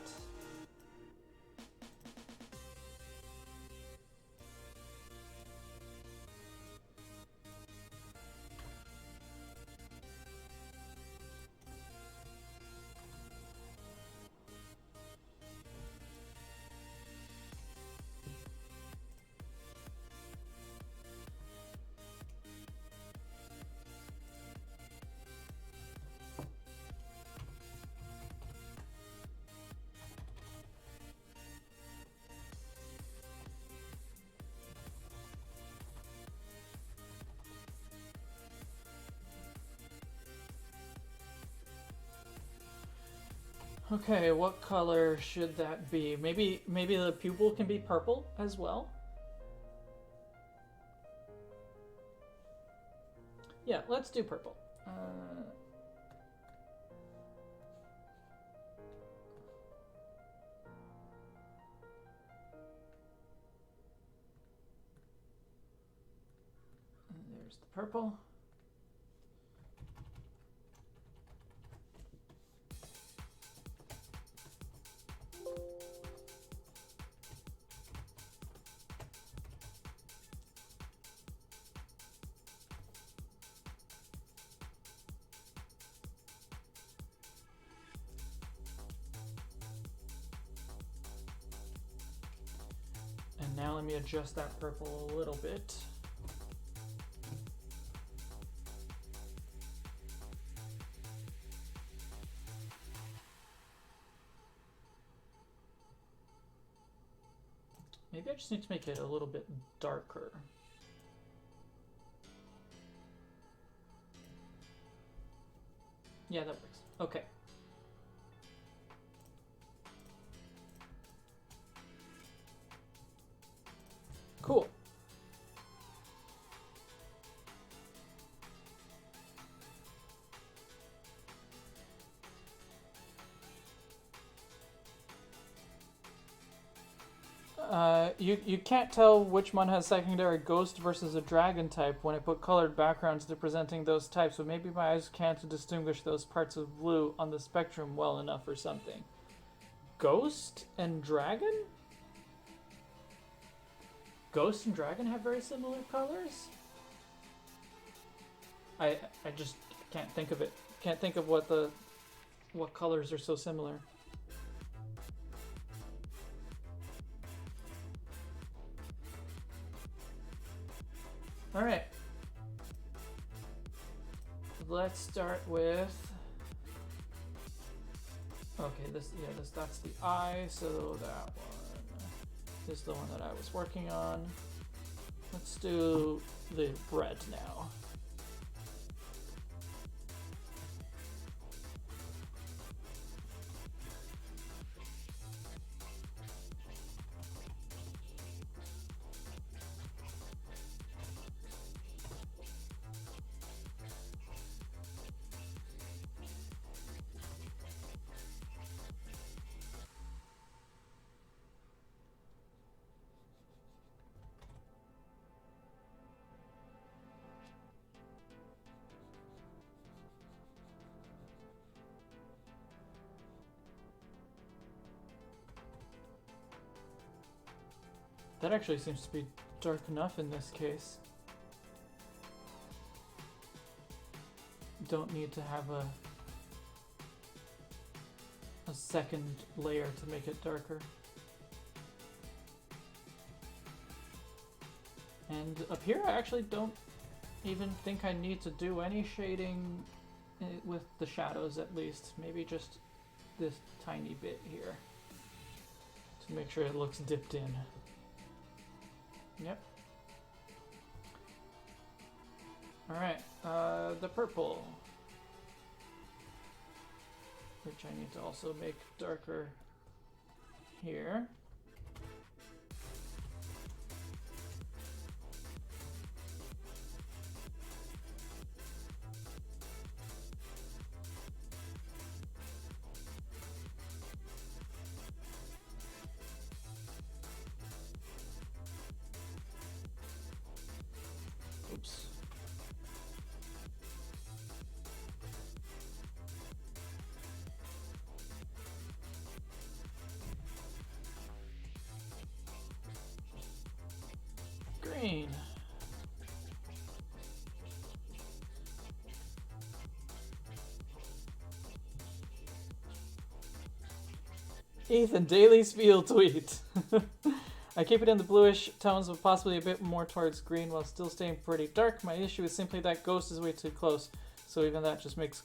Okay, what color should that be? Maybe the pupil can be purple as well? Yeah, let's do purple. There's the purple. And now let me adjust that purple a little bit. Maybe I just need to make it a little bit darker. Yeah, that works. Okay. Cool. You can't tell which one has secondary ghost versus a dragon type when I put colored backgrounds to presenting those types, but maybe my eyes can't distinguish those parts of blue on the spectrum well enough or something. Ghost and dragon? Ghost and dragon have very similar colors? I just can't think of it. Can't think of what colors are so similar. All right. Let's start with. Okay, that's the eye. So that one is the one that I was working on. Let's do the red now. That actually seems to be dark enough in this case. Don't need to have a second layer to make it darker. And up here I actually don't even think I need to do any shading with the shadows, at least. Maybe just this tiny bit here to make sure it looks dipped in. Yep. Alright, the purple, which I need to also make darker here. Oops. Green. Ethan, daily spiel tweet. I keep it in the bluish tones, but possibly a bit more towards green while still staying pretty dark. My issue is simply that Ghost is way too close, so even that just makes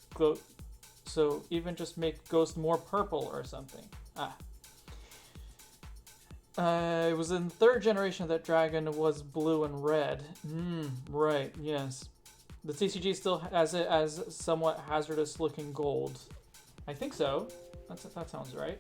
just make Ghost more purple or something. It was in the third generation that Dragon was blue and red. Right, yes. The TCG still has it as somewhat hazardous looking gold. I think so. That sounds right.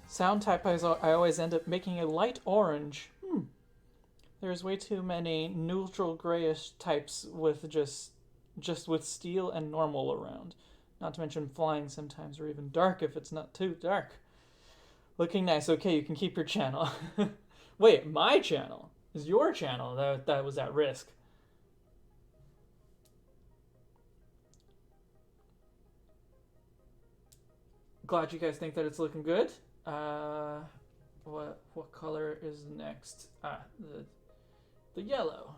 Sound type I always end up making a light orange. There's way too many neutral grayish types with just with steel and normal around. Not to mention flying sometimes, or even dark if it's not too dark. Looking nice. Okay, you can keep your channel. Wait, my channel? Is your channel that was at risk? Glad you guys think that it's looking good. What color is next? The yellow.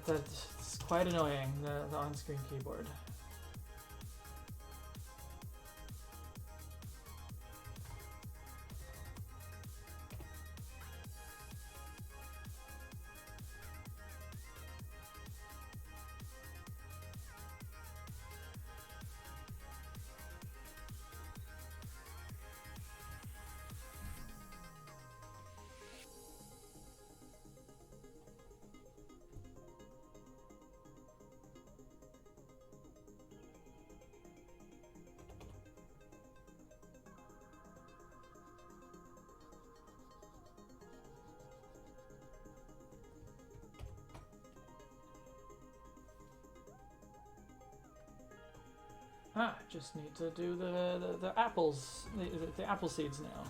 That's quite annoying, the on-screen keyboard. Just need to do the apples, the apple seeds now.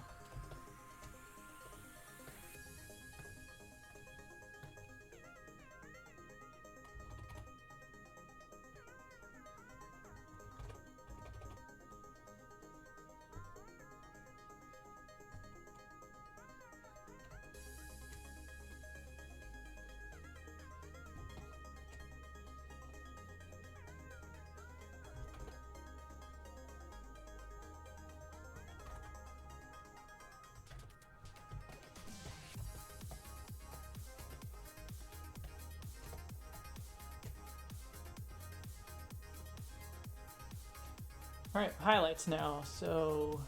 Alright, highlights now, so...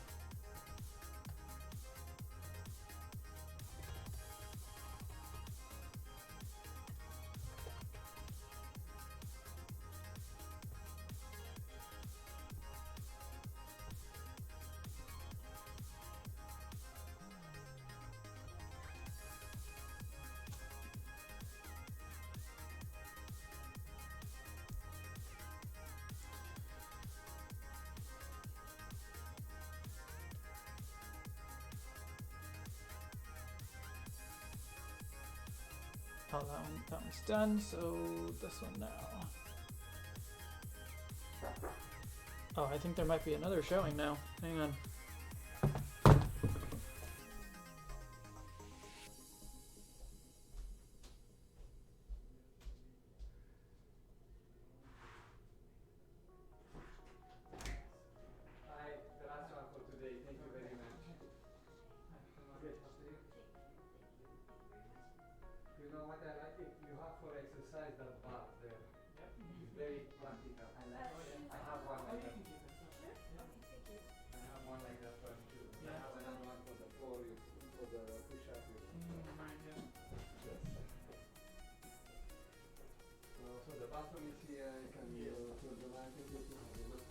Oh, that one's done, so this one now. Oh, I think there might be another showing now. Hang on. The last one for today. Thank you very much. You know what I like? If you have for exercise that bar there. Yep. It's very practical. I like it. I have one like that. I have one like that one too. Yeah. I have another one for the floor, for the push-up. Right, yeah. Yes. So the bottom is here. You can put the line to have a look.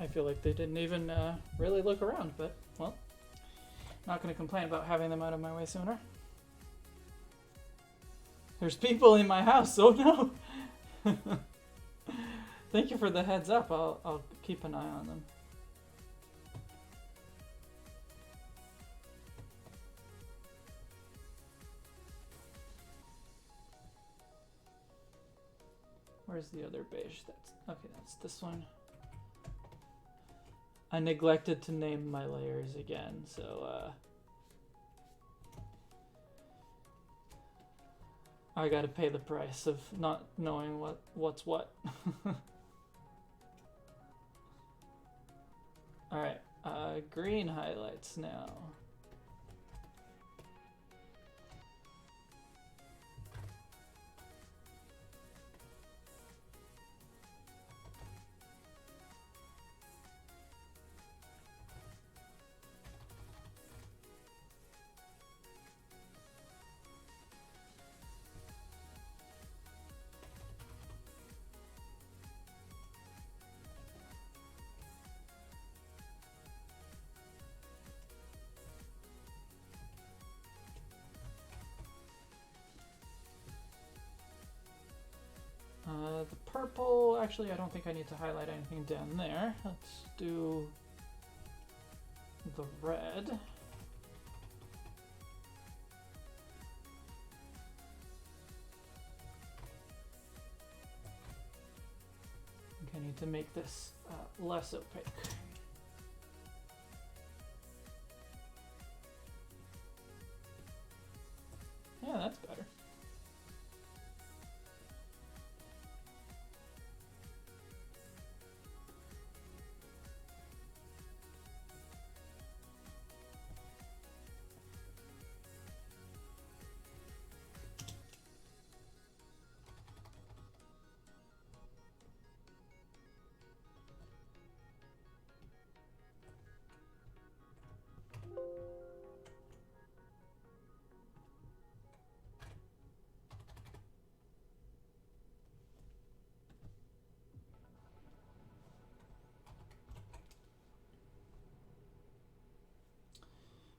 I feel like they didn't even really look around, but, well, not going to complain about having them out of my way sooner. There's people in my house, oh no! Thank you for the heads up, I'll keep an eye on them. Where's the other beige? That's this one. I neglected to name my layers again, so I gotta pay the price of not knowing what's what. Alright, green highlights now. The purple, actually I don't think I need to highlight anything down there. Let's do the red. I need to make this less opaque. Yeah, that's better.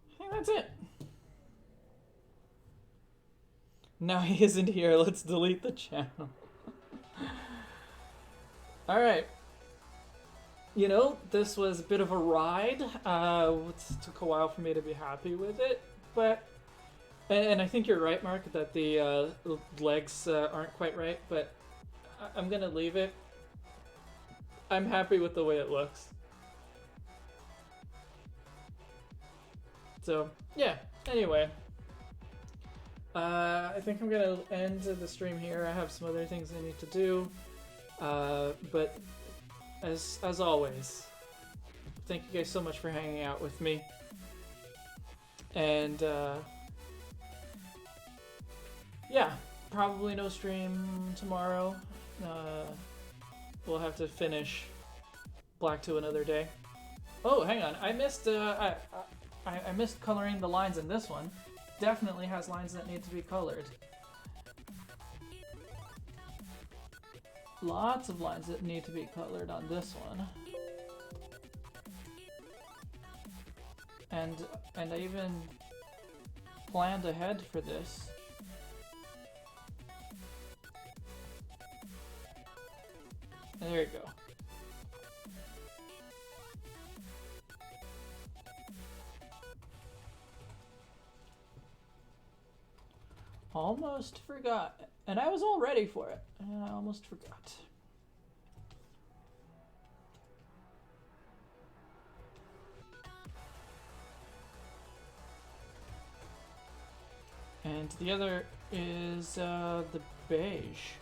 I think that's it. Now he isn't here. Let's delete the channel. Alright. You know, this was a bit of a ride. It took a while for me to be happy with it. But, and I think you're right, Mark, that the legs aren't quite right. But I'm going to leave it. I'm happy with the way it looks. So, yeah. Anyway. I think I'm going to end the stream here. I have some other things I need to do. But as always, thank you guys so much for hanging out with me. And yeah, probably no stream tomorrow. We'll have to finish Black 2 another day. Oh, hang on. I missed I missed coloring the lines in this one. Definitely has lines that need to be colored. Lots of lines that need to be colored on this one. And I even planned ahead for this. And there you go. Almost forgot. And I was all ready for it. And I almost forgot. And the other is the beige.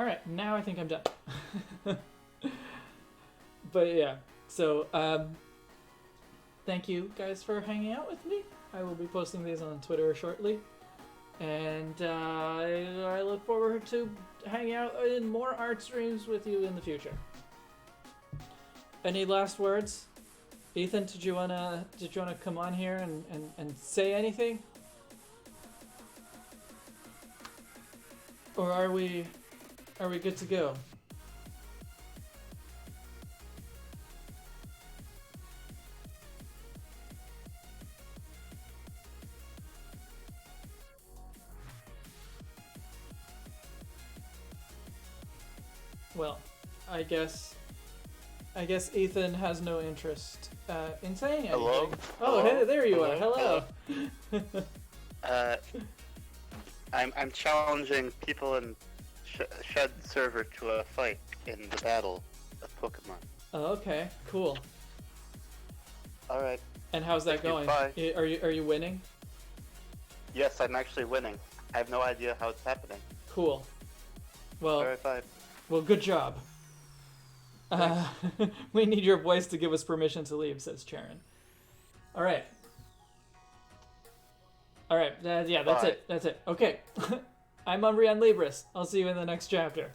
All right, now I think I'm done. But yeah, so thank you guys for hanging out with me. I will be posting these on Twitter shortly, and I look forward to hanging out in more art streams with you in the future. Any last words? Ethan, did you wanna come on here and say anything? Or are we good to go? Well, I guess Ethan has no interest in saying anything. Hello? Oh, Hello? hey, there you Hello? are. Hello. I'm challenging people in Shed server to a fight in the battle of Pokemon. Oh, okay, cool. All right. And how's that going? Bye. Are you winning? Yes, I'm actually winning. I have no idea how it's happening. Cool. Well, All right, bye. well, good job. We need your voice to give us permission to leave, says Charon. All right. All right. Yeah, that's Bye. it. That's it. Okay. I'm Umbrian Libris. I'll see you in the next chapter.